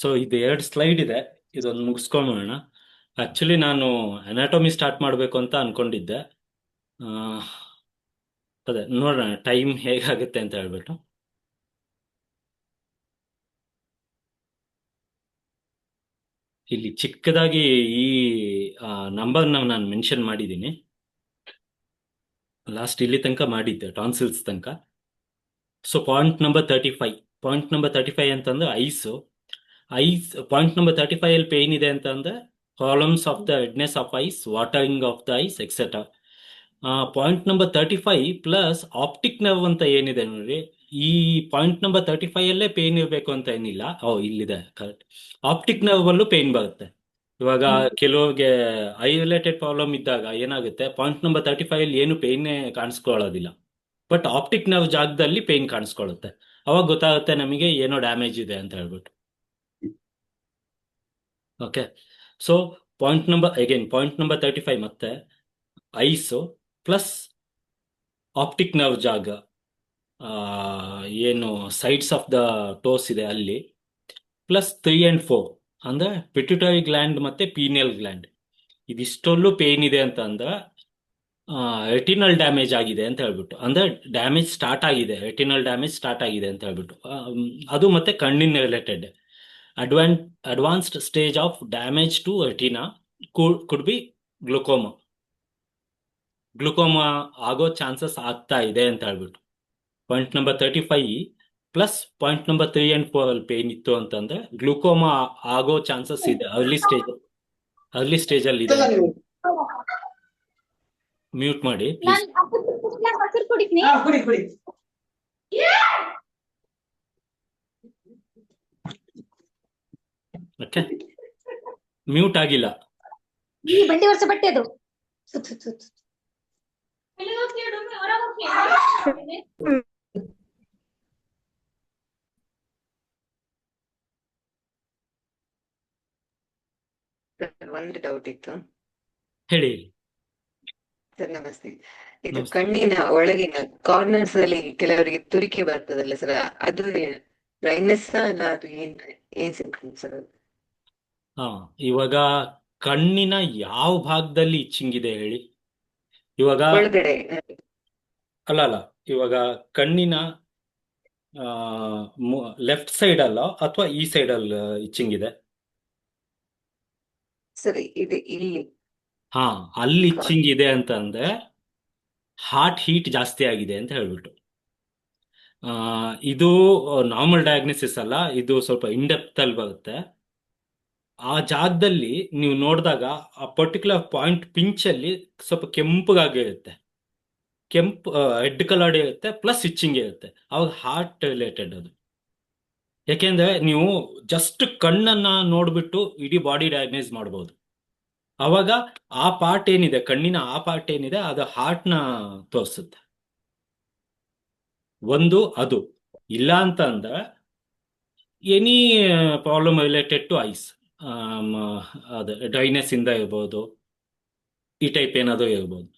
So ಇದು 2 slide ಇದೆ, ಇದೊಂದು ಮುಗಿಸ್ಕೊಂಬೋಣ. ಆಕ್ಚುಲಿ ನಾನು ಅನಾಟೊಮಿ ಸ್ಟಾರ್ಟ್ ಮಾಡಬೇಕು ಅಂತ ಅನ್ಕೊಂಡಿದ್ದೆ. ಆ, ಅದೇ ನೋಡೋಣ ಟೈಮ್ ಹೇಗಾಗುತ್ತೆ ಅಂತ ಹೇಳ್ಬಿಟ್ಟು. ಇಲ್ಲಿ ಚಿಕ್ಕದಾಗಿ ಈ ನಂಬರ್ನ ನಾನು ಮೆನ್ಷನ್ ಮಾಡಿದ್ದೀನಿ. ಲಾಸ್ಟ್ ಇಲ್ಲಿ ತನಕ ಮಾಡಿದ್ದೆ, ಟಾನ್ಸಿಲ್ಸ್ ತನಕ. ಸೊ ಪಾಯಿಂಟ್ ನಂಬರ್ 35 ಅಂತಂದ್ರೆ ಪಾಯಿಂಟ್ ನಂಬರ್ 35 ಅಲ್ಲಿ ಪೇನ್ ಇದೆ ಅಂತಂದ್ರೆ problems of the redness of ice, watering of the ice etcetera. Point number 35 plus optic nerve ಅಂತ ಏನಿದೆ ನೋಡಿ, ಈ ಪಾಯಿಂಟ್ ನಂಬರ್ 35 ಅಲ್ಲೇ ಪೇನ್ ಇರಬೇಕು ಅಂತ ಏನಿಲ್ಲ. ಇಲ್ಲಿದೆ ಕರೆಕ್ಟ್. ಆಪ್ಟಿಕ್ ನರ್ವ್ ಅಲ್ಲೂ ಪೇನ್ ಬರುತ್ತೆ. ಇವಾಗ ಕೆಲವ್ರಿಗೆ ಐ ರಿಲೇಟೆಡ್ ಪ್ರಾಬ್ಲಮ್ ಇದ್ದಾಗ ಏನಾಗುತ್ತೆ, ಪಾಯಿಂಟ್ ನಂಬರ್ 35 ಅಲ್ಲಿ ಏನು ಪೇನ್ ಕಾಣಿಸ್ಕೊಳ್ಳೋದಿಲ್ಲ, ಬಟ್ ಆಪ್ಟಿಕ್ ನರ್ವ್ ಜಾಗದಲ್ಲಿ ಪೇನ್ ಕಾಣಿಸ್ಕೊಳ್ಳುತ್ತೆ. ಅವಾಗ ಗೊತ್ತಾಗುತ್ತೆ ನಮಗೆ ಏನೋ ಡ್ಯಾಮೇಜ್ ಇದೆ ಅಂತ ಹೇಳ್ಬಿಟ್ಟು. ಓಕೆ. ಸೊ ಪಾಯಿಂಟ್ ನಂಬರ್ 35 ಮತ್ತೆ ಐಸು ಪ್ಲಸ್ ಆಪ್ಟಿಕ್ ನರ್ವ್ ಜಾಗ, ಆ, ಏನು ಸೈಡ್ಸ್ ಆಫ್ ದ ಟೋಸ್ ಇದೆ ಅಲ್ಲಿ, ಪ್ಲಸ್ 3 and 4 ಅಂದ್ರೆ ಪಿಟ್ಯುಟರಿ ಗ್ಲ್ಯಾಂಡ್ ಮತ್ತೆ ಪೀನಿಯಲ್ ಗ್ಲ್ಯಾಂಡ್. ಇದಿಷ್ಟೊಂದು ಪೇನ್ ಇದೆ ಅಂತ ಅಂದ್ರೆ ರೆಟಿನಲ್ ಡ್ಯಾಮೇಜ್ ಆಗಿದೆ ಅಂತ ಹೇಳ್ಬಿಟ್ಟು, ಅಂದ್ರೆ ರೆಟಿನಲ್ ಡ್ಯಾಮೇಜ್ ಸ್ಟಾರ್ಟ್ ಆಗಿದೆ ಅಂತ ಹೇಳ್ಬಿಟ್ಟು. ಅದು ಮತ್ತೆ ಕಣ್ಣಿನ ರಿಲೇಟೆಡ್. ಅಡ್ವಾನ್ advanced stage of damage to retina could be glaucoma. Glaucoma ಆಗೋ ಚಾನ್ಸಸ್ ಆಗ್ತಾ ಇದೆ ಅಂತ ಹೇಳ್ಬಿಟ್ಟು. Point number 35 plus point number 3 and 4 ಅಲ್ಲಿ ಪೇನ್ ಇತ್ತು ಅಂತಂದ್ರೆ ಗ್ಲುಕೋಮಾ ಆಗೋ ಚಾನ್ಸಸ್ ಇದೆ, ಅರ್ಲಿ ಸ್ಟೇಜ್ ಅಲ್ಲಿ ಇದೆ. ಮ್ಯೂಟ್ ಮಾಡಿ ಪ್ಲೀಸ್. ಹಸಿರು ಕುಡಿತೀನಿ. ಓಕೆ, ಮ್ಯೂಟ್ ಆಗಿಲ್ಲ. ಈ ಬಂಡಿ ವರ್ಷ ಬಟ್ಟೆ ಅದು. ಒಂದು ಡೌಟ್ ಇತ್ತು ಹೇಳಿ. ಸರ್. ನಮಸ್ತೆ. ಇದು ನಮಸ್ತೆ. ಕಣ್ಣಿನ ಒಳಗಿನ ಕಾರ್ನರ್ಸ್ ಅಲ್ಲಿ ಕೆಲವರಿಗೆ ತುರಿಕೆ ಬರ್ತದಲ್ಲ ಸರ್, ಅದು ಡ್ರೈನೆಸ್ ಅಲ್ಲ, ಅದು ಏನ್ ಸಿಂಪ್ಟಮ್ ಸರ್? ಹಾ, ಇವಾಗ ಕಣ್ಣಿನ ಯಾವ ಭಾಗದಲ್ಲಿ ಇಚ್ಚಿಂಗ್ ಇದೆ ಹೇಳಿ. ಇವಾಗ ಒಳಗಡೆ ಅಲ್ಲ, ಇವಾಗ ಕಣ್ಣಿನ ಲೆಫ್ಟ್ ಸೈಡ್ ಅಲ್ಲ ಅಥವಾ ಈ ಸೈಡ್ ಅಲ್ಲಿ ಇಚ್ಚಿಂಗ್ ಇದೆ? ಸರಿ, ಇದು ಇಲ್ಲಿ ಹಾ, ಅಲ್ಲಿ ಇಚ್ಚಿಂಗ್ ಇದೆ ಅಂತ ಅಂದ್ರೆ ಹಾರ್ಟ್ ಹೀಟ್ ಜಾಸ್ತಿ ಆಗಿದೆ ಅಂತ ಹೇಳ್ಬಿಟ್ಟು. ಇದು ನಾರ್ಮಲ್ ಡಯಾಗ್ನೋಸಿಸ್ ಅಲ್ಲ, ಇದು ಸ್ವಲ್ಪ ಇನ್ಡೆಪ್ತ್ ಅಲ್ಲಿ ಬರುತ್ತೆ. ಆ ಜಾಗದಲ್ಲಿ ನೀವು ನೋಡಿದಾಗ ಆ ಪರ್ಟಿಕ್ಯುಲರ್ ಪಾಯಿಂಟ್ ಪಿಂಚ್ ಅಲ್ಲಿ ಸ್ವಲ್ಪ ಕೆಂಪಗಾಗಿರುತ್ತೆ, ರೆಡ್ ಕಲರ್ಡ್ ಇರುತ್ತೆ, ಪ್ಲಸ್ ಇಚ್ಚಿಂಗ್ ಇರುತ್ತೆ. ಅವಾಗ ಹಾರ್ಟ್ ರಿಲೇಟೆಡ್ ಅದು. ಯಾಕೆಂದ್ರೆ ನೀವು ಜಸ್ಟ್ ಕಣ್ಣನ್ನ ನೋಡ್ಬಿಟ್ಟು ಇಡೀ ಬಾಡಿ ಡಯಾಗ್ನೈಸ್ ಮಾಡ್ಬೋದು. ಅವಾಗ ಕಣ್ಣಿನ ಆ ಪಾರ್ಟ್ ಏನಿದೆ ಅದು ಹಾರ್ಟ್ನ ತೋರಿಸುತ್ತೆ. ಒಂದು ಅದು ಇಲ್ಲ ಅಂತ ಅಂದ್ರೆ any problem related to eyes, ಅದು ಡ್ರೈನೆಸ್ ಇಂದ ಇರ್ಬೋದು, ಈ ಟೈಪ್ ಏನಾದರೂ ಇರ್ಬೋದು.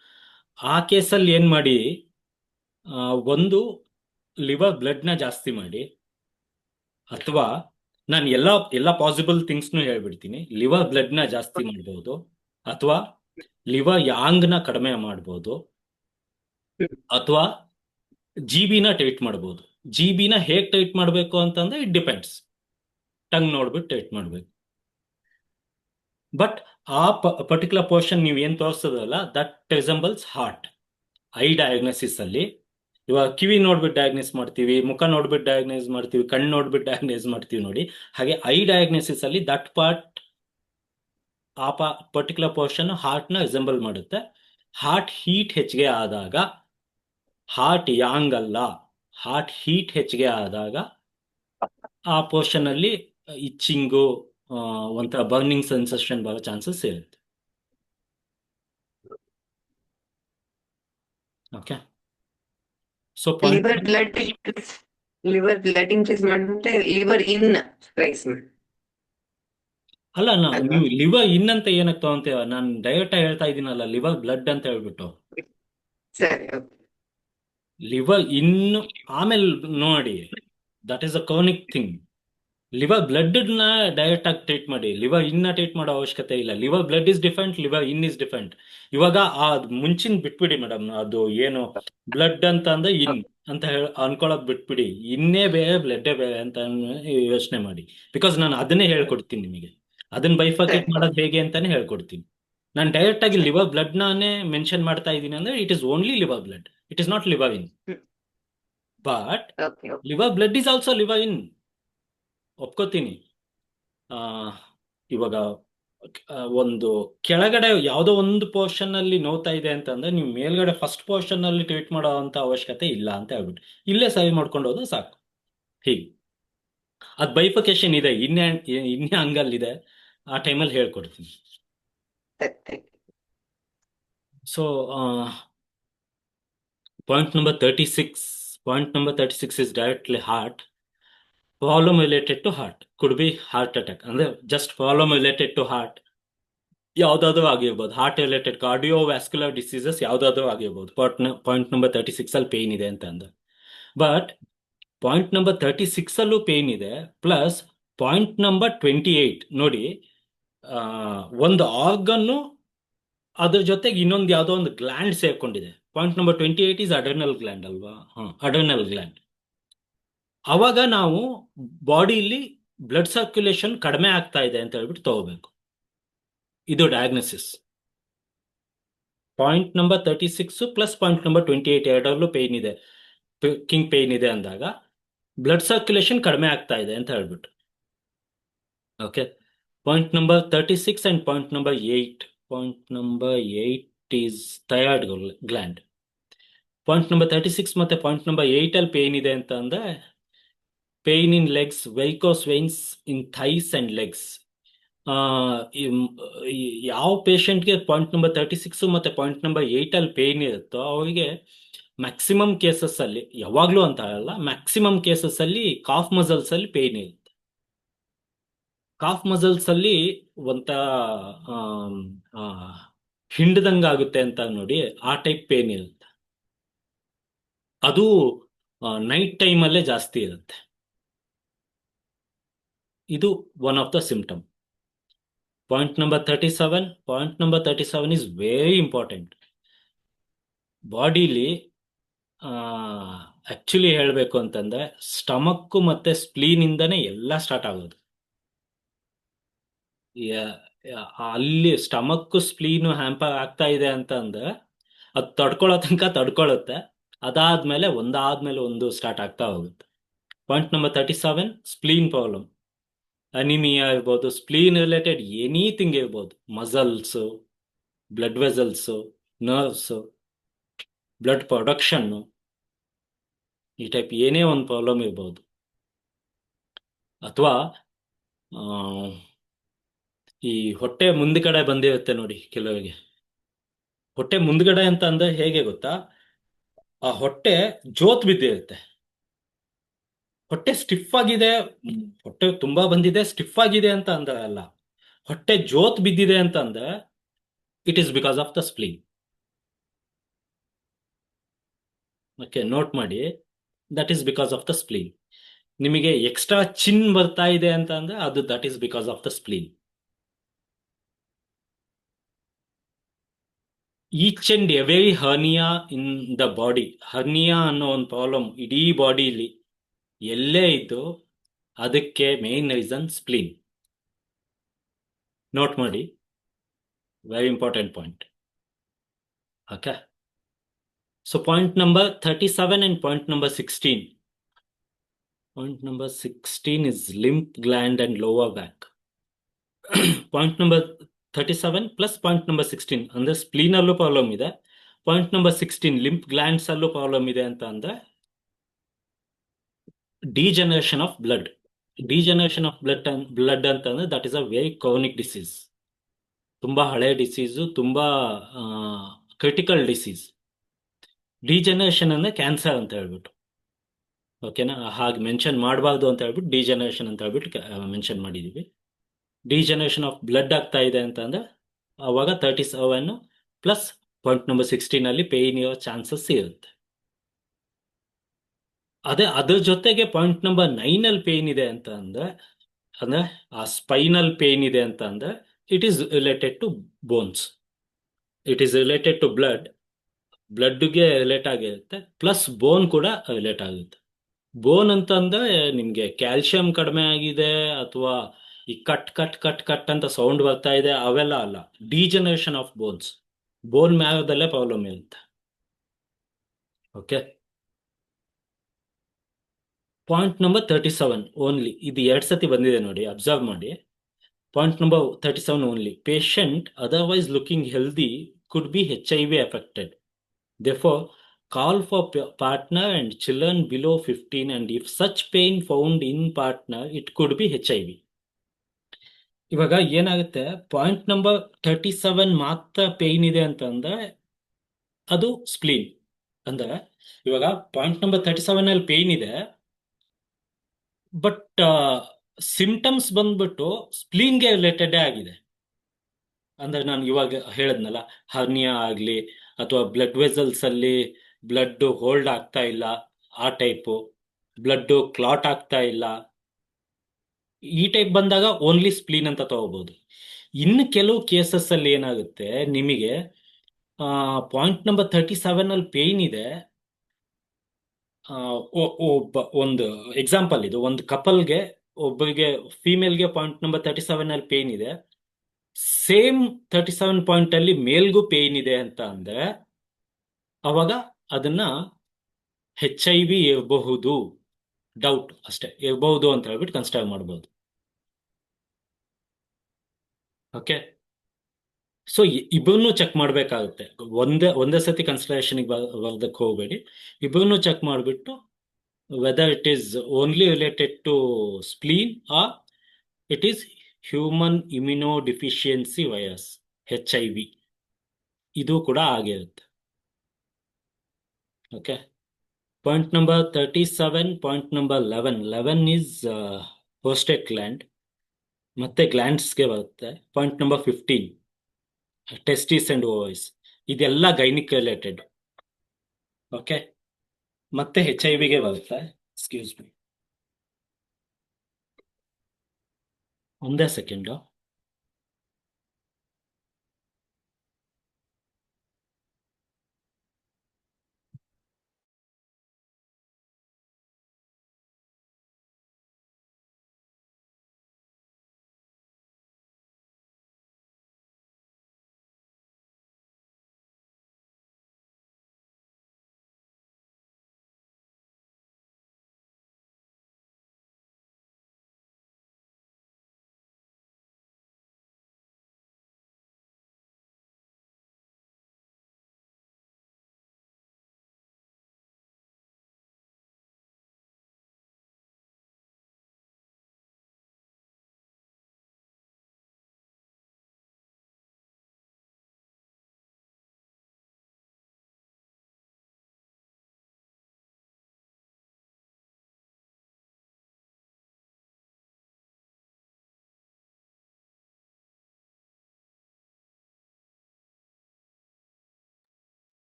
ಆ ಕೇಸಲ್ಲಿ ಏನು ಮಾಡಿ, ಒಂದು ಲಿವರ್ ಬ್ಲಡ್ನ ಜಾಸ್ತಿ ಮಾಡಿ, ಅಥವಾ ನಾನು ಎಲ್ಲ ಪಾಸಿಬಲ್ ಥಿಂಗ್ಸ್ನು ಹೇಳ್ಬಿಡ್ತೀನಿ. ಲಿವರ್ ಬ್ಲಡ್ನ ಜಾಸ್ತಿ ಮಾಡ್ಬೋದು, ಅಥವಾ ಲಿವರ್ ಯಾಂಗ್ನ ಕಡಿಮೆ ಮಾಡ್ಬೋದು, ಅಥವಾ ಜಿ.ಬಿ.ನ ಟೈಟ್ ಮಾಡ್ಬೋದು. ಜಿ.ಬಿ.ನ ಹೇಗೆ ಟೈಟ್ ಮಾಡಬೇಕು ಅಂತಂದ್ರೆ ಇಟ್ ಡಿಪೆಂಡ್ಸ್, ಟಂಗ್ ನೋಡ್ಬಿಟ್ಟು ಟೈಟ್ ಮಾಡಬೇಕು. ಬಟ್ ಆ ಪರ್ಟಿಕ್ಯುಲರ್ ಪೋರ್ಷನ್ ನೀವು ಏನು ತೋರಿಸ್ತದಲ್ಲ, that resembles heart. Eye diagnosis ಅಲ್ಲಿ ಇವಾಗ ಕಿವಿ ನೋಡ್ಬಿಟ್ಟು ಡಯಾಗ್ನೈಸ್ ಮಾಡ್ತೀವಿ, ಮುಖ ನೋಡ್ಬಿಟ್ಟು ಡಯಾಗ್ನೈಸ್ ಮಾಡ್ತೀವಿ, ಕಣ್ಣು ನೋಡ್ಬಿಟ್ಟು ಡಯಾಗ್ನೈಸ್ ಮಾಡ್ತೀವಿ ನೋಡಿ. ಹಾಗೆ ಐ ಡಯಾಗ್ನೋಸಿಸ್ ಅಲ್ಲಿ ದಟ್ ಪಾರ್ಟ್, ಆ ಪರ್ಟಿಕ್ಯುಲರ್ ಪೋರ್ಷನ್ ಹಾರ್ಟ್ನ ರಿಸೆಂಬಲ್ ಮಾಡುತ್ತೆ. ಹಾರ್ಟ್ ಹೀಟ್ ಹೆಚ್ಚಿಗೆ ಆದಾಗ, ಹಾರ್ಟ್ ಯಾಂಗ್ ಅಲ್ಲ, ಹಾರ್ಟ್ ಹೀಟ್ ಹೆಚ್ಚಿಗೆ ಆದಾಗ ಆ ಪೋರ್ಷನ್ ಅಲ್ಲಿ ಇಚ್ಚಿಂಗು, ಒಂಥರ ಬರ್ನಿಂಗ್ ಸೆನ್ಸೇಷನ್ ಬರೋ ಚಾನ್ಸಸ್ ಇರುತ್ತೆ. Okay. So liver blood increase ಮಾಡಿದ್ರೆ ಲಿವರ್ ಇನ್ ರೈಸ್ ಅಲ್ಲ, ನೀವು ಲಿವರ್ ಇನ್ ಅಂತ ಏನಕ್ಕೆ ತಗೊಂತೀವ? ನಾನು ಡೈರೆಕ್ಟ್ ಹೇಳ್ತಾ ಇದ್ದೀನಲ್ಲ, ಲಿವರ್ ಬ್ಲಡ್ ಅಂತ ಹೇಳ್ಬಿಟ್ಟು. ಸರಿ. ಲಿವರ್ ಇನ್ ಆಮೇಲೆ ನೋಡಿ, that is a chronic thing. Liver blood ನ ಡೈರೆಕ್ಟ್ ಆಗಿ ಟ್ರೀಟ್ ಮಾಡಿ, ಲಿವರ್ ಇನ್ನ ಟ್ರೀಟ್ ಮಾಡೋ ಅವಶ್ಯಕತೆ ಇಲ್ಲ. Liver blood is different, liver in is different. ಇವಾಗ ಆ ಮುಂಚಿನ ಬಿಟ್ಬಿಡಿ ಮೇಡಮ್, ಅದು ಏನು ಬ್ಲಡ್ ಅಂತ ಅಂದ್ರೆ ಇನ್ ಅಂತ ಅನ್ಕೊಳಕ್ ಬಿಟ್ಬಿಡಿ. ಇನ್ನೇ ಬೇರೆ ಬ್ಲಡ್ಡೇ ಬೇರೆ ಅಂತ ಯೋಚನೆ ಮಾಡಿ. ಬಿಕಾಸ್ ನಾನು ಅದನ್ನೇ ಹೇಳ್ಕೊಡ್ತೀನಿ ನಿಮಗೆ. ಅದನ್ನ ಬೈಫರ್ಕೇಟ್ ಸರಿ ಮಾಡೋದು ಹೇಗೆ ಅಂತಾನೆ ಹೇಳ್ಕೊಡ್ತೀನಿ. ನಾನು ಡೈರೆಕ್ಟ್ ಆಗಿ ಸರಿ. ಲಿವರ್ ಬ್ಲಡ್ ನಾನೇ ಮೆನ್ಷನ್ ಮಾಡ್ತಾ ಇದ್ದೀನಿ ಅಂದ್ರೆ it is only liver blood, it is not liver in. Hmm. But okay okay. Liver blood is also liver in, ಒಪ್ಕೋತೀನಿ. ಆ, ಇವಾಗ ಒಂದು ಕೆಳಗಡೆ ಯಾವುದೋ ಒಂದು ಪೋರ್ಷನ್ ಅಲ್ಲಿ ನೋವ್ತಾ ಇದೆ ಅಂತಂದ್ರೆ ನೀವು ಮೇಲ್ಗಡೆ ಫಸ್ಟ್ ಪೋರ್ಷನ್ ಅಲ್ಲಿ ಟ್ರೀಟ್ ಮಾಡೋ ಅಂತ ಅವಶ್ಯಕತೆ ಇಲ್ಲ ಅಂತ ಹೇಳ್ಬಿಟ್ಟು ಇಲ್ಲೇ ಸರಿ ಮಾಡ್ಕೊಂಡು ಹೋದ್ರೆ ಸಾಕು. ಹೀಗೆ ಅದ್ ಬೈಫಿಕೇಶನ್ ಇದೆ, ಇನ್ನೇ ಹಂಗಲ್ಲಿದೆ, ಆ ಟೈಮಲ್ಲಿ ಹೇಳ್ಕೊಡ್ತೀನಿ. ಸರಿ thank you. So point number 36 is directly heart. Problem related to heart could be heart attack, ಅಂದ್ರೆ just problem related to heart ಯಾವ್ದಾದ್ರು ಆಗಿರ್ಬೋದು. ಹಾರ್ಟ್ ರಿಲೇಟೆಡ್ ಕಾರ್ಡಿಯೋವ್ಯಾಸ್ಕ್ಯುಲರ್ ಡಿಸೀಸಸ್ ಯಾವ್ದಾದ್ರು ಆಗಿರ್ಬೋದು. ಪಾಯಿಂಟ್ ನಂಬರ್ 36 ಅಲ್ಲಿ ಪೇನ್ ಇದೆ ಅಂತ ಅಂದ. ಬಟ್ ಪಾಯಿಂಟ್ ನಂಬರ್ 36 ಅಲ್ಲೂ ಪೇನ್ ಇದೆ, ಪ್ಲಸ್ ಪಾಯಿಂಟ್ ನಂಬರ್ 28 ನೋಡಿ, ಒಂದು ಆರ್ಗನ್ನು ಅದ್ರ ಜೊತೆಗೆ ಇನ್ನೊಂದು ಯಾವುದೋ ಒಂದು ಗ್ಲ್ಯಾಂಡ್ ಸೇರ್ಕೊಂಡಿದೆ. Point number 28 is adrenal gland ಅಲ್ವಾ? Adrenal gland. ಅವಾಗ ನಾವು ಬಾಡಿಲಿ ಬ್ಲಡ್ ಸರ್ಕ್ಯುಲೇಷನ್ ಕಡಿಮೆ ಆಗ್ತಾ ಇದೆ ಅಂತ ಹೇಳ್ಬಿಟ್ಟು ತಗೋಬೇಕು. ಇದು diagnosis. Point number 36 plus point number 28 ಎರಡರಲ್ಲೂ ಪೇನ್ ಇದೆ, ಕಿಂಗ್ ಪೇನ್ ಇದೆ ಅಂದಾಗ ಬ್ಲಡ್ ಸರ್ಕ್ಯುಲೇಷನ್ ಕಡಿಮೆ ಆಗ್ತಾ ಇದೆ ಅಂತ ಹೇಳ್ಬಿಟ್ಟು. Okay, point number 36 and point number 8. Point number 8 is thyroid gland. Point number 36 ಮತ್ತೆ ಪಾಯಿಂಟ್ ನಂಬರ್ 8 ಅಲ್ಲಿ ಪೇನ್ ಇದೆ ಅಂತ ಅಂದ್ರೆ pain in legs, varicose veins in thighs and legs. ಯಾವ ಪೇಷಂಟ್ಗೆ ಪಾಯಿಂಟ್ ನಂಬರ್ 36 ಮತ್ತೆ ಪಾಯಿಂಟ್ ನಂಬರ್ 8 ಅಲ್ಲಿ ಪೇನ್ ಇರುತ್ತೋ ಅವರಿಗೆ ಮ್ಯಾಕ್ಸಿಮಮ್ ಕೇಸಸ್ ಅಲ್ಲಿ, ಯಾವಾಗ್ಲೂ ಅಂತ ಅಲ್ಲ, ಮ್ಯಾಕ್ಸಿಮಮ್ ಕೇಸಸ್ ಅಲ್ಲಿ ಕಾಫ್ ಮಸಲ್ಸ್ ಅಲ್ಲಿ ಪೇನ್ ಇರುತ್ತೆ. ಕಾಫ್ ಮಸಲ್ಸ್ ಅಲ್ಲಿ ಒಂಥರ ಹಿಂಡ್ದಂಗಾಗುತ್ತೆ ಅಂತ ನೋಡಿ, ಆ ಟೈಪ್ ಪೇನ್ ಇರುತ್ತೆ. ಅದು ನೈಟ್ ಟೈಮಲ್ಲೇ ಜಾಸ್ತಿ ಇರುತ್ತೆ. ಇದು one of the symptom. Point number 37 is very important. Bodily actually ಹೇಳಬೇಕು ಅಂತಂದ್ರೆ ಸ್ಟಮಕ್ ಮತ್ತೆ ಸ್ಪ್ಲೀನ್ ಇಂದನೇ ಎಲ್ಲ ಸ್ಟಾರ್ಟ್ ಆಗೋದು. ಅಲ್ಲಿ ಸ್ಟಮಕ್ ಸ್ಪ್ಲೀನು ಹ್ಯಾಂಪರ್ ಆಗ್ತಾ ಇದೆ ಅಂತ ಅಂದ್ರೆ ಅದು ತಡ್ಕೊಳ್ಳೋ ತನಕ ತಡ್ಕೊಳ್ಳುತ್ತೆ, ಅದಾದ್ಮೇಲೆ ಒಂದಾದ್ಮೇಲೆ ಒಂದು ಸ್ಟಾರ್ಟ್ ಆಗ್ತಾ ಹೋಗುತ್ತೆ. Point number 37 spleen problem, anaemia ಇರ್ಬೋದು, ಸ್ಪ್ಲೀನ್ ರಿಲೇಟೆಡ್ ಎನಿಥಿಂಗ್ ಇರ್ಬೋದು, muscles, blood vessels, nerves, blood production, ಈ ಟೈಪ್ ಏನೇ ಒಂದು ಪ್ರಾಬ್ಲಮ್ ಇರ್ಬೋದು. ಅಥವಾ ಈ ಹೊಟ್ಟೆ ಮುಂದ್ಗಡೆ ಬಂದಿರುತ್ತೆ ನೋಡಿ ಕೆಲವರಿಗೆ. ಹೊಟ್ಟೆ ಮುಂದ್ಗಡೆ ಅಂತ ಅಂದ್ರೆ ಹೇಗೆ ಗೊತ್ತಾ, ಆ ಹೊಟ್ಟೆ ಜೋತ್ ಬಿದ್ದಿರುತ್ತೆ. ಹೊಟ್ಟೆ ಸ್ಟಿಫ್ ಆಗಿದೆ, ಹೊಟ್ಟೆ ತುಂಬಾ ಬಂದಿದೆ ಸ್ಟಿಫ್ ಆಗಿದೆ ಅಂತ ಅಂದ್ರೆ ಅಲ್ಲ, ಹೊಟ್ಟೆ ಜೋತ್ ಬಿದ್ದಿದೆ ಅಂತ ಅಂದ್ರೆ it is because of the spleen. Okay, note ಮಾಡಿ, that is because of the spleen. ನಿಮಗೆ ಎಕ್ಸ್ಟ್ರಾ ಚಿನ್ ಬರ್ತಾ ಇದೆ ಅಂತ ಅಂದ್ರೆ ಅದು that is because of the spleen. Each and every hernia in the body, hernia ಅನ್ನೋ ಒಂದು ಪ್ರಾಬ್ಲಮ್ ಇಡೀ ಬಾಡಿಲಿ ಎಲ್ಲೇ ಇದ್ದು ಅದಕ್ಕೆ ಮೇನ್ ರೀಸನ್ ಸ್ಪ್ಲೀನ್. ನೋಟ್ ಮಾಡಿ, very important point. Okay, so point number 37 and point number 16. Point number 16 is lymph gland and lower back. Point number 37 plus point number 16 ಅಂದ್ರೆ spleen ಅಲ್ಲೂ ಪ್ರಾಬ್ಲಮ್ ಇದೆ. ಪಾಯಿಂಟ್ ನಂಬರ್ 16 ಲಿಂಪ್ ಗ್ಲ್ಯಾಂಡ್ಸ್ ಅಲ್ಲೂ problem ಇದೆ ಅಂತ ಅಂದ್ರೆ degeneration of blood. Degeneration of blood ಅಂತಂದ್ರೆ that is a very chronic disease. ತುಂಬಾ ಹಳೆ ಡಿಸೀಸು, ತುಂಬಾ ಕ್ರಿಟಿಕಲ್ ಡಿಸೀಸ್. ಡಿಜನರೇಷನ್ ಅಂದ್ರೆ ಕ್ಯಾನ್ಸರ್ ಅಂತ ಹೇಳ್ಬಿಟ್ಟು, ಓಕೆನಾ? ಹಾಗೆ ಮೆನ್ಷನ್ ಮಾಡಬಾರ್ದು ಅಂತ ಹೇಳ್ಬಿಟ್ಟು ಡಿಜನರೇಷನ್ ಅಂತ ಹೇಳ್ಬಿಟ್ಟು ಮೆನ್ಷನ್ ಮಾಡಿದೀವಿ. ಡಿಜನರೇಷನ್ ಆಫ್ ಬ್ಲಡ್ ಆಗ್ತಾ ಇದೆ ಅಂತ ಅಂದ್ರೆ ಅವಾಗ 37 ಪ್ಲಸ್ ಪಾಯಿಂಟ್ ನಂಬರ್ 16 ಅಲ್ಲಿ ಪೇನ್ ಇರೋ ಚಾನ್ಸಸ್ ಇರುತ್ತೆ. ಅದೇ ಅದ್ರ ಜೊತೆಗೆ ಪಾಯಿಂಟ್ ನಂಬರ್ 9 ಅಲ್ಲಿ ಪೇನ್ ಇದೆ ಅಂತ ಅಂದ್ರೆ ಅಂದ್ರೆ ಆ ಸ್ಪೈನಲ್ ಪೇನ್ ಇದೆ ಅಂತ ಅಂದ್ರೆ it is related to bones, it is related to ಬ್ಲಡ್ಗೆ ರಿಲೇಟ್ ಆಗಿರುತ್ತೆ, ಪ್ಲಸ್ ಬೋನ್ ಕೂಡ ರಿಲೇಟ್ ಆಗುತ್ತೆ. ಬೋನ್ ಅಂತಂದ್ರೆ ನಿಮ್ಗೆ ಕ್ಯಾಲ್ಸಿಯಂ ಕಡಿಮೆ ಆಗಿದೆ ಅಥವಾ ಈ ಕಟ್ ಕಟ್ ಕಟ್ ಕಟ್ ಅಂತ ಸೌಂಡ್ ಬರ್ತಾ ಇದೆ ಅವೆಲ್ಲ ಅಲ್ಲ, ಡಿಜನರೇಷನ್ ಆಫ್ ಬೋನ್ಸ್, ಬೋನ್ ಮ್ಯಾರದಲ್ಲೇ ಪ್ರಾಬ್ಲಮ್ ಇರುತ್ತೆ. ಓಕೆ, ಪಾಯಿಂಟ್ ನಂಬರ್ 37 ಓನ್ಲಿ, ಇದು 2 ಸತಿ ಬಂದಿದೆ ನೋಡಿ, ಅಬ್ಸರ್ವ್ ಮಾಡಿ. Point number 37 only, patient otherwise looking healthy could be HIV affected. Therefore, call for partner and children below 15, and if such pain found in partner, it could be HIV. ಇವಾಗ ಏನಾಗುತ್ತೆ, point number 37 ಮಾತ್ರ pain ಇದೆ ಅಂತಂದ್ರೆ ಅದು spleen. ಅಂದ್ರೆ ಇವಾಗ point number 37 ಅಲ್ಲಿ pain ಇದೆ, ಬಟ್ ಸಿಂಟಮ್ಸ್ ಬಂದ್ಬಿಟ್ಟು ಸ್ಪ್ಲೀನ್ಗೆ ರಿಲೇಟೆಡ್ ಆಗಿದೆ. ಅಂದ್ರೆ ನಾನು ಇವಾಗ ಹೇಳದ್ನಲ್ಲ, ಹರ್ನಿಯಾ ಆಗಲಿ ಅಥವಾ ಬ್ಲಡ್ ವೆಸಲ್ಸ್ ಅಲ್ಲಿ ಬ್ಲಡ್ ಹೋಲ್ಡ್ ಆಗ್ತಾ ಇಲ್ಲ ಆ ಟೈಪು, ಬ್ಲಡ್ ಕ್ಲಾಟ್ ಆಗ್ತಾ ಇಲ್ಲ, ಈ ಟೈಪ್ ಬಂದಾಗ ಓನ್ಲಿ ಸ್ಪ್ಲೀನ್ ಅಂತ ತಗೋಬಹುದು. ಇನ್ನು ಕೆಲವು ಕೇಸಸ್ ಅಲ್ಲಿ ಏನಾಗುತ್ತೆ, ನಿಮಗೆ ಪಾಯಿಂಟ್ ನಂಬರ್ 37 ಅಲ್ಲಿ ಪೇಯ್ನ್ ಇದೆ. ಒಬ್ಬ ಒಂದು ಎಕ್ಸಾಂಪಲ್, ಇದು ಒಂದು ಕಪಲ್ಗೆ, ಒಬ್ಬರಿಗೆ ಫೀಮೇಲ್ಗೆ ಪಾಯಿಂಟ್ ನಂಬರ್ 37 ಅಲ್ಲಿ ಪೇಯ್ನ್ ಇದೆ, ಸೇಮ್ 37 ಪಾಯಿಂಟ್ ಅಲ್ಲಿ ಮೇಲ್ಗೂ ಪೇಯ್ನ್ ಇದೆ ಅಂತ ಅಂದ್ರೆ ಅವಾಗ ಅದನ್ನ HIV ಇರಬಹುದು, ಡೌಟ್ ಅಷ್ಟೇ, ಇರಬಹುದು ಅಂತ ಹೇಳ್ಬಿಟ್ಟು ಕನ್ಸಿಡರ್ ಮಾಡ್ಬೋದು. ಓಕೆ, ಸೊ ಇಬ್ಬರನ್ನು ಚೆಕ್ ಮಾಡಬೇಕಾಗುತ್ತೆ, ಒಂದೇ ಸತಿ ಕನ್ಸಿಡರೇಷನ್ಗೆ ಬರ್ದಕ್ಕೆ ಹೋಗಬೇಡಿ, ಇಬ್ಬರನ್ನು ಚೆಕ್ ಮಾಡಿಬಿಟ್ಟು whether it is only related to spleen or it is human immuno deficiency virus HIV, ಇದು ಕೂಡ ಆಗಿರುತ್ತೆ. Okay, point number 37, point number 11 is prostate gland, ಮತ್ತೆ ಗ್ಲ್ಯಾಂಡ್ಸ್ಗೆ ಬರುತ್ತೆ. Point number 15 testis and ovaries, ಇದೆಲ್ಲ ಗೈನಿಕ್ ರಿಲೇಟೆಡ್. ಓಕೆ, ಮತ್ತೆ HIV ಬರುತ್ತೆ. Excuse me, ಒಂದೇ second.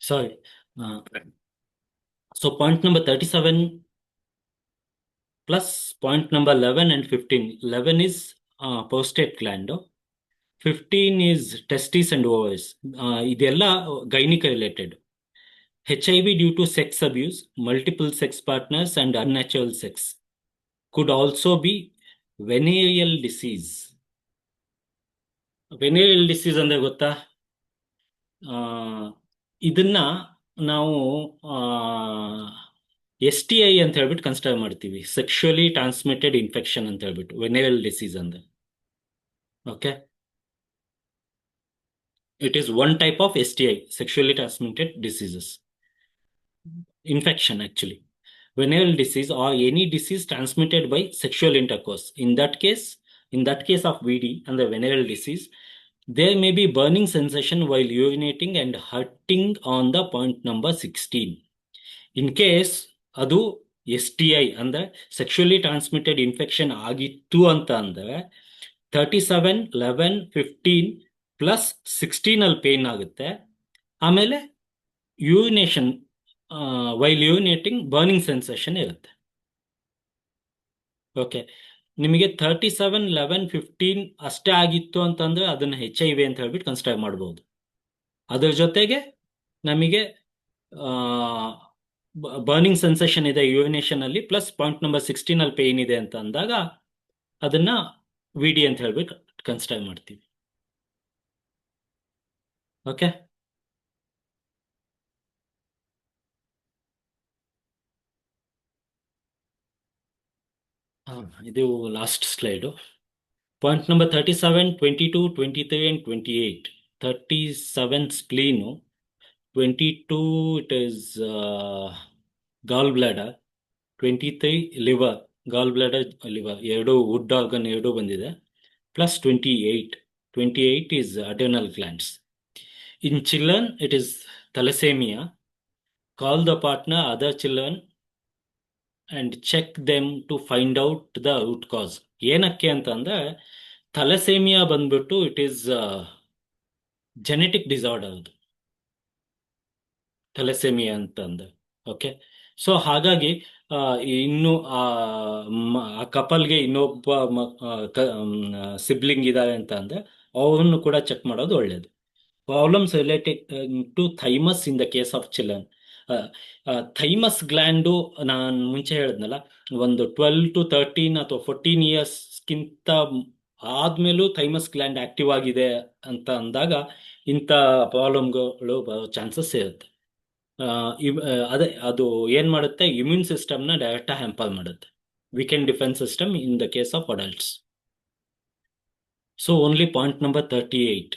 Sorry. So point number 37 plus point number 11 and 15. 11 is prostate gland. 15 is testes and ovaries. ಇದೆಲ್ಲ gynaec related. HIV due to sex abuse, multiple sex partners and unnatural sex. Could also be venereal disease. venereal disease ಅಂದ್ರೆ ಗೊತ್ತಾ? ಇದನ್ನ ನಾವು STI ಅಂತ ಹೇಳ್ಬಿಟ್ಟು consider ಮಾಡ್ತೀವಿ, sexually transmitted infection ಅಂತ ಹೇಳ್ಬಿಟ್ಟು, ವೆನೆರಲ್ ಡಿಸೀಸ್ ಅಂದ್ರೆ. Okay, it is one type of STI, sexually transmitted diseases, infection actually. Venereal disease or any disease transmitted by sexual intercourse. In that case of VD and the venereal disease, there may be burning sensation while urinating and hurting on the point number 16. In case ಅದು STI ಅಂದ್ರೆ sexually transmitted infection ಆಗಿತ್ತು ಅಂತ ಅಂದ್ರೆ 37, 11, 15 plus 16 ಅಲ್ಲಿ pain ಆಗುತ್ತೆ. ಆಮೇಲೆ urination, while ಯೂರಿನೇಟಿಂಗ್ burning sensation ಇರುತ್ತೆ. Okay, ನಿಮಗೆ 37, 11, 15 ಅಷ್ಟೇ ಆಗಿತ್ತು ಅಂತಂದ್ರೆ ಅದನ್ನ HIV ಅಂತ ಹೇಳ್ಬಿಟ್ಟು ಕನ್ಸಿಡರ್ ಮಾಡ್ಬೋದು. ಅದ್ರ ಜೊತೆಗೆ ನಮಗೆ ಬರ್ನಿಂಗ್ ಸೆನ್ಸೇಷನ್ ಇದೆ ಯುರಿನೇಷನ್ ಅಲ್ಲಿ, ಪ್ಲಸ್ ಪಾಯಿಂಟ್ ನಂಬರ್ 16 ಅಲ್ಲಿ ಪೇನ್ ಇದೆ ಅಂತ ಅಂದಾಗ ಅದನ್ನ VD ಅಂತ ಹೇಳ್ಬಿಟ್ಟು ಕನ್ಸಿಡರ್ ಮಾಡ್ತೀವಿ. ಓಕೆ, ಇದು last slide. Point number 37, 22, 23 and 28. 37 spleen, 22 it is goal bladder, 23 liver, goal bladder liver ಎರಡು ವುಡ್ ಆರ್ಗನ್ ಎರಡೂ ಬಂದಿದೆ, plus 28 is adrenal glands. In children it is thalassemia. Call the partner, other children and check them to find out the root cause. ಏನಕ್ಕೆ ಅಂತಂದ್ರೆ thalassaemia ಬಂದ್ಬಿಟ್ಟು it is genetic disorder ಅದು thalassaemia ಅಂತಂದ್ರೆ. Okay, so ಹಾಗಾಗಿ ಇನ್ನು ಆ ಕಪಲ್ಗೆ ಇನ್ನೊಬ್ಬ sibling ಇದ್ದಾರೆ ಅಂತ ಅಂದ್ರೆ ಅವರನ್ನು ಕೂಡ ಚೆಕ್ ಮಾಡೋದು ಒಳ್ಳೇದು. Problems related to thymus in the case of children. Thymus gland ನಾನು ಮುಂಚೆ ಹೇಳಿದ್ನಲ್ಲ, ಒಂದು 12 to 13 ಅಥವಾ 14 ಇಯರ್ಸ್ಗಿಂತ ಆದ್ಮೇಲೂ ಥೈಮಸ್ ಗ್ಲ್ಯಾಂಡ್ ಆಕ್ಟಿವ್ ಆಗಿದೆ ಅಂತ ಅಂದಾಗ ಇಂಥ ಪ್ರಾಬ್ಲಮ್ಗಳು ಬರೋ ಚಾನ್ಸಸ್ ಇರುತ್ತೆ. ಅದೇ ಅದು ಏನ್ ಮಾಡುತ್ತೆ, ಇಮ್ಯೂನ್ ಸಿಸ್ಟಮ್ನ ಡೈರೆಕ್ಟ್ ಹ್ಯಾಂಪರ್ ಮಾಡುತ್ತೆ, weakened defence system in the case of adults. So only point number 38,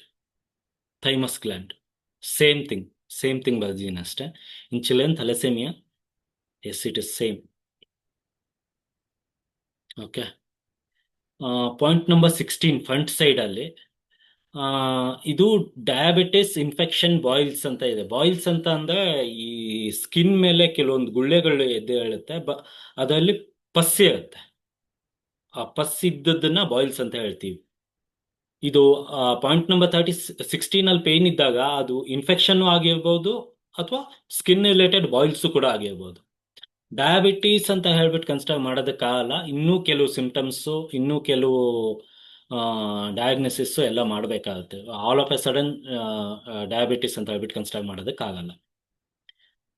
thymus gland, same thing ಬರ್ದೀನಿ ಅಷ್ಟೇ. In children thalassaemia, yes it is same. Okay, point number 16 front side ಅಲ್ಲಿ ಇದು diabetes infection boils ಅಂತ ಇದೆ. Boils ಅಂತ ಅಂದ್ರೆ ಈ skin ಮೇಲೆ ಕೆಲವೊಂದು ಗುಳ್ಳೆಗಳು ಎದ್ದೇಳುತ್ತೆ, ಅದರಲ್ಲಿ ಪಸ್ ಇರುತ್ತೆ. ಆ ಪಸ್ ಇದ್ದದನ್ನ ಬಾಯ್ಲ್ಸ್ ಅಂತ ಹೇಳ್ತೀವಿ. ಇದು ಪಾಯಿಂಟ್ ನಂಬರ್ 16 ಅಲ್ಲಿ ಪೇನ್ ಇದ್ದಾಗ ಅದು ಇನ್ಫೆಕ್ಷನ್ ಆಗಿರ್ಬೋದು ಅಥವಾ ಸ್ಕಿನ್ ರಿಲೇಟೆಡ್ ಬಾಯ್ಲ್ಸ್ ಕೂಡ ಆಗಿರ್ಬೋದು. ಡಯಾಬಿಟೀಸ್ ಅಂತ ಹೇಳ್ಬಿಟ್ಟು ಕನ್ಸಿಡರ್ ಮಾಡೋದಕ್ಕಾಗಲ್ಲ, ಇನ್ನೂ ಕೆಲವು ಸಿಂಪ್ಟಮ್ಸು, ಇನ್ನೂ ಕೆಲವು ಡಯಾಗ್ನೋಸಿಸ್ ಎಲ್ಲ ಮಾಡಬೇಕಾಗುತ್ತೆ. All of a sudden diabetes ಅಂತ ಹೇಳ್ಬಿಟ್ಟು ಕನ್ಸಿಡರ್ ಮಾಡೋದಕ್ಕಾಗಲ್ಲ.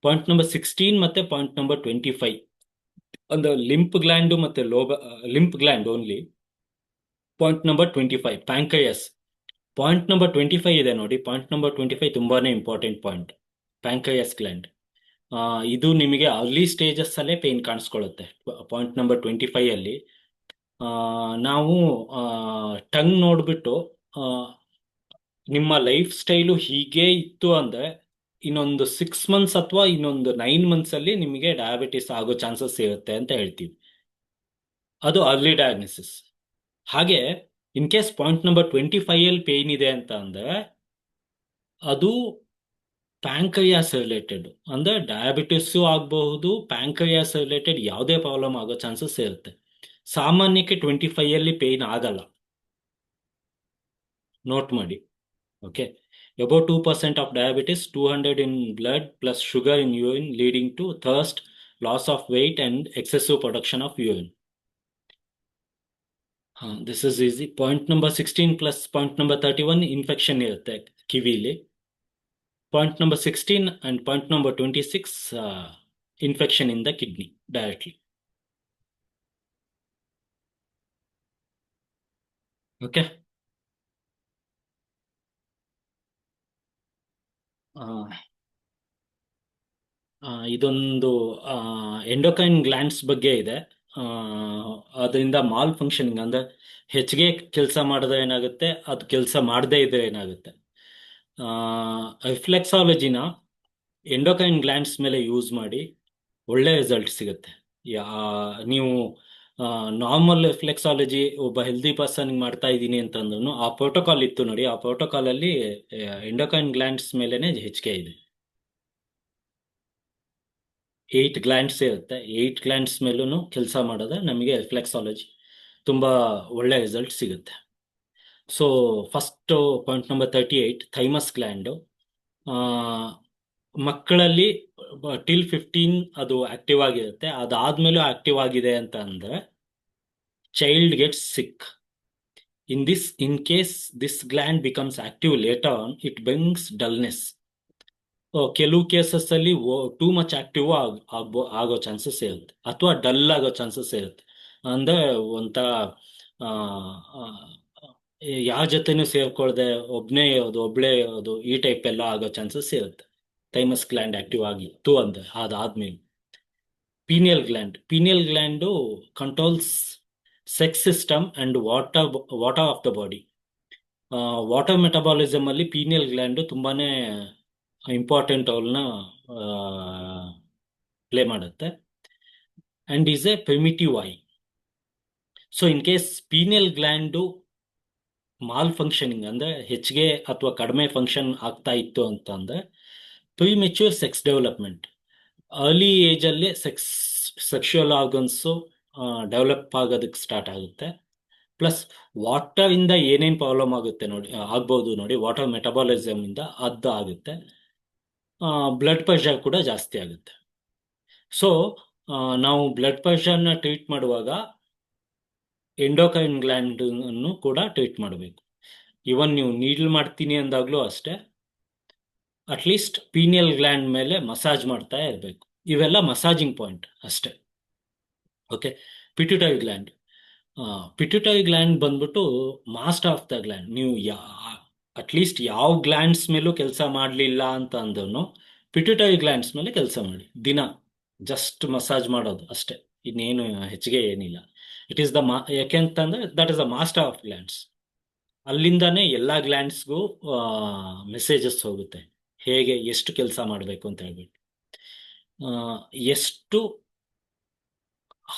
ಪಾಯಿಂಟ್ ನಂಬರ್ 16 ಮತ್ತೆ ಪಾಯಿಂಟ್ ನಂಬರ್ 25 ಅಂದ್ರೆ ಲಿಂಪ್ ಗ್ಲ್ಯಾಂಡು ಮತ್ತೆ lymph gland only. Point number 25 pancreas. Point number 25 ಇದೆ ನೋಡಿ, ಪಾಯಿಂಟ್ ನಂಬರ್ 25 ತುಂಬಾನೇ ಇಂಪಾರ್ಟೆಂಟ್ ಪಾಯಿಂಟ್. ಪ್ಯಾಂಕ್ರಿಯಾಸ್ ಗ್ಲ್ಯಾಂಡ್ ಇದು ನಿಮಗೆ ಅರ್ಲಿ ಸ್ಟೇಜಸ್ ಅಲ್ಲೇ ಪೇನ್ ಕಾಣಿಸ್ಕೊಳ್ಳುತ್ತೆ. ಪಾಯಿಂಟ್ ನಂಬರ್ 25 ಅಲ್ಲಿ ನಾವು ಟಂಗ್ ನೋಡ್ಬಿಟ್ಟು ನಿಮ್ಮ ಲೈಫ್ ಸ್ಟೈಲು ಹೀಗೆ ಇತ್ತು ಅಂದ್ರೆ ಇನ್ನೊಂದು 6 months ಅಥವಾ ಇನ್ನೊಂದು 9 months ಅಲ್ಲಿ ನಿಮಗೆ ಡಯಾಬಿಟಿಸ್ ಆಗೋ ಚಾನ್ಸಸ್ ಇರುತ್ತೆ ಅಂತ ಹೇಳ್ತೀವಿ. ಅದು ಅರ್ಲಿ ಡಯಾಗ್ನೋಸಿಸ್. ಹಾಗೆ ಇನ್ ಕೇಸ್ ಪಾಯಿಂಟ್ ನಂಬರ್ 25 ಅಲ್ಲಿ ಪೇನ್ ಇದೆ ಅಂತ ಅಂದ್ರೆ ಅದು ಪ್ಯಾಂಕ್ರಿಯಾಸ್ ರಿಲೇಟೆಡ್, ಅಂದ್ರೆ ಡಯಾಬಿಟಿಸ್ ಆಗಬಹುದು, ಪ್ಯಾಂಕ್ರಿಯಾಸ್ ರಿಲೇಟೆಡ್ ಯಾವುದೇ ಪ್ರಾಬ್ಲಮ್ ಆಗೋ ಚಾನ್ಸಸ್ ಇರುತ್ತೆ. ಸಾಮಾನ್ಯಕ್ಕೆ 25 ಅಲ್ಲಿ ಪೇನ್ ಆಗಲ್ಲ, ನೋಟ್ ಮಾಡಿ. Okay, about 2% of diabetes, 200 in blood plus sugar in urine leading to thirst, loss of weight and excessive production of urine. This is easy. Point number 16 plus point number 31 infection irutte kivili. Point number 16 and point number 26 infection in the kidney directly. Okay. ಇದೊಂದು endocrine glands ಬಗ್ಗೆ ಇದೆ. ಅದರಿಂದ mall functioning ಅಂದ್ರೆ ಹೆಚ್ಚಿಗೆ ಕೆಲಸ ಮಾಡಿದ್ರೆ ಏನಾಗುತ್ತೆ, ಅದು ಕೆಲಸ ಮಾಡದೇ ಇದ್ರೆ ಏನಾಗುತ್ತೆ. ರಿಫ್ಲೆಕ್ಸಾಲಜಿನ ಎಂಡೋಕ್ರೈನ್ ಗ್ಲ್ಯಾಂಡ್ಸ್ ಮೇಲೆ ಯೂಸ್ ಮಾಡಿ ಒಳ್ಳೆ ರಿಸಲ್ಟ್ ಸಿಗುತ್ತೆ. ನೀವು ನಾರ್ಮಲ್ ರಿಫ್ಲೆಕ್ಸಾಲಜಿ ಒಬ್ಬ ಹೆಲ್ದಿ ಪರ್ಸನ್ ಮಾಡ್ತಾ ಇದ್ದೀನಿ ಅಂತಂದ್ರೂ ಆ ಪ್ರೋಟೋಕಾಲ್ ಇತ್ತು ನೋಡಿ, ಆ ಪ್ರೋಟೋಕಾಲ್ ಅಲ್ಲಿ ಎಂಡೋಕ್ರೈನ್ ಗ್ಲ್ಯಾಂಡ್ಸ್ ಮೇಲೆನೆ ಹೆಚ್ಚಿಗೆ ಇದೆ. 8 ಗ್ಲ್ಯಾಂಡ್ಸ್ ಇರುತ್ತೆ, 8 ಗ್ಲ್ಯಾಂಡ್ಸ್ ಮೇಲೂ ಕೆಲಸ ಮಾಡಿದ್ರೆ ನಮಗೆ ರಿಫ್ಲೆಕ್ಸಾಲಜಿ ತುಂಬಾ ಒಳ್ಳೆ ರಿಸಲ್ಟ್ ಸಿಗುತ್ತೆ. So first point number 38 thymus gland ಮಕ್ಕಳಲ್ಲಿ ಟಿಲ್ 15 ಅದು ಆಕ್ಟಿವ್ ಆಗಿರುತ್ತೆ, ಅದಾದ್ಮೇಲೂ ಆಕ್ಟಿವ್ ಆಗಿದೆ ಅಂತ ಅಂದ್ರೆ child gets sick. In case this gland becomes active later on, it brings dullness. ಕೆಲವು ಕೇಸಸ್ ಅಲ್ಲಿ ಟೂ ಮಚ್ ಆಕ್ಟಿವ್ ಆಗೋ ಚಾನ್ಸಸ್ ಇರುತ್ತೆ, ಅಥವಾ ಡಲ್ ಆಗೋ ಚಾನ್ಸಸ್ ಇರುತ್ತೆ. ಅಂದ್ರೆ ಒಂಥರ ಆ, ಆ, ಯಾವ ಜೊತೆನೂ ಸೇರ್ಕೊಳ್ದೆ ಒಬ್ಳೇ ಇರೋದು, ಈ ಟೈಪ್ ಎಲ್ಲ ಆಗೋ ಚಾನ್ಸಸ್ ಇರುತ್ತೆ. ಥೈಮಸ್ ಗ್ಲ್ಯಾಂಡ್ ಆಕ್ಟಿವ್ ಆಗಿತ್ತು ಅಂದ್ರೆ ಅದಾದ್ಮೇಲೆ. Pineal gland controls sex system and water of the body. Water metabolism ಅಲ್ಲಿ ಪೀನಿಯಲ್ ಗ್ಲ್ಯಾಂಡ್ ತುಂಬಾನೇ ಇಂಪಾರ್ಟೆಂಟ್ ರೋಲ್ನ ಪ್ಲೇ ಮಾಡುತ್ತೆ, and is A primitive I. So in case pineal gland mall functioning ಅಂದ್ರೆ ಹೆಚ್ಚಿಗೆ ಅಥವಾ ಕಡಿಮೆ ಫಂಕ್ಷನ್ ಆಗ್ತಾ ಇತ್ತು ಅಂತಂದ್ರೆ premature sex development, early age ಅಲ್ಲಿ ಸೆಕ್ಷುವಲ್ ಆರ್ಗನ್ಸು ಡೆವಲಪ್ ಆಗೋದಕ್ಕೆ ಸ್ಟಾರ್ಟ್ ಆಗುತ್ತೆ. ಪ್ಲಸ್ ವಾಟರ್ ಇಂದ ಏನೇನು ಪ್ರಾಬ್ಲಮ್ ಆಗುತ್ತೆ ಆಗ್ಬೋದು ನೋಡಿ, ವಾಟರ್ ಮೆಟಬಾಲಿಸಮ್ ಇಂದ ಅದು ಆಗುತ್ತೆ. ಬ್ಲಡ್ ಪ್ರೆಷರ್ ಕೂಡ ಜಾಸ್ತಿ ಆಗುತ್ತೆ. ಸೊ ನಾವು ಬ್ಲಡ್ ಪ್ರೆಷರ್ನ ಟ್ರೀಟ್ ಮಾಡುವಾಗ ಎಂಡೋಕ್ರೈನ್ ಗ್ಲ್ಯಾಂಡ್ ಅನ್ನು ಕೂಡ ಟ್ರೀಟ್ ಮಾಡಬೇಕು. ಇವನ್ ನೀವು ನೀಡ್ಲ್ ಮಾಡ್ತೀನಿ ಅಂದಾಗ್ಲೂ ಅಷ್ಟೇ, ಅಟ್ಲೀಸ್ಟ್ ಪೀನಿಯಲ್ ಗ್ಲ್ಯಾಂಡ್ ಮೇಲೆ ಮಸಾಜ್ ಮಾಡ್ತಾ ಇರಬೇಕು. ಇವೆಲ್ಲ ಮಸಾಜಿಂಗ್ ಪಾಯಿಂಟ್ ಅಷ್ಟೇ. Okay, pituitary gland. Pituitary gland ಬಂದ್ಬಿಟ್ಟು ಮಾಸ್ಟರ್ ಆಫ್ ದ ಗ್ಲ್ಯಾಂಡ್. ನೀವು ಅಟ್ಲೀಸ್ಟ್ ಯಾವ ಗ್ಲ್ಯಾಂಡ್ಸ್ ಮೇಲೂ ಕೆಲಸ ಮಾಡಲಿಲ್ಲ ಅಂತ ಅಂದ್ರೂ ಪಿಟ್ಯೂಟರಿ ಗ್ಲ್ಯಾಂಡ್ಸ್ ಮೇಲೆ ಕೆಲಸ ಮಾಡಿ. ದಿನ ಜಸ್ಟ್ ಮಸಾಜ್ ಮಾಡೋದು ಅಷ್ಟೇ, ಇನ್ನೇನು ಹೆಚ್ಚಿಗೆ ಏನಿಲ್ಲ. ಇಟ್ ಈಸ್ ಯಾಕೆಂತಂದ್ರೆ that is the master of glands. ಅಲ್ಲಿಂದಾನೇ ಎಲ್ಲ ಗ್ಲ್ಯಾಂಡ್ಸ್ಗೂ ಮೆಸೇಜಸ್ ಹೋಗುತ್ತೆ, ಹೇಗೆ ಎಷ್ಟು ಕೆಲಸ ಮಾಡಬೇಕು ಅಂತ ಹೇಳ್ಬಿಟ್ಟು, ಎಷ್ಟು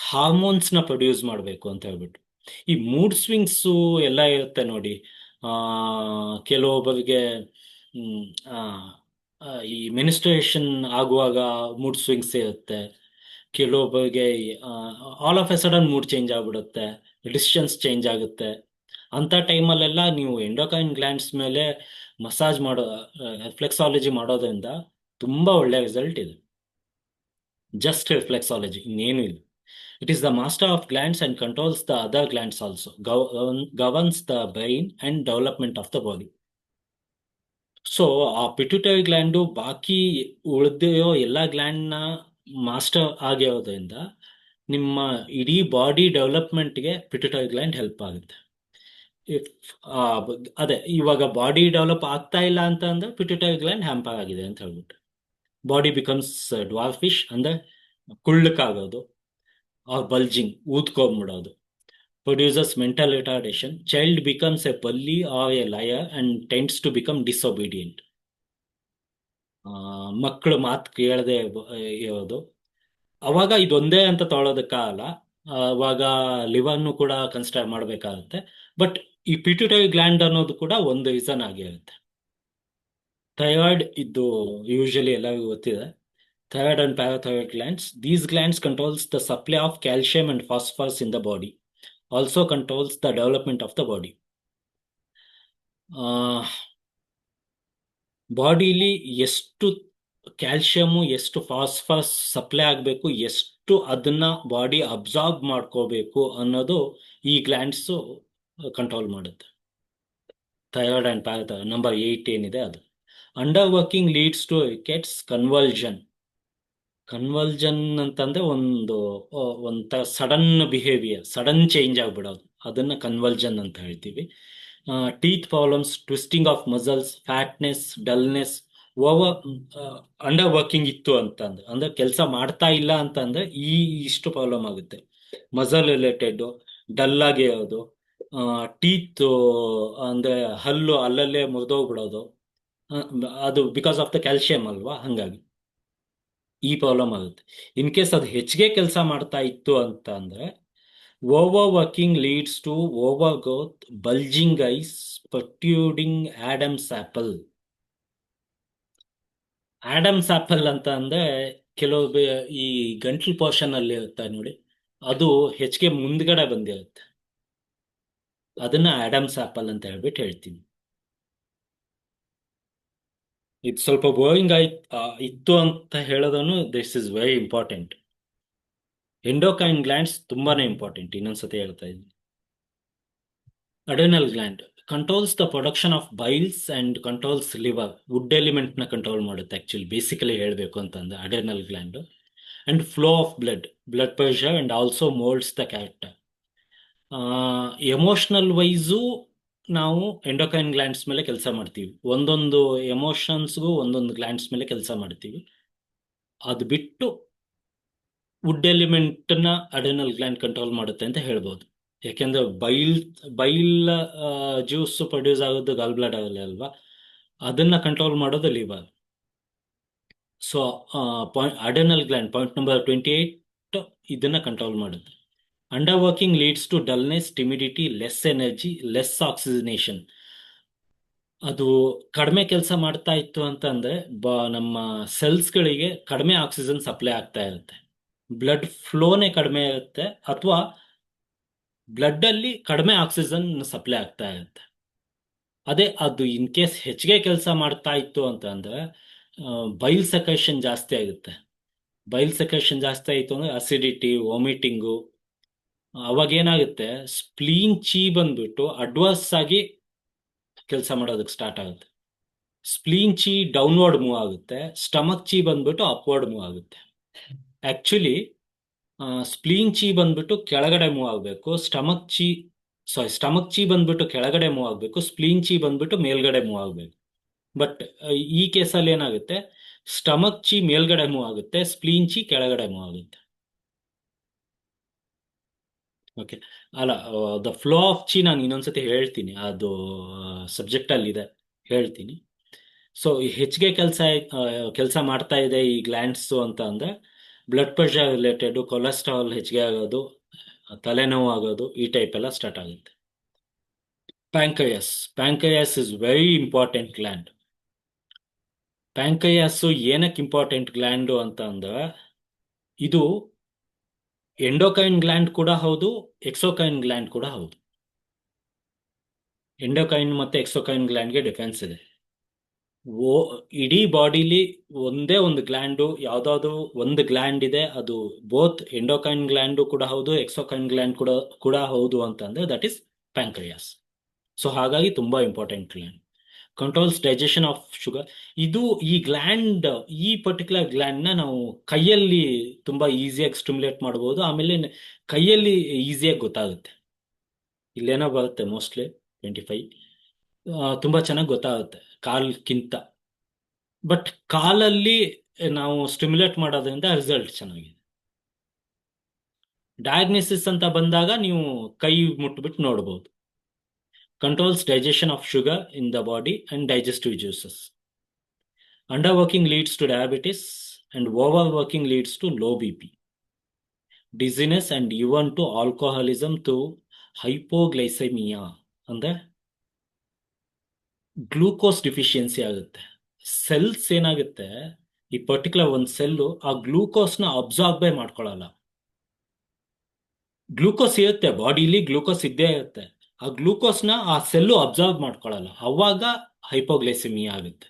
ಹಾರ್ಮೋನ್ಸ್ನ ಪ್ರೊಡ್ಯೂಸ್ ಮಾಡಬೇಕು ಅಂತ ಹೇಳ್ಬಿಟ್ಟು. ಈ ಮೂಡ್ ಸ್ವಿಂಗ್ಸು ಎಲ್ಲ ಇರುತ್ತೆ ನೋಡಿ. ಕೆಲವೊಬ್ಬರಿಗೆ ಈ ಮೆನಿಸ್ಟ್ರೇಷನ್ ಆಗುವಾಗ ಮೂಡ್ ಸ್ವಿಂಗ್ಸ್ ಇರುತ್ತೆ. ಕೆಲವೊಬ್ಬರಿಗೆ all of a sudden mood change ಆಗ್ಬಿಡುತ್ತೆ, ಡಿಸಿಷನ್ಸ್ ಚೇಂಜ್ ಆಗುತ್ತೆ. ಅಂಥ ಟೈಮಲ್ಲೆಲ್ಲ ನೀವು ಎಂಡೋಕ್ರೈನ್ ಗ್ಲ್ಯಾಂಡ್ಸ್ ಮೇಲೆ ಮಸಾಜ್ ರಿಫ್ಲೆಕ್ಸಾಲಜಿ ಮಾಡೋದ್ರಿಂದ ತುಂಬ ಒಳ್ಳೆ ರಿಸಲ್ಟ್ ಇದೆ. ಜಸ್ಟ್ ರಿಫ್ಲೆಕ್ಸಾಲಜಿ, ಇನ್ನೇನು ಇಲ್ಲ. It is the master of glands and controls the other glands also, governs the brain and development of the body. So ಆ ಪಿಟ್ಯೂಟರಿ ಗ್ಲ್ಯಾಂಡು ಬಾಕಿ ಉಳಿದಿರೋ ಎಲ್ಲ ಗ್ಲ್ಯಾಂಡ್ನ ಮಾಸ್ಟರ್ ಆಗಿರೋದ್ರಿಂದ ನಿಮ್ಮ ಇಡೀ ಬಾಡಿ ಡೆವಲಪ್ಮೆಂಟ್ಗೆ ಪಿಟ್ಯೂಟರಿ ಗ್ಲ್ಯಾಂಡ್ ಹೆಲ್ಪ್ ಆಗುತ್ತೆ. ಇಫ್ ಅದೇ ಇವಾಗ ಬಾಡಿ ಡೆವಲಪ್ ಆಗ್ತಾ ಇಲ್ಲ ಅಂತ ಅಂದ್ರೆ ಪಿಟ್ಯೂಟರಿ ಗ್ಲ್ಯಾಂಡ್ ಹ್ಯಾಂಪರ್ ಆಗಿದೆ ಅಂತ ಹೇಳ್ಬಿಟ್ಟು. ಬಾಡಿ ಬಿಕಮ್ಸ್ ಡ್ವಾರ್ಫಿಶ್ ಅಂದ್ರೆ ಕುಳ್ಳಕ್ಕಾಗೋದು, ಆರ್ ಬಲ್ಜಿಂಗ್, ಊದ್ಕೊಂಡ್ಬಿಡೋದು, produces mental retardation. Child becomes a bully or a liar and tends to become disobedient. ಮಕ್ಕಳು ಮಾತು ಕೇಳದೆ ಇರೋದು. ಅವಾಗ ಇದೊಂದೇ ಅಂತ ತೊಗೊಳೋದಕ್ಕಾಗಲ್ಲ, ಅವಾಗ ಲಿವರ್ನು ಕೂಡ ಕನ್ಸಿಡರ್ ಮಾಡಬೇಕಾಗುತ್ತೆ. ಬಟ್ ಈ ಪಿಟ್ಯೂಟರಿ ಗ್ಲ್ಯಾಂಡ್ ಅನ್ನೋದು ಕೂಡ ಒಂದು ರೀಸನ್ ಆಗಿರುತ್ತೆ. ಥೈರಾಯ್ಡ್ ಇದು ಯೂಶಲಿ ಎಲ್ಲರಿಗೂ ಗೊತ್ತಿದೆ. Thyroid and parathyroid glands. These glands controls the supply of calcium and phosphorus in the body. Also controls the development of the body. ಬಾಡಿಲಿ ಎಷ್ಟು ಕ್ಯಾಲ್ಶಿಯಮು, ಎಷ್ಟು ಫಾಸ್ಫರಸ್ ಸಪ್ಲೈ ಆಗಬೇಕು, ಎಷ್ಟು ಅದನ್ನ ಬಾಡಿ ಅಬ್ಸಾರ್ಬ್ ಮಾಡ್ಕೋಬೇಕು ಅನ್ನೋದು ಈ ಗ್ಲ್ಯಾಂಡ್ಸು ಕಂಟ್ರೋಲ್ ಮಾಡುತ್ತೆ. ಥೈರಾಯ್ಡ್ ಅಂಡ್ ಪ್ಯಾರಾಥೈರಾಯ್ಡ್ ನಂಬರ್ 8 ಏನಿದೆ ಅದು. Under working leads to rickets, convulsion ಅಂತಂದ್ರೆ ಒಂಥರ ಸಡನ್ ಬಿಹೇವಿಯರ್, ಸಡನ್ ಚೇಂಜ್ ಆಗ್ಬಿಡೋದು, ಅದನ್ನ ಕನ್ವಲ್ಜನ್ ಅಂತ ಹೇಳ್ತೀವಿ. Teeth problems, twisting of muscles, fatness, dullness. Under working ಇತ್ತು ಅಂದ್ರೆ ಕೆಲಸ ಮಾಡ್ತಾ ಇಲ್ಲ ಅಂತಂದ್ರೆ ಇಷ್ಟು ಪ್ರಾಬ್ಲಮ್ ಆಗುತ್ತೆ. ಮಸಲ್ ರಿಲೇಟೆಡ್, ಡಲ್ ಆಗಿರೋದು, ಟೀತ್ ಅಂದ್ರೆ ಹಲ್ಲು ಅಲ್ಲಲ್ಲೇ ಮುರಿದೋಗ್ಬಿಡೋದು, ಅದು ಬಿಕಾಸ್ ಆಫ್ ದ ಕ್ಯಾಲ್ಸಿಯಂ ಅಲ್ವಾ, ಹಂಗಾಗಿ ಈ ಪ್ರಾಬ್ಲಮ್ ಆಗುತ್ತೆ. ಇನ್ ಕೇಸ್ ಅದು ಹೆಚ್ಚಿಗೆ ಕೆಲಸ ಮಾಡ್ತಾ ಇತ್ತು ಅಂತ ಅಂದ್ರೆ over working leads to over growth, bulging eyes, protruding Adam's apple. Adam's apple ಅಂತ ಅಂದ್ರೆ ಕೆಲವು ಈ ಗಂಟ್ಲು ಪೋರ್ಷನ್ ಅಲ್ಲಿ ಇರುತ್ತೆ ನೋಡಿ, ಅದು ಹೆಚ್ಚಿಗೆ ಮುಂದ್ಗಡೆ ಬಂದಿರುತ್ತೆ, ಅದನ್ನ ಆಡಮ್ಸ್ ಆಪಲ್ ಅಂತ ಹೇಳ್ಬಿಟ್ಟು ಹೇಳ್ತೀನಿ. ಇದು ಸ್ವಲ್ಪ ಬೋರಿಂಗ್ ಇತ್ತು ಅಂತ ಹೇಳೋದನ್ನು this is very important. Endocrine glands ತುಂಬಾನೇ ಇಂಪಾರ್ಟೆಂಟ್, ಇನ್ನೊಂದ್ಸತಿ ಹೇಳ್ತಾ ಇದ್ದೀನಿ. Adrenal gland controls the production of biles and controls liver. Wood element ನ ಕಂಟ್ರೋಲ್ ಮಾಡುತ್ತೆ ಆಕ್ಚುಲಿ, ಬೇಸಿಕಲಿ ಹೇಳಬೇಕು ಅಂತಂದ್ರೆ adrenal gland. And flow of blood pressure and also moulds the character. Emotional wise ನಾವು endocrine glands ಮೇಲೆ ಕೆಲಸ ಮಾಡ್ತೀವಿ. ಒಂದೊಂದು ಎಮೋಷನ್ಸ್ಗೂ ಒಂದೊಂದು ಗ್ಲ್ಯಾಂಡ್ಸ್ ಮೇಲೆ ಕೆಲಸ ಮಾಡ್ತೀವಿ. ಅದು ಬಿಟ್ಟು ವುಡ್ ಎಲಿಮೆಂಟ್ ನ ಅಡೆನಲ್ ಗ್ಲ್ಯಾಂಡ್ ಕಂಟ್ರೋಲ್ ಮಾಡುತ್ತೆ ಅಂತ ಹೇಳ್ಬೋದು. ಯಾಕೆಂದ್ರೆ ಬೈಲ್ ಜ್ಯೂಸ್ ಪ್ರೊಡ್ಯೂಸ್ ಆಗೋದು ಗಾಲ್ ಬ್ಲಾಡರ್ ಅಲ್ಲಿ ಅಲ್ವಾ, ಅದನ್ನ ಕಂಟ್ರೋಲ್ ಮಾಡೋದು liver. So adrenal gland point number 28 ಇದನ್ನ ಕಂಟ್ರೋಲ್ ಮಾಡುತ್ತೆ. Under working leads to dullness, timidity, less energy, less oxygenation. ಅದು ಕಡಿಮೆ ಕೆಲಸ ಮಾಡ್ತಾ ಇತ್ತು ಅಂತಂದ್ರೆ ನಮ್ಮ ಸೆಲ್ಸ್ಗಳಿಗೆ ಕಡಿಮೆ ಆಕ್ಸಿಜನ್ ಸಪ್ಲೈ ಆಗ್ತಾ ಇರುತ್ತೆ, ಬ್ಲಡ್ ಫ್ಲೋನೇ ಕಡಿಮೆ ಇರುತ್ತೆ, ಅಥವಾ ಬ್ಲಡ್ ಅಲ್ಲಿ ಕಡಿಮೆ ಆಕ್ಸಿಜನ್ ಸಪ್ಲೈ ಆಗ್ತಾ ಇರುತ್ತೆ. ಅದೇ ಅದು ಇನ್ ಕೇಸ್ ಹೆಚ್ಚಿಗೆ ಕೆಲಸ ಮಾಡ್ತಾ ಇತ್ತು ಅಂತಂದ್ರೆ ಬೈಲ್ ಸೆಕ್ರೇಷನ್ ಜಾಸ್ತಿ ಆಗುತ್ತೆ. ಬೈಲ್ ಸೆಕ್ರೇಷನ್ ಜಾಸ್ತಿ ಆಯಿತು ಅಂದ್ರೆ ಅಸಿಡಿಟಿ, ವಾಮಿಟಿಂಗು. ಅವಾಗ ಏನಾಗುತ್ತೆ, ಸ್ಪ್ಲೀನ್ ಚಿ ಬಂದ್ಬಿಟ್ಟು ಅಡ್ವರ್ಸ್ ಆಗಿ ಕೆಲಸ ಮಾಡೋದಕ್ಕೆ ಸ್ಟಾರ್ಟ್ ಆಗುತ್ತೆ. ಸ್ಪ್ಲೀನ್ ಚಿ ಡೌನ್ವರ್ಡ್ ಮೂವ್ ಆಗುತ್ತೆ, ಸ್ಟಮಕ್ ಚಿ ಬಂದ್ಬಿಟ್ಟು ಅಪ್ವರ್ಡ್ ಮೂವ್ ಆಗುತ್ತೆ. ಆಕ್ಚುಲಿ ಸ್ಪ್ಲೀನ್ ಚಿ ಬಂದ್ಬಿಟ್ಟು ಕೆಳಗಡೆ ಮೂವ್ ಆಗಬೇಕು, ಸ್ಟಮಕ್ ಚಿ ಬಂದ್ಬಿಟ್ಟು ಕೆಳಗಡೆ ಮೂವ್ ಆಗಬೇಕು, ಸ್ಪ್ಲೀನ್ ಚಿ ಬಂದ್ಬಿಟ್ಟು ಮೇಲ್ಗಡೆ ಮೂವ್ ಆಗಬೇಕು. ಬಟ್ ಈ ಕೇಸಲ್ಲಿ ಏನಾಗುತ್ತೆ, ಸ್ಟಮಕ್ ಚಿ ಮೇಲ್ಗಡೆ ಮೂವ್ ಆಗುತ್ತೆ, ಸ್ಪ್ಲೀನ್ ಚಿ ಕೆಳಗಡೆ ಮೂವ್ ಆಗುತ್ತೆ. ಓಕೆ, ಅಲ್ಲ, ದ ಫ್ಲೋ ಆಫ್ ಚಿ ನಾನು ಇನ್ನೊಂದ್ಸತಿ ಹೇಳ್ತೀನಿ, ಅದು ಸಬ್ಜೆಕ್ಟ್ ಅಲ್ಲಿ ಇದೆ, ಹೇಳ್ತೀನಿ. ಸೊ ಹೆಚ್ಚಿಗೆ ಕೆಲಸ ಮಾಡ್ತಾ ಇದೆ ಈ ಗ್ಲ್ಯಾಂಡ್ಸ್ ಅಂತ ಅಂದ್ರೆ ಬ್ಲಡ್ ಪ್ರೆಷರ್ ರಿಲೇಟೆಡ್, ಕೊಲೆಸ್ಟ್ರಾಲ್ ಹೆಚ್ಚಿಗೆ ಆಗೋದು, ತಲೆನೋವು ಆಗೋದು, ಈ ಟೈಪ್ ಎಲ್ಲ ಸ್ಟಾರ್ಟ್ ಆಗುತ್ತೆ. Pancreas is very important gland. Pancreas ಏನಕ್ಕೆ ಇಂಪಾರ್ಟೆಂಟ್ ಗ್ಲ್ಯಾಂಡು ಅಂತ ಅಂದ್ರೆ, ಇದು ಎಂಡೋಕೈನ್ ಗ್ಲ್ಯಾಂಡ್ ಕೂಡ ಹೌದು, ಎಕ್ಸೋಕೈನ್ ಗ್ಲ್ಯಾಂಡ್ ಕೂಡ ಹೌದು. ಎಂಡೋಕೈನ್ ಮತ್ತೆ ಎಕ್ಸೋಕೈನ್ ಗ್ಲ್ಯಾಂಡ್ಗೆ ಡಿಫೆನ್ಸ್ ಇದೆ. ಇಡೀ ಬಾಡಿಲಿ ಒಂದೇ ಒಂದು ಗ್ಲ್ಯಾಂಡು, ಯಾವ್ದಾದ್ರು ಒಂದು ಗ್ಲ್ಯಾಂಡ್ ಇದೆ, ಅದು ಬೋತ್ ಎಂಡೋಕೈನ್ ಗ್ಲ್ಯಾಂಡು ಕೂಡ ಹೌದು, ಎಕ್ಸೋಕೈನ್ ಗ್ಲ್ಯಾಂಡ್ ಕೂಡ ಹೌದು ಅಂತಂದ್ರೆ ದಟ್ ಇಸ್ ಪ್ಯಾಂಕ್ರಿಯಾಸ್. ಸೊ ಹಾಗಾಗಿ ತುಂಬಾ important gland. Controls digestion of sugar. ಇದು ಈ ಪರ್ಟಿಕ್ಯುಲರ್ ಗ್ಲ್ಯಾಂಡ್ ನ ನಾವು ಕೈಯಲ್ಲಿ ತುಂಬಾ ಈಸಿಯಾಗಿ ಸ್ಟಿಮ್ಯುಲೇಟ್ ಮಾಡಬಹುದು. ಆಮೇಲೆ ಕೈಯಲ್ಲಿ ಈಸಿಯಾಗಿ ಗೊತ್ತಾಗುತ್ತೆ. ಇಲ್ಲೇನೋ ಬರುತ್ತೆ ಮೋಸ್ಟ್ಲಿ 25, ತುಂಬಾ ಚೆನ್ನಾಗಿ ಗೊತ್ತಾಗುತ್ತೆ ಕಾಲ್ಕಿಂತ. ಬಟ್ ಕಾಲಲ್ಲಿ ನಾವು ಸ್ಟಿಮ್ಯುಲೇಟ್ ಮಾಡೋದ್ರಿಂದ ರಿಸಲ್ಟ್ ಚೆನ್ನಾಗಿದೆ. ಡಯಾಗ್ನೋಸಿಸ್ ಅಂತ ಬಂದಾಗ ನೀವು ಕೈ ಮುಟ್ಬಿಟ್ಟು ನೋಡ್ಬೋದು. Controls digestion of sugar in the body and digestive juices. Underworking leads to diabetes and over working leads to low BP, dizziness and even to alcoholism to hypoglycaemia. ಅಂದ್ರೆ glucose deficiency ಆಗುತ್ತೆ. Cells ಏನಾಗುತ್ತೆ, ಈ particular ಒಂದು cell ಆ ಗ್ಲೂಕೋಸ್ನ ಅಬ್ಸಾರ್ಬೇ ಮಾಡ್ಕೊಳ್ಳಲ್ಲ. Glucose ಇರುತ್ತೆ ಬಾಡಿಲಿ, glucose ಇದ್ದೇ ಇರುತ್ತೆ, ಆ ಗ್ಲೂಕೋಸ್ನ ಆ ಸೆಲ್ಲು ಅಬ್ಸಾರ್ಬ್ ಮಾಡ್ಕೊಳ್ಳಲ್ಲ, ಅವಾಗ ಹೈಪೋಗ್ಲೈಸೆಮಿಯಾ ಆಗುತ್ತೆ.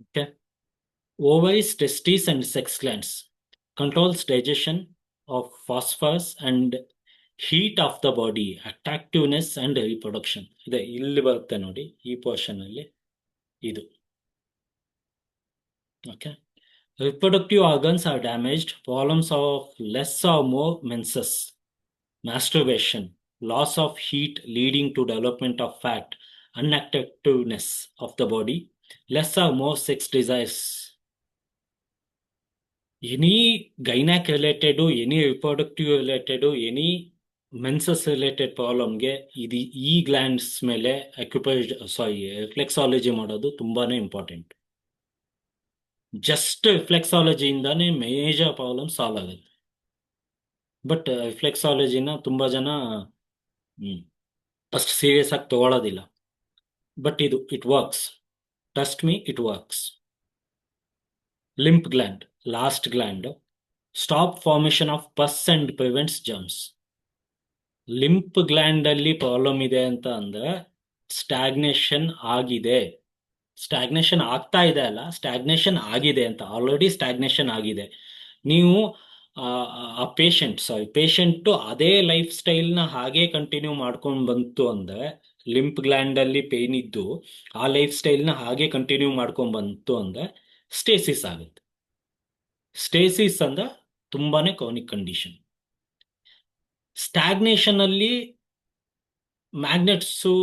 Okay. Ovaries, testis and sex glands controls digestion of phosphorus and heat of the body, attractiveness and reproduction. ಇದೆ, ಇಲ್ಲಿ ಬರುತ್ತೆ ನೋಡಿ ಈ ಪೋರ್ಷನ್ ಅಲ್ಲಿ ಇದು. Okay. Reproductive organs are damaged, problems of less or more menses, masturbation, loss of heat leading to development of fat, unattractiveness of the body, less or more sex desires. Any gynec related, any reproductive related, any menses related problem ಗೆ ಈ glands ಮೇಲೆ reflexology ಮಾಡೋದು ತುಂಬಾನೇ important. Just ರಿಫ್ಲೆಕ್ಸಾಲಜಿಯಿಂದಾನೇ major problem solve ಆಗುತ್ತೆ. But ರಿಫ್ಲೆಕ್ಸಾಲಜಿನ ತುಂಬಾ ಜನ ಅಷ್ಟು ಸೀರಿಯಸ್ ಆಗಿ ತಗೊಳ್ಳೋದಿಲ್ಲ. But it works, trust me, it works. Lymph gland, last gland, stop formation of pus and prevents germs. Lymph gland ಅಲ್ಲಿ ಪ್ರಾಬ್ಲಮ್ ಇದೆ ಅಂತ ಅಂದ್ರೆ ಸ್ಟಾಗ್ನೇಷನ್ ಆಗಿದೆ, ಸ್ಟಾಗ್ನೇಷನ್ ಆಗ್ತಾ ಇದೆ ಅಲ್ಲ, ಸ್ಟಾಗ್ನೇಷನ್ ಆಗಿದೆ ಅಂತ, ಆಲ್ರೆಡಿ ಸ್ಟಾಗ್ನೇಷನ್ ಆಗಿದೆ. ನೀವು ಆ ಪೇಷಂಟು ಅದೇ ಲೈಫ್ ಸ್ಟೈಲ್ನ ಹಾಗೆ ಕಂಟಿನ್ಯೂ ಮಾಡ್ಕೊಂಡು ಬಂತು ಅಂದ್ರೆ, ಲಿಂಪ್ ಗ್ಲ್ಯಾಂಡ್ ಅಲ್ಲಿ ಪೇನ್ ಇದ್ದು ಆ ಲೈಫ್ ಸ್ಟೈಲ್ನ ಹಾಗೆ ಕಂಟಿನ್ಯೂ ಮಾಡ್ಕೊಂಡು ಬಂತು ಅಂದ್ರೆ ಸ್ಟೇಸಿಸ್ ಆಗುತ್ತೆ. ಸ್ಟೇಸಿಸ್ ಅಂದ್ರೆ ತುಂಬಾನೇ ಕ್ರಾನಿಕ್ ಕಂಡೀಷನ್. ಸ್ಟ್ಯಾಗ್ನೇಷನ್ ಅಲ್ಲಿ ಮ್ಯಾಗ್ನೆಟ್ಸು,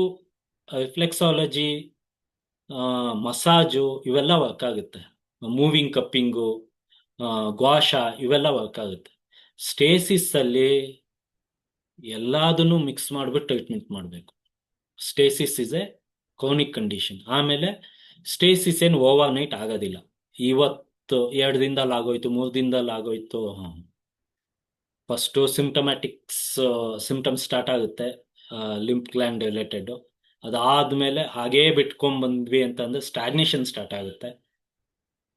ರಿಫ್ಲೆಕ್ಸಾಲಜಿ, ಮಸಾಜು ಇವೆಲ್ಲ ವರ್ಕ್ ಆಗುತ್ತೆ. ಮೂವಿಂಗ್ ಕಪ್ಪಿಂಗು, ಗ್ವಾಷ ಇವೆಲ್ಲ ವರ್ಕ್ ಆಗುತ್ತೆ. ಸ್ಟೇಸಿಸ್ ಅಲ್ಲಿ ಎಲ್ಲದನ್ನು ಮಿಕ್ಸ್ ಮಾಡಿಬಿಟ್ಟು ಟ್ರೀಟ್ಮೆಂಟ್ ಮಾಡಬೇಕು. Stasis is A chronic condition. ಆಮೇಲೆ ಸ್ಟೇಸಿಸ್ ಏನು ಓವರ್ ನೈಟ್ ಆಗೋದಿಲ್ಲ. ಇವತ್ತು 2 ದಿನದಲ್ಲಿ ಆಗೋಯ್ತು, 3 ದಿನದಲ್ಲಿ ಆಗೋಯ್ತು. ಫಸ್ಟು ಸಿಂಪ್ಟಮ್ಸ್ ಸ್ಟಾರ್ಟ್ ಆಗುತ್ತೆ ಲಿಂಪ್ ಗ್ಲ್ಯಾಂಡ್ ರಿಲೇಟೆಡ್. ಅದಾದ್ಮೇಲೆ ಹಾಗೇ ಬಿಟ್ಕೊಂಡ್ ಬಂದ್ವಿ ಅಂತಂದ್ರೆ ಸ್ಟ್ಯಾಗ್ನೇಷನ್ ಸ್ಟಾರ್ಟ್ ಆಗುತ್ತೆ.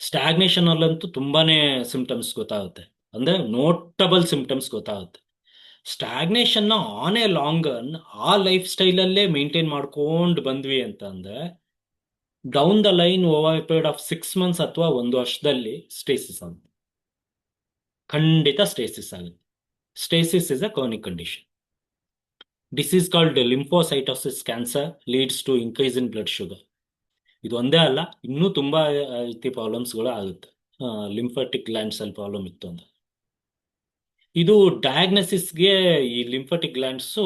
ಸ್ಟ್ಯಾಗ್ನೇಷನ್ ಅಲ್ಲಂತೂ ತುಂಬಾನೇ ಸಿಂಪ್ಟಮ್ಸ್ ಗೊತ್ತಾಗುತ್ತೆ, ಅಂದ್ರೆ ನೋಟಬಲ್ ಸಿಂಪ್ಟಮ್ಸ್ ಗೊತ್ತಾಗುತ್ತೆ. Stagnation on A long run ಆ ಲೈಫ್ ಸ್ಟೈಲಲ್ಲೇ ಮೇಂಟೈನ್ ಮಾಡ್ಕೊಂಡು ಬಂದ್ವಿ ಅಂತಂದ್ರೆ down the line over period of 6 months ಅಥವಾ 1 ವರ್ಷದಲ್ಲಿ ಸ್ಟೇಸಿಸ್ ಆಗುತ್ತೆ. ಖಂಡಿತ ಸ್ಟೇಸಿಸ್ ಆಗುತ್ತೆ. Stasis is a chronic condition. Disease called lymphocytosis cancer leads to increase in blood sugar. ಇದು ಒಂದೇ ಅಲ್ಲ, ಇನ್ನೂ ತುಂಬಾ ರೀತಿ ಪ್ರಾಬ್ಲಮ್ಸ್ಗಳು ಆಗುತ್ತೆ. ಲಿಂಫಾಟಿಕ್ ಗ್ಲ್ಯಾಂಡ್ಸ್ ಅಲ್ಲಿ ಪ್ರಾಬ್ಲಮ್ ಇತ್ತು ಅಂದ್ರೆ. ಇದು ಡಯಾಗ್ನೋಸಿಸ್ಗೆ ಈ ಲಿಂಫಾಟಿಕ್ ಗ್ಲ್ಯಾಂಡ್ಸು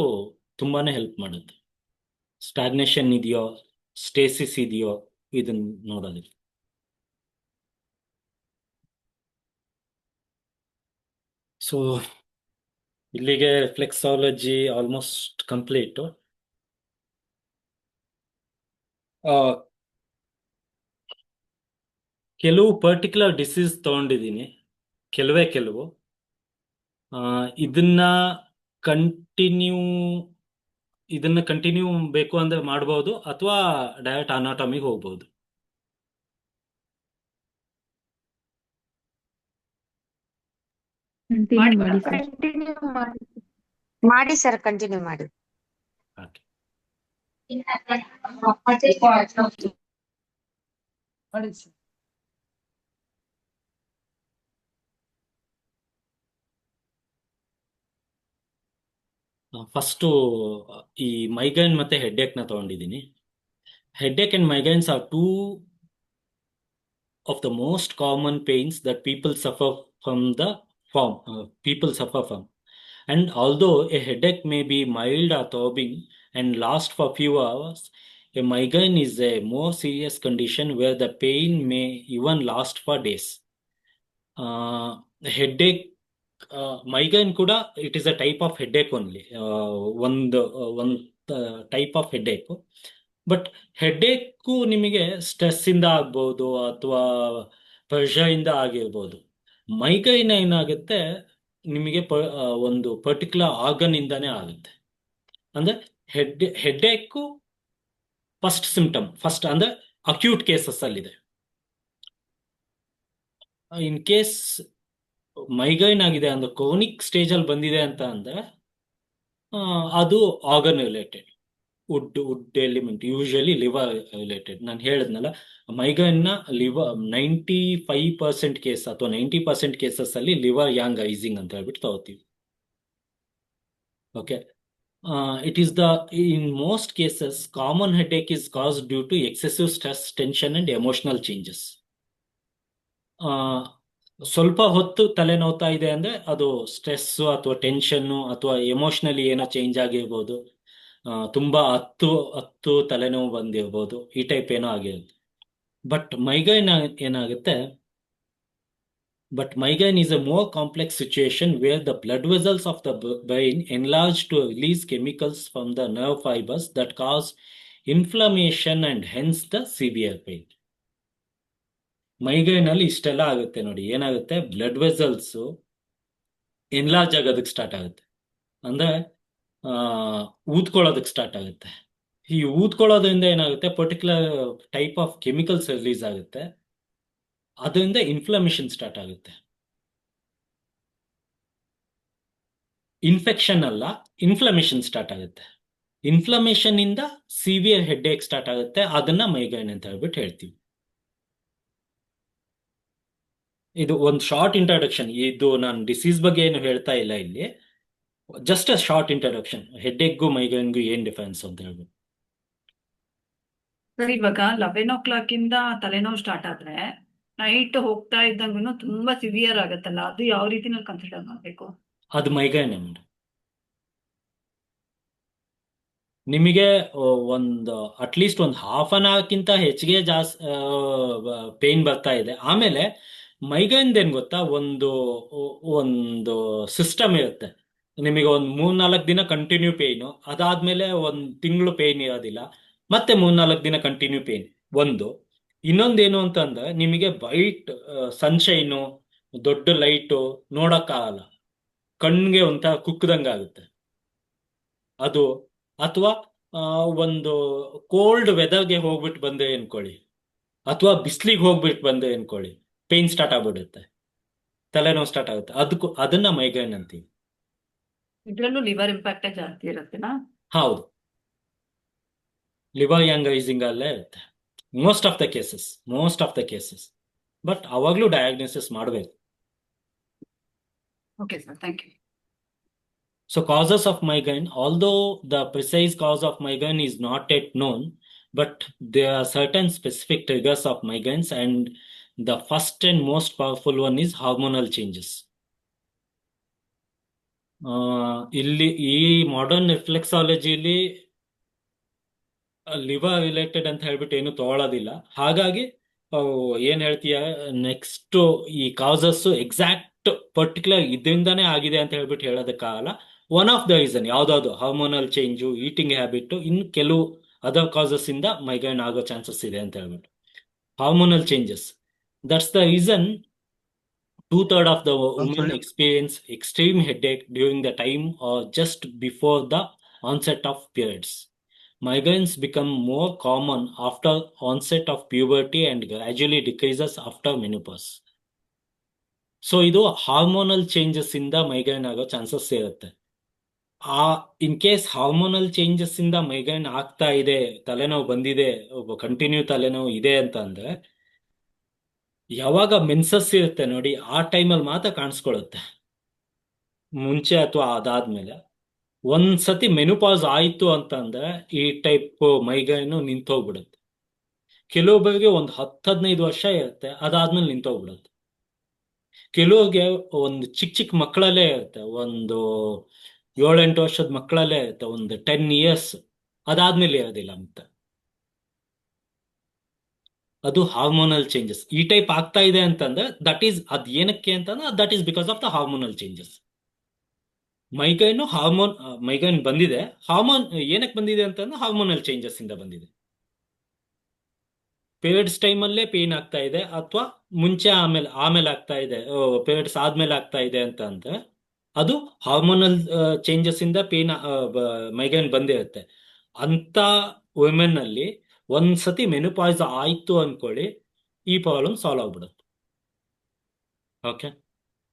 ತುಂಬಾನೇ ಹೆಲ್ಪ್ ಮಾಡುತ್ತೆ. ಸ್ಟಾಗ್ನೇಷನ್ ಇದೆಯೋ, ಸ್ಟೇಸಿಸ್ ಇದೆಯೋ ಇದನ್ನ ನೋಡೋದಕ್ಕೆ. ಸೊ ಇಲ್ಲಿಗೆ ಫ್ಲೆಕ್ಸಾಲಜಿ ಆಲ್ಮೋಸ್ಟ್ ಕಂಪ್ಲೀಟ್. ಕೆಲವು ಪರ್ಟಿಕ್ಯುಲರ್ ಡಿಸೀಸ್ ತಗೊಂಡಿದ್ದೀನಿ, ಕೆಲವು ಆ, ಇದನ್ನ ಕಂಟಿನ್ಯೂ ಬೇಕು ಅಂದ್ರೆ ಮಾಡ್ಬೋದು, ಅಥವಾ ಡೈರೆಕ್ಟ್ ಅನಾಟಮಿಗೆ ಹೋಗ್ಬೋದು. ಕಂಟಿನ್ಯೂ ಮಾಡಿ ಸರ್. ಕಂಟಿನ್ಯೂ ಮಾಡಿ. ಮಾಡಿ ಸರ್, ಕಂಟಿನ್ಯೂ ಮಾಡಿ. Okay. ಫಸ್ಟು ಈ ಮೈಗ್ರೇನ್ ಮತ್ತೆ ಹೆಡ್ಏಕ್ ನ ತಗೊಂಡಿದ್ದೀನಿ. Headache and migraines are two of the most common pains that people suffer from. And although a headache may be mild or throbbing and last for few hours, a migraine is a more serious condition where the pain may even last for days. Headache, migraine ಕೂಡ it is a type of headache only, one type of headache. But headache ನಿಮಗೆ stress ಇಂದ ಆಗ್ಬೋದು ಅಥವಾ pressure ಇಂದ ಆಗಿರ್ಬೋದು. Migraine ಏನಾಗುತ್ತೆ, ನಿಮಗೆ ಒಂದು ಪರ್ಟಿಕ್ಯುಲರ್ ಆರ್ಗನ್ ಇಂದಾನೇ ಆಗುತ್ತೆ. ಅಂದ್ರೆ ಹೆಡ್ಏಕು ಫಸ್ಟ್ ಅಂದ್ರೆ ಅಕ್ಯೂಟ್ ಕೇಸಸ್ ಅಲ್ಲಿದೆ. ಇನ್ ಕೇಸ್ ಮೈಗ್ರೇನ್ ಆಗಿದೆ ಅಂದ್ರೆ ಕ್ರೋನಿಕ್ ಸ್ಟೇಜ್ ಅಲ್ಲಿ ಬಂದಿದೆ ಅಂತ ಅಂದ್ರೆ ಅದು organ related. Wood element, usually liver related. ನಾನು ಹೇಳಿದ್ನಲ್ಲ, ಮೈಗ್ರೇನ್ ನ ಲಿವರ್ 95% ಕೇಸ್ ಅಥವಾ 90% ಕೇಸಸ್ ಅಲ್ಲಿ ಲಿವರ್ ಯಾಂಗ್ ಐಸಿಂಗ್ ಅಂತ ಹೇಳ್ಬಿಟ್ಟು ತಗೋತೀವಿ. Okay, it is in most cases common headache is caused due to excessive stress, tension and emotional changes. ಸ್ವಲ್ಪ ಹೊತ್ತು ತಲೆ ನೋವ್ತಾ ಇದೆ ಅಂದ್ರೆ ಅದು ಸ್ಟ್ರೆಸ್ ಅಥವಾ ಟೆನ್ಷನ್ ಅಥವಾ ಎಮೋಷನಲಿ ಏನೋ ಚೇಂಜ್ ಆಗಿರ್ಬೋದು, ತುಂಬಾ ಹತ್ತು ತಲೆನೋವು ಬಂದಿರ್ಬೋದು, ಈ ಟೈಪ್ ಏನೋ ಆಗಿರುತ್ತೆ. ಬಟ್ ಮೈಗ್ರೇನ್ ಏನಾಗುತ್ತೆ, is a more complex situation where the blood vessels of the brain enlarge to release chemicals from the nerve fibers that cause inflammation and hence the severe pain. Migraine ಅಲ್ಲಿ ಇಷ್ಟೆಲ್ಲ ಆಗುತ್ತೆ ನೋಡಿ. ಏನಾಗುತ್ತೆ, blood vessels enlarge ಆಗೋದಕ್ಕೆ start ಆಗುತ್ತೆ, ಅಂದ್ರೆ ಊದ್ಕೊಳ್ಳೋದಕ್ಕೆ start ಆಗುತ್ತೆ. ಈ ಊದ್ಕೊಳ್ಳೋದ್ರಿಂದ ಏನಾಗುತ್ತೆ, particular type of chemicals release ಆಗುತ್ತೆ, ಅದರಿಂದ ಇನ್ಫ್ಲಮೇಷನ್ ಸ್ಟಾರ್ಟ್ ಆಗುತ್ತೆ. ಇನ್ಫೆಕ್ಷನ್ ಅಲ್ಲ, ಇನ್ಫ್ಲಮೇಷನ್ ಸ್ಟಾರ್ಟ್ ಆಗುತ್ತೆ. ಇನ್ಫ್ಲಮೇಷನ್ ಇಂದ ಸಿವಿಯರ್ ಹೆಡ್ಏಕ್ ಸ್ಟಾರ್ಟ್ ಆಗುತ್ತೆ, ಅದನ್ನ ಮೈಗ್ರೇನ್ ಅಂತ ಹೇಳ್ಬಿಟ್ಟು ಹೇಳ್ತೀವಿ. ಇದು ಒಂದು ಶಾರ್ಟ್ ಇಂಟ್ರಡಕ್ಷನ್. ಇದು ನಾನು ಡಿಸೀಸ್ ಬಗ್ಗೆ ಏನು ಹೇಳ್ತಾ ಇಲ್ಲ ಇಲ್ಲಿ, ಜಸ್ಟ್ ಅ ಶಾರ್ಟ್ ಇಂಟ್ರಡಕ್ಷನ್. ಹೆಡ್ಏಕ್ಗೂ ಮೈಗ್ರೇನ್ಗೂ ಏನ್ ಡಿಫರೆನ್ಸ್ ಅಂತ ಹೇಳ್ಬೋದು. ಸರ್ ಇವಾಗ 11 o'clock ಇಂದ ತಲೆನೋವು ಸ್ಟಾರ್ಟ್ ಆದ್ರೆ ನೈಟ್ ಹೋಗ್ತಾ ಇದ್ದಂಗೂ ತುಂಬಾ ಸಿವಿಯರ್ ಆಗತ್ತಲ್ಲ, ಅದು ಯಾವ ರೀತಿ ನಾವು ಕನ್ಸಿಡರ್ ಮಾಡ್ಬೇಕು? ಅದು ಮೈಗ್ರೇನ್ ಅಂಡ್ ನಿಮಗೆ ಒಂದು ಅಟ್ಲೀಸ್ಟ್ ಒಂದು ಹಾಫ್ ಅನ್ ಅವರ್ಕ್ಕಿಂತ ಹೆಚ್ಚಿಗೆ ಜಾಸ್ತಿ ಪೇನ್ ಬರ್ತಾ ಇದೆ. ಆಮೇಲೆ ಮೈಗ್ರೇನ್ ಏನ್ ಗೊತ್ತಾ, ಒಂದು ಸಿಸ್ಟಮ್ ಇರುತ್ತೆ. ನಿಮಗೆ ಒಂದು 3-4 ದಿನ ಕಂಟಿನ್ಯೂ ಪೇಯ್ನು, ಅದಾದ್ಮೇಲೆ ಒಂದು ತಿಂಗಳು ಪೇಯ್ನ್ ಇರೋದಿಲ್ಲ, ಮತ್ತೆ 3-4 ದಿನ ಕಂಟಿನ್ಯೂ ಪೇಯ್ನ್. ಇನ್ನೊಂದೇನು ಅಂತಂದ್ರೆ ನಿಮಗೆ ವೈಟ್ ಸನ್ಶೈನು, ದೊಡ್ಡ ಲೈಟು ನೋಡಕ್ಕಾಗಲ್ಲ, ಕಣ್ಣಿಗೆ ಒಂಥರ ಕುಕ್ಕದಂಗಾಗುತ್ತೆ ಅದು. ಅಥವಾ ಒಂದು ಕೋಲ್ಡ್ ವೆದರ್ಗೆ ಹೋಗ್ಬಿಟ್ಟು ಬಂದೆ ಅನ್ಕೊಳ್ಳಿ, ಅಥವಾ ಬಿಸ್ಲಿಗೆ ಹೋಗ್ಬಿಟ್ಟು ಬಂದೆ ಅನ್ಕೊಳ್ಳಿ, ಪೇನ್ ಸ್ಟಾರ್ಟ್ ಆಗ್ಬಿಡುತ್ತೆ, ತಲೆನೋವು ಸ್ಟಾರ್ಟ್ ಆಗುತ್ತೆ. ಅದನ್ನ ಮೈಗ್ರೇನ್ ಅಂತೀವಿ. ಇದ್ರಲ್ಲೂ ಲಿವರ್ ಇಂಪ್ಯಾಕ್ಟ್ ಜಾಸ್ತಿ ಇರುತ್ತೆನಾ? ಹೌದು, ಲಿವರ್ ಯಾಂಗೈಸಿಂಗ್ ಅಲ್ಲೇ ಇರುತ್ತೆ most of the cases. But ಅವಾಗ್ಲೂ ಡಯಾಗ್ನೋಸಿಸ್ ಮಾಡಬೇಕು. Okay sir, thank you. So causes of migraine, although the precise cause of migraine is not yet known, but there are certain specific triggers of migraines, and the first and most powerful one is hormonal changes. ಇಲ್ಲಿ ಈ modern ರಿಫ್ಲೆಕ್ಸಾಲಜಿಲಿ liver related ಅಂತ ಹೇಳ್ಬಿಟ್ಟು ಏನು ತಗೊಳ್ಳೋದಿಲ್ಲ. ಹಾಗಾಗಿ ಏನ್ ಹೇಳ್ತೀಯ, next ಈ ಕಾಸಸ್ ಎಕ್ಸಾಕ್ಟ್ ಪರ್ಟಿಕ್ಯುಲರ್ ಇದರಿಂದಾನೇ ಆಗಿದೆ ಅಂತ ಹೇಳ್ಬಿಟ್ಟು ಹೇಳೋದಕ್ಕಾಗಲ್ಲ. ಒನ್ ಆಫ್ ದ ರೀಸನ್ ಯಾವ್ದಾದ್ರು ಹಾರ್ಮೋನಲ್ ಚೇಂಜು, ಈಟಿಂಗ್ ಹ್ಯಾಬಿಟ್, ಇನ್ನು ಕೆಲವು ಅದರ್ ಕಾಸಸ್ ಇಂದ ಮೈಗ್ರೇನ್ ಆಗೋ ಚಾನ್ಸಸ್ ಇದೆ ಅಂತ ಹೇಳ್ಬಿಟ್ಟು. Hormonal changes, that's the reason 2/3 of the women experience extreme headache during the time or just before the onset of periods. Migraines become more common after onset of puberty and gradually decreases after menopause. So ಇದು hormonal changes ಇಂದ migraine ಆಗೋ chances ಇರುತ್ತೆ. In case hormonal changes ಇಂದ migraine ಆಗ್ತಾ ಇದೆ, ತಲೆನೋವು ಬಂದಿದೆ, continue ತಲೆನೋವು ಇದೆ ಅಂತ ಅಂದ್ರೆ, ಯಾವಾಗ ಮೆನ್ಸಸ್ ಇರುತ್ತೆ ನೋಡಿ, ಆ ಟೈಮಲ್ಲಿ ಮಾತ್ರ ಕಾಣಿಸ್ಕೊಳ್ಳುತ್ತೆ, ಮುಂಚೆ ಅಥವಾ ಅದಾದ್ಮೇಲೆ. ಒಂದ್ಸತಿ ಮೆನುಪಾಸ್ ಆಯ್ತು ಅಂತಂದ್ರೆ ಈ ಟೈಪ್ ಮೈಗ್ರೇನ್ ನಿಂತೋಗ್ಬಿಡುತ್ತೆ. ಕೆಲವೊಬ್ಬರಿಗೆ ಒಂದು 10-15 ವರ್ಷ ಇರುತ್ತೆ, ಅದಾದ್ಮೇಲೆ ನಿಂತೋಗ್ಬಿಡುತ್ತೆ. ಕೆಲವ್ರಿಗೆ ಒಂದು ಚಿಕ್ಕ ಮಕ್ಕಳಲ್ಲೇ ಇರುತ್ತೆ, ಒಂದು 7-8 ವರ್ಷದ ಮಕ್ಕಳಲ್ಲೇ ಇರುತ್ತೆ, ಒಂದು 10 years, ಅದಾದ್ಮೇಲೆ ಇರೋದಿಲ್ಲ ಅಂತ. ಅದು ಹಾರ್ಮೋನಲ್ ಚೇಂಜಸ್. ಈ ಟೈಪ್ ಆಗ್ತಾ ಇದೆ ಅಂತಂದ್ರೆ ಅದ್ ಏನಕ್ಕೆ ಅಂತಂದ್ರೆ that is because of the hormonal changes. Migraine ಬಂದಿದೆ, ಹಾರ್ಮೋನ್ ಏನಕ್ಕೆ ಬಂದಿದೆ ಅಂತಂದ್ರೆ ಹಾರ್ಮೋನಲ್ ಚೇಂಜಸ್ ಇಂದ ಬಂದಿದೆ. ಪೀರಿಯಡ್ಸ್ ಟೈಮಲ್ಲೇ ಪೇನ್ ಆಗ್ತಾ ಇದೆ, ಅಥವಾ ಮುಂಚೆ ಆಮೇಲೆ ಆಗ್ತಾ ಇದೆ, ಪೀರಿಯಡ್ಸ್ ಆದ್ಮೇಲೆ ಆಗ್ತಾ ಇದೆ ಅಂತ ಅಂದ್ರೆ ಅದು ಹಾರ್ಮೋನಲ್ ಚೇಂಜಸ್ ಇಂದ ಪೇನ್ ಮೈಗ್ರೇನ್ ಬಂದಿರುತ್ತೆ. ಅಂತ ವುಮೆನ್ ಅಲ್ಲಿ ಒಂದ್ಸತಿ ಮೆನುಪಾಯ್ಸ್ ಆಯ್ತು ಅನ್ಕೊಳ್ಳಿ, ಈ ಪ್ರಾಬ್ಲಮ್ ಸಾಲ್ವ್ ಆಗ್ಬಿಡುತ್ತೆ. Okay,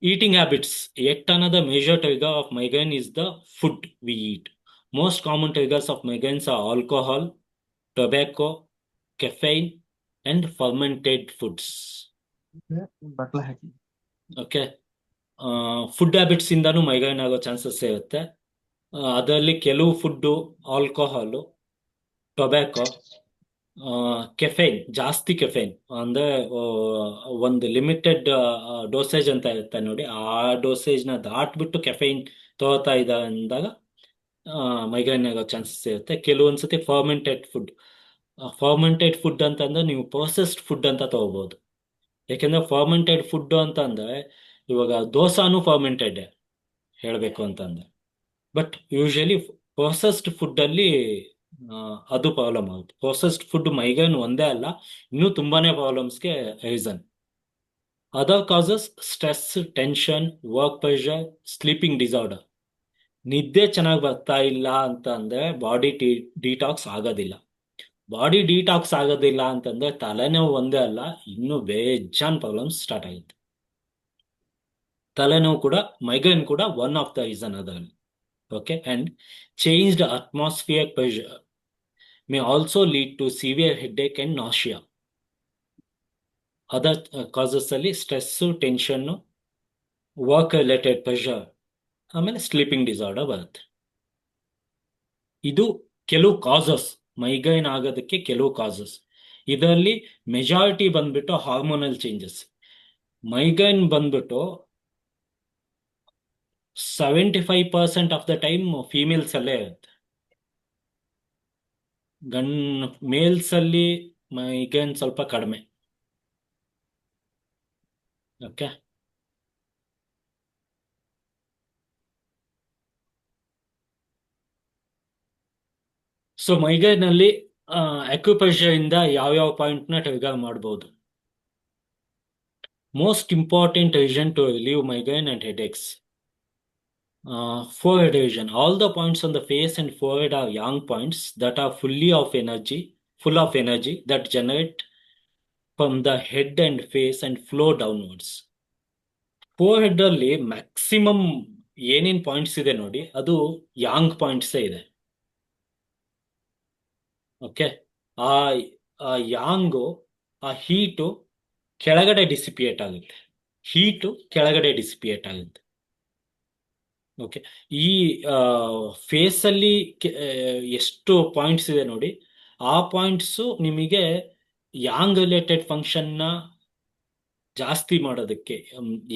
eating habits. Yet another major trigger of migraine is the food we eat. Most common triggers of migraines are alcohol, tobacco, caffeine, and fermented foods. Okay, food habits ಇಂದಾನು migraine ಆಗೋ chances ಇರುತ್ತೆ. ಅದರಲ್ಲಿ ಕೆಲವು food, alcohol, tobacco, caffeine, ಜಾಸ್ತಿ caffeine ಅಂದ್ರೆ ಒಂದು limited dosage ಅಂತ ಇರುತ್ತೆ ನೋಡಿ, ಆ ಡೋಸೇಜ್ನ ದಾಟ್ಬಿಟ್ಟು ಕೆಫೈನ್ ತಗೋತಾ ಇದೆ ಅಂದಾಗ ಮೈಗ್ರೇನ್ ಆಗೋ ಚಾನ್ಸಸ್ ಇರುತ್ತೆ. ಕೆಲವೊಂದ್ಸತಿ ಫರ್ಮೆಂಟೆಡ್ ಫುಡ್ ಅಂತಂದ್ರೆ ನೀವು ಪ್ರೊಸೆಸ್ಡ್ ಫುಡ್ ಅಂತ ತಗೋಬಹುದು. ಯಾಕೆಂದ್ರೆ ಫರ್ಮೆಂಟೆಡ್ ಫುಡ್ ಅಂತ ಅಂದ್ರೆ ಇವಾಗ ದೋಸಾನು ಫರ್ಮೆಂಟೆಡ್ ಹೇಳ್ಬೇಕು ಅಂತಂದ್ರೆ, ಬಟ್ ಯೂಶಲಿ ಪ್ರೊಸೆಸ್ಡ್ ಫುಡ್ ಅಲ್ಲಿ ಅದು ಪ್ರಾಬ್ಲಮ್ ಆಗುತ್ತೆ. ಪ್ರೊಸೆಸ್ಡ್ ಫುಡ್ ಮೈಗ್ರೇನ್ ಒಂದೇ ಅಲ್ಲ, ಇನ್ನೂ ತುಂಬಾನೇ ಪ್ರಾಬ್ಲಮ್ಸ್ಗೆ reason. Other causes stress, tension, work pressure, sleeping disorder. ನಿದ್ದೆ ಚೆನ್ನಾಗಿ ಬರ್ತಾ ಇಲ್ಲ ಅಂತ ಅಂದ್ರೆ ಬಾಡಿ ಡಿಟಾಕ್ಸ್ ಆಗೋದಿಲ್ಲ. ಬಾಡಿ ಡಿಟಾಕ್ಸ್ ಆಗೋದಿಲ್ಲ ಅಂತಂದ್ರೆ ತಲೆನೋವು ಒಂದೇ ಅಲ್ಲ, ಇನ್ನೂ ಬೇಜಾನ್ ಪ್ರಾಬ್ಲಮ್ಸ್ ಸ್ಟಾರ್ಟ್ ಆಗುತ್ತೆ. ತಲೆನೋವು ಕೂಡ, ಮೈಗ್ರೇನ್ ಕೂಡ ಒನ್ ಆಫ್ ದ ರೀಸನ್ ಅದರಲ್ಲಿ. Okay, and changed atmosphere pressure may also lead to severe headache and nausea. Other causes ಅಲ್ಲಿ ಸ್ಟ್ರೆಸ್ಸು, ಟೆನ್ಷನ್ನು, ವರ್ಕ್ ರಿಲೇಟೆಡ್ ಪ್ರೆಷರ್, ಆಮೇಲೆ ಸ್ಲೀಪಿಂಗ್ ಡಿಸಾರ್ಡರ್ ಬರುತ್ತೆ. ಇದು ಕೆಲವು ಕಾಸಸ್, ಮೈಗ್ರೇನ್ ಆಗೋದಕ್ಕೆ ಕೆಲವು ಕಾಸಸ್. ಇದರಲ್ಲಿ ಮೆಜಾರಿಟಿ ಬಂದ್ಬಿಟ್ಟು ಹಾರ್ಮೋನಲ್ ಚೇಂಜಸ್. ಮೈಗ್ರೇನ್ ಬಂದ್ಬಿಟ್ಟು 75% ಆಫ್ ದ ಟೈಮ್ ಫೀಮೇಲ್ಸ್ ಅಲ್ಲೇ ಇರುತ್ತೆ. ಮೇಲ್ಸ್ ಅಲ್ಲಿ ಮೈಗ್ರೇನ್ ಸ್ವಲ್ಪ ಕಡಿಮೆ. ಓಕೆ, ಸೊ ಮೈಗ್ರೇನ್ ಅಲ್ಲಿ ಅಕ್ಯುಪ್ರೆಷರ್ ಇಂದ ಯಾವ್ಯಾವ ಪಾಯಿಂಟ್ ನ ಟ್ರಿಗರ್ ಮಾಡಬಹುದು. Most important reason to relieve migraine and headaches. Forehead region. All the points on the face and forehead are young points that are full of energy that generate from the head and face and flow downwards. Forehead ಅಲ್ಲಿ maximum ಏನೇನ್ points ಇದೆ ನೋಡಿ, ಅದು Yang points ಇದೆ. Okay, ಆ ಯಾಂಗು, ಆ heat ಕೆಳಗಡೆ ಡಿಸಿಪಿಯೇಟ್ ಆಗುತ್ತೆ. ಓಕೆ, ಈ ಫೇಸ್ ಅಲ್ಲಿ ಎಷ್ಟು ಪಾಯಿಂಟ್ಸ್ ಇದೆ ನೋಡಿ, ಆ ಪಾಯಿಂಟ್ಸು ನಿಮಗೆ ಯಾಂಗ್ ರಿಲೇಟೆಡ್ ಫಂಕ್ಷನ್ನ ಜಾಸ್ತಿ ಮಾಡೋದಕ್ಕೆ,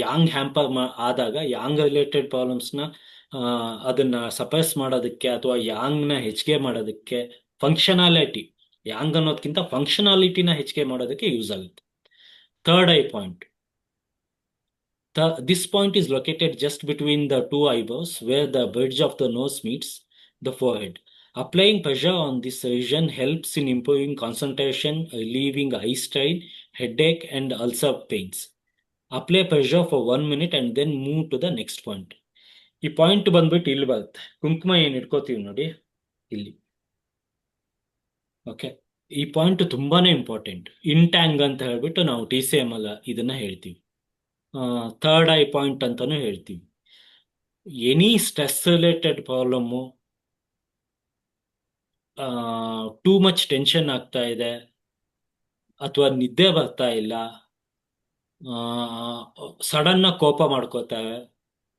ಯಾಂಗ್ ಹ್ಯಾಂಪರ್ ಆದಾಗ ಯಾಂಗ್ ರಿಲೇಟೆಡ್ ಪ್ರಾಬ್ಲಮ್ಸ್ನ ಅದನ್ನ ಸಪ್ರೆಸ್ ಮಾಡೋದಕ್ಕೆ ಅಥವಾ ಯಾಂಗ್ನ ಹೆಚ್ಚಿಗೆ ಮಾಡೋದಕ್ಕೆ, ಫಂಕ್ಷನಾಲಿಟಿ, ಯಾಂಗ್ ಅನ್ನೋದಕ್ಕಿಂತ ಫಂಕ್ಷನಾಲಿಟಿನ ಹೆಚ್ಚಿಗೆ ಮಾಡೋದಕ್ಕೆ ಯೂಸ್ ಆಗುತ್ತೆ. Third I point. This point is located just between the two eyebrows where the bridge of the nose meets the forehead. Applying pressure on this region helps in improving concentration, relieving eye strain, headache, and ulcer pains. Apply pressure for 1 minute and then move to the next point. ಈ point ಬಂದ್ಬಿಟ್ಟು ಇಲ್ಲಿ ಬರುತ್ತೆ. ಕುಂಕುಮ ಏನ್ ಇಟ್ಕೋತೀವಿ ನೋಡಿ ಇಲ್ಲಿ. Okay, ಈ point ತುಂಬಾನೇ ಇಂಪಾರ್ಟೆಂಟ್. ಇಂಟ್ಯಾಂಗ್ ಅಂತ ಹೇಳ್ಬಿಟ್ಟು ನಾವು TCM ಅಲ್ಲ ಇದನ್ನ ಹೇಳ್ತೀವಿ. ಥರ್ಡ್ ಐ ಪಾಯಿಂಟ್ ಅಂತಾನು ಹೇಳ್ತೀವಿ. Any stress related problem, too much tension ಆಗ್ತಾ ಇದೆ ಅಥವಾ ನಿದ್ದೆ ಬರ್ತಾ ಇಲ್ಲ, ಸಡನ್ ಆಗಿ ಕೋಪ ಮಾಡ್ಕೋತಾರೆ,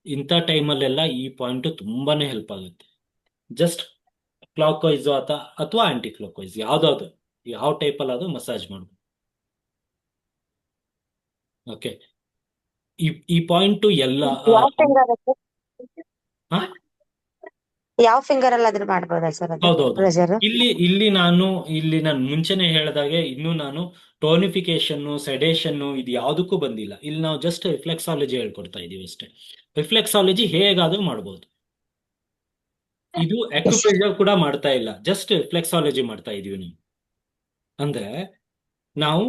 ಇಂಥ ಟೈಮಲ್ಲೆಲ್ಲ ಈ ಪಾಯಿಂಟ್ ತುಂಬಾನೇ ಹೆಲ್ಪ್ ಆಗುತ್ತೆ. ಜಸ್ಟ್ ಕ್ಲಾಕ್ ವೈಸ್ ಅಥವಾ ಆಂಟಿ ಕ್ಲಾಕ್ ವೈಸ್ ಯಾವ್ದಾದ್ರು, ಯಾವ ಟೈಪಲ್ಲಿ ಅದು ಮಸಾಜ್ ಮಾಡ್ಬೋದು. ಓಕೆ, ಈ ಪಾಯಿಂಟ್ ಎಲ್ಲ ಯಾವ ಫಿಂಗರ್ ಹಾ? ಯಾವ ಫಿಂಗರ್ ಅಲ್ಲಾದ್ರೂ ಮಾಡ್ಬೋದಾ ಸರ್ ಅದು ಹೌದೌದು. ಪ್ರೆಷರ್? ಇಲ್ಲಿ ನಾನು ಮುಂಚೆನೆ ಹೇಳಿದಾಗೆ ಇನ್ನು ನಾನು ಟೋನಿಫಿಕೇಶನ್, ಸೆಡೇಷನ್ ಇದು ಯಾವುದಕ್ಕೂ ಬಂದಿಲ್ಲ. ಇಲ್ಲಿ ನಾವು ಜಸ್ಟ್ ರಿಫ್ಲೆಕ್ಸಾಲಜಿ ಹೇಳ್ಕೊಡ್ತಾ ಇದೀವಿ ಅಷ್ಟೇ. ರಿಫ್ಲೆಕ್ಸಾಲಜಿ ಹೇಗಾದ್ರೂ ಮಾಡ್ಬೋದು. ಇದು ಅಕ್ಯುಪ್ರೆಷರ್ ಕೂಡ ಮಾಡ್ತಾ ಇಲ್ಲ, ಜಸ್ಟ್ ರಿಫ್ಲೆಕ್ಸಾಲಜಿ ಮಾಡ್ತಾ ಇದೀವಿ ನೀವು. ಅಂದ್ರೆ ನಾವು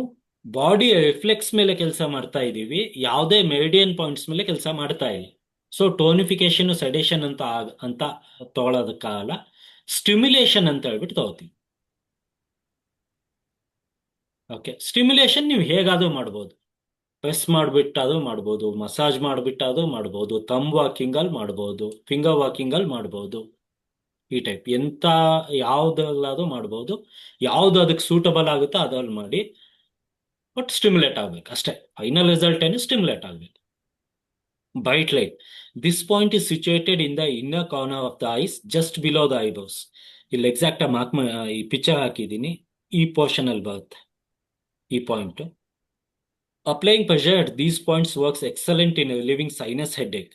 ಬಾಡಿ ರಿಫ್ಲೆಕ್ಸ್ ಮೇಲೆ ಕೆಲಸ ಮಾಡ್ತಾ ಇದೀವಿ, ಯಾವುದೇ ಮೆರಿಡಿಯನ್ ಪಾಯಿಂಟ್ಸ್ ಮೇಲೆ ಕೆಲಸ ಮಾಡ್ತಾ ಇಲ್ಲ. ಸೊ ಟೋನಿಫಿಕೇಶನ್, ಸೆಡೇಷನ್ ಅಂತ ತಗೊಳ್ಳೋದಕ್ಕಾಗಲ್ಲ, ಸ್ಟಿಮ್ಯುಲೇಷನ್ ಅಂತ ಹೇಳ್ಬಿಟ್ಟು ತಗೋತೀವಿ. ಓಕೆ, ಸ್ಟಿಮ್ಯುಲೇಷನ್ ನೀವು ಹೇಗಾದ್ರೂ ಮಾಡ್ಬೋದು. ಪ್ರೆಸ್ ಮಾಡಿಬಿಟ್ಟು ಮಾಡ್ಬೋದು, ಮಸಾಜ್ ಮಾಡಿಬಿಟ್ಟು ಮಾಡ್ಬೋದು, ಥಂಬ್ ವಾಕಿಂಗ್ ಅಲ್ಲಿ ಮಾಡ್ಬೋದು, ಫಿಂಗರ್ ವಾಕಿಂಗ್ ಅಲ್ಲಿ ಮಾಡ್ಬೋದು. ಈ ಟೈಪ್ ಯಾವ್ದಲ್ಲಾದ್ರೂ ಮಾಡ್ಬೋದು. ಯಾವ್ದು ಅದಕ್ಕೆ ಸೂಟಬಲ್ ಆಗುತ್ತೋ ಅದ್ರಲ್ಲಿ ಮಾಡಿ, ಬಟ್ ಸ್ಟಿಮ್ಯುಲೇಟ್ ಆಗ್ಬೇಕು ಅಷ್ಟೇ. ಫೈನಲ್ ರಿಸಲ್ಟ್ ಏನು ಸ್ಟಿಮ್ಯುಲೇಟ್ ಆಗ್ಬೇಕು. Bright light. This point is situated in the inner corner of the ice just below the eyebrows. ಇಲ್ಲಿ ಎಕ್ಸಾಕ್ಟ್ ಆಗಿ ಈ ಪಿಕ್ಚರ್ ಹಾಕಿದ್ದೀನಿ, ಈ ಪೋರ್ಷನ್ ಅಲ್ಲಿ ಬರುತ್ತೆ ಈ point. Applying pressure at these points works excellent in reliving sinus headache.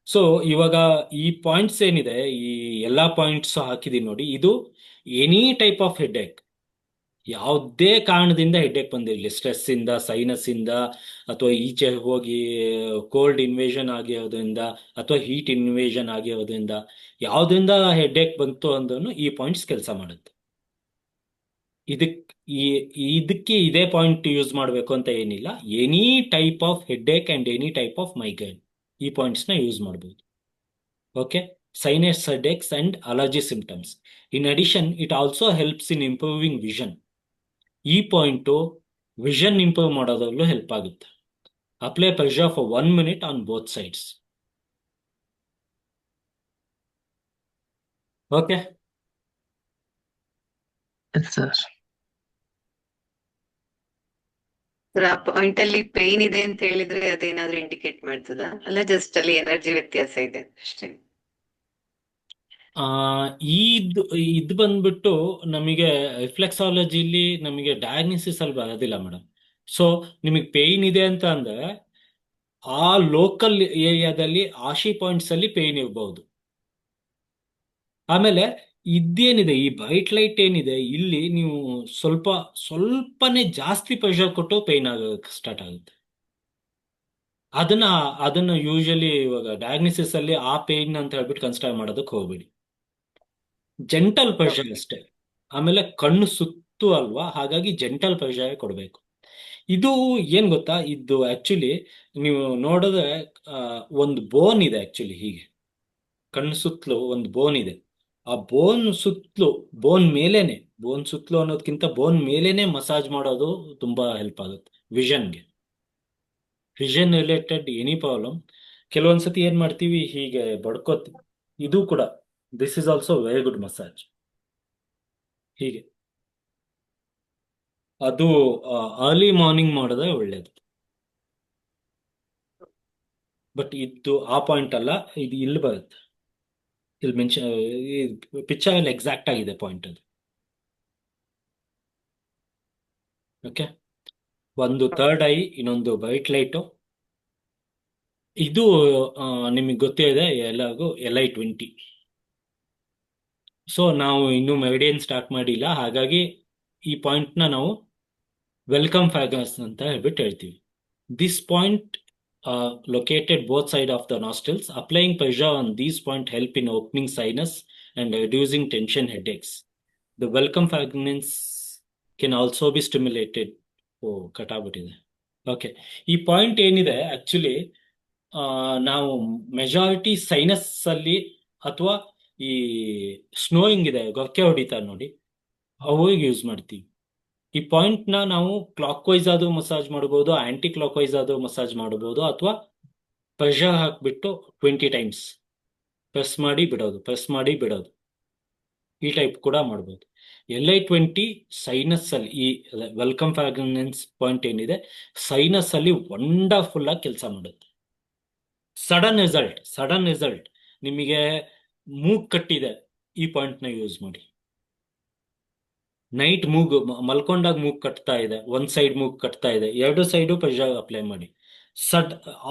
So ಇವಾಗ ಈ ಪಾಯಿಂಟ್ಸ್ ಏನಿದೆ, ಈ ಎಲ್ಲಾ ಪಾಯಿಂಟ್ಸ್ ಹಾಕಿದೀನಿ ನೋಡಿ, ಇದು ಎನಿ ಟೈಪ್ ಆಫ್ ಹೆಡ್ಏಕ್, ಯಾವುದೇ ಕಾರಣದಿಂದ ಹೆಡ್ಏಕ್ ಬಂದಿರಲಿ, ಸ್ಟ್ರೆಸ್ ಇಂದ, ಸೈನಸ್ ಇಂದ, ಅಥವಾ ಈಚೆ ಹೋಗಿ ಕೋಲ್ಡ್ ಇನ್ವೇಷನ್ ಆಗಿರೋದ್ರಿಂದ ಅಥವಾ ಹೀಟ್ ಇನ್ವೇಷನ್ ಆಗಿರೋದ್ರಿಂದ, ಯಾವ್ದ್ರಿಂದ ಹೆಡ್ಏಕ್ ಬಂತು ಅಂದ್ರೂ ಈ ಪಾಯಿಂಟ್ಸ್ ಕೆಲಸ ಮಾಡುತ್ತೆ. ಇದಕ್ಕೆ ಇದೇ ಪಾಯಿಂಟ್ ಯೂಸ್ ಮಾಡಬೇಕು ಅಂತ ಏನಿಲ್ಲ. Any type of headache and any type of migraine ಈ ಪಾಯಿಂಟ್ಸ್ ನ ಯೂಸ್ ಮಾಡಬಹುದು. Okay, sinus headaches and allergy symptoms. In addition it also helps in improving vision. ಈ ಪಾಯಿಂಟು ವಿಷನ್ ಇಂಪ್ರೂವ್ ಮಾಡೋದ್ರಲ್ಲೂ ಹೆಲ್ಪ್ ಆಗುತ್ತೆ. Apply pressure for 1 minute on both sides. Okay, Yes, sir. Sir ಆ point ಅಲ್ಲಿ pain ಇದೆ ಅಂತ ಹೇಳಿದ್ರೆ ಅದೇನಾದ್ರೂ indicate ಮಾಡ್ತದಾ, ಅಲ್ಲ just ಅಲ್ಲಿ ಎನರ್ಜಿ ವ್ಯತ್ಯಾಸ ಇದೆ ಅಷ್ಟೇ? ಆ ಇದು ಬಂದ್ಬಿಟ್ಟು ನಮಗೆ ರಿಫ್ಲೆಕ್ಸಾಲಜಿಲಿ ನಮಗೆ ಡಯಾಗ್ನಿಸಿಸ್ ಅಲ್ಲಿ ಬರೋದಿಲ್ಲ ಮೇಡಮ್. ಸೊ ನಿಮಗೆ ಪೇಯ್ನ್ ಇದೆ ಅಂತ ಅಂದ್ರೆ ಆ ಲೋಕಲ್ ಏರಿಯಾದಲ್ಲಿ ಆಶಿ ಪಾಯಿಂಟ್ಸ್ ಅಲ್ಲಿ ಪೇಯ್ನ್ ಇರಬಹುದು. ಆಮೇಲೆ ಇದೇನಿದೆ, ಈ ಬ್ರೈಟ್ ಲೈಟ್ ಏನಿದೆ ಇಲ್ಲಿ, ನೀವು ಸ್ವಲ್ಪನೇ ಜಾಸ್ತಿ ಪ್ರೆಷರ್ ಕೊಟ್ಟು ಪೇಯ್ನ್ ಆಗೋಕೆ ಸ್ಟಾರ್ಟ್ ಆಗುತ್ತೆ. ಅದನ್ನ ಅದನ್ನ ಯೂಶಲಿ ಇವಾಗ ಡಯಾಗ್ನಿಸಿಸ್ ಅಲ್ಲಿ ಆ ಪೇಯ್ನ್ ಅಂತ ಹೇಳ್ಬಿಟ್ಟು ಕನ್ಸಿಡರ್ ಮಾಡೋದಕ್ಕೆ ಹೋಗ್ಬೇಡಿ. ಜೆಂಟಲ್ ಪ್ರೆಷರ್ ಅಷ್ಟೇ. ಆಮೇಲೆ ಕಣ್ಣು ಸುತ್ತು ಅಲ್ವಾ, ಹಾಗಾಗಿ ಜೆಂಟಲ್ ಪ್ರೆಷರ್ ಕೊಡಬೇಕು. ಇದು ಏನ್ ಗೊತ್ತಾ, ಇದು ಆಕ್ಚುಲಿ ನೀವು ನೋಡಿದ್ರೆ ಒಂದು ಬೋನ್ ಇದೆ ಆಕ್ಚುಲಿ, ಹೀಗೆ ಕಣ್ಣು ಸುತ್ತಲೂ ಒಂದು ಬೋನ್ ಇದೆ. ಆ ಬೋನ್ ಸುತ್ತಲೂ, ಬೋನ್ ಸುತ್ತಲೂ ಅನ್ನೋದಕ್ಕಿಂತ ಬೋನ್ ಮೇಲೇನೆ ಮಸಾಜ್ ಮಾಡೋದು ತುಂಬಾ ಹೆಲ್ಪ್ ಆಗುತ್ತೆ ವಿಷನ್ಗೆ. ವಿಷನ್ ರಿಲೇಟೆಡ್ ಎನಿ ಪ್ರಾಬ್ಲಮ್ ಕೆಲವೊಂದ್ಸತಿ ಏನ್ ಮಾಡ್ತೀವಿ, ಹೀಗೆ ಬಡ್ಕೋತೀವಿ. ಇದು ಕೂಡ this is also very good massage. ಹೀಗೆ ಅದು ಅರ್ಲಿ ಮಾರ್ನಿಂಗ್ ಮಾಡಿದ್ರೆ ಒಳ್ಳೇದು. ಬಟ್ ಇದು ಆ ಪಾಯಿಂಟ್ ಅಲ್ಲ, ಇದು ಇಲ್ಲಿ ಬರುತ್ತೆ. ಇಲ್ಲಿ ಮೆನ್ಷನ್ ಪಿಕ್ಚರ್ ಅಲ್ಲಿ ಎಕ್ಸಾಕ್ಟ್ ಆಗಿದೆ ಪಾಯಿಂಟ್ ಅದು. ಓಕೆ, ಒಂದು ಥರ್ಡ್ ಐ, ಇನ್ನೊಂದು ವೈಟ್ ಲೈಟು. ಇದು ನಿಮಗೆ ಗೊತ್ತೇ ಇದೆ ಎಲ್ಲರಿಗೂ, LI20. ಸೊ ನಾವು ಇನ್ನೂ ಮೆರಿಡಿಯನ್ ಸ್ಟಾರ್ಟ್ ಮಾಡಿಲ್ಲ, ಹಾಗಾಗಿ ಈ ಪಾಯಿಂಟ್ನ ನಾವು ವೆಲ್ಕಮ್ ಫ್ರಾಗ್ರೆನ್ಸ್ ಅಂತ ಹೇಳ್ಬಿಟ್ಟು ಹೇಳ್ತೀವಿ. This point located both side of the nostrils. Applying pressure on these point help in opening sinus and reducing tension headaches. The welcome fragrance can also be stimulated. ಕಟಾಗ್ಬಿಟ್ಟಿದೆ. Okay, ಈ point ಏನಿದೆ actually ನಾವು majority sinus ಅಲ್ಲಿ ಅಥವಾ ಈ snowing ಇದೆ, ಗೊಕ್ಕೆ ಹೊಡಿತಾರೆ ನೋಡಿ, ಅವಾಗ ಯೂಸ್ ಮಾಡ್ತೀವಿ. ಈ ಪಾಯಿಂಟ್ ನ ನಾವು ಕ್ಲಾಕ್ ವೈಸ್ ಆದ್ರೂ ಮಸಾಜ್ ಮಾಡಬಹುದು, ಆಂಟಿ ಕ್ಲಾಕ್ ವೈಸ್ ಆದ್ರೂ ಮಸಾಜ್ ಮಾಡಬಹುದು, ಅಥವಾ ಪ್ರೆಷರ್ ಹಾಕ್ಬಿಟ್ಟು 20 ಟೈಮ್ಸ್ ಪ್ರೆಸ್ ಮಾಡಿ ಬಿಡೋದು, ಈ ಟೈಪ್ ಕೂಡ ಮಾಡಬಹುದು. LI20 ಸೈನಸ್ ಅಲ್ಲಿ, ಈ ವೆಲ್ಕಮ್ ಫ್ರಾಗ್ರೆನ್ಸ್ ಪಾಯಿಂಟ್ ಏನಿದೆ ಸೈನಸ್ ಅಲ್ಲಿ ವಂಡರ್ಫುಲ್ ಆಗಿ ಕೆಲಸ ಮಾಡುತ್ತೆ. Sudden result. ನಿಮಗೆ ಮೂಗ್ ಕಟ್ಟಿದೆ, ಈ ಪಾಯಿಂಟ್ ನ ಯೂಸ್ ಮಾಡಿ. ನೈಟ್ ಮಲ್ಕೊಂಡಾಗ ಮೂಗ್ ಕಟ್ತಾ ಇದೆ, ಒಂದ್ ಸೈಡ್ ಮೂಗ್ ಕಟ್ತಾ ಇದೆ, ಎರಡು ಸೈಡು ಪ್ರೆಷರ್ ಅಪ್ಲೈ ಮಾಡಿ,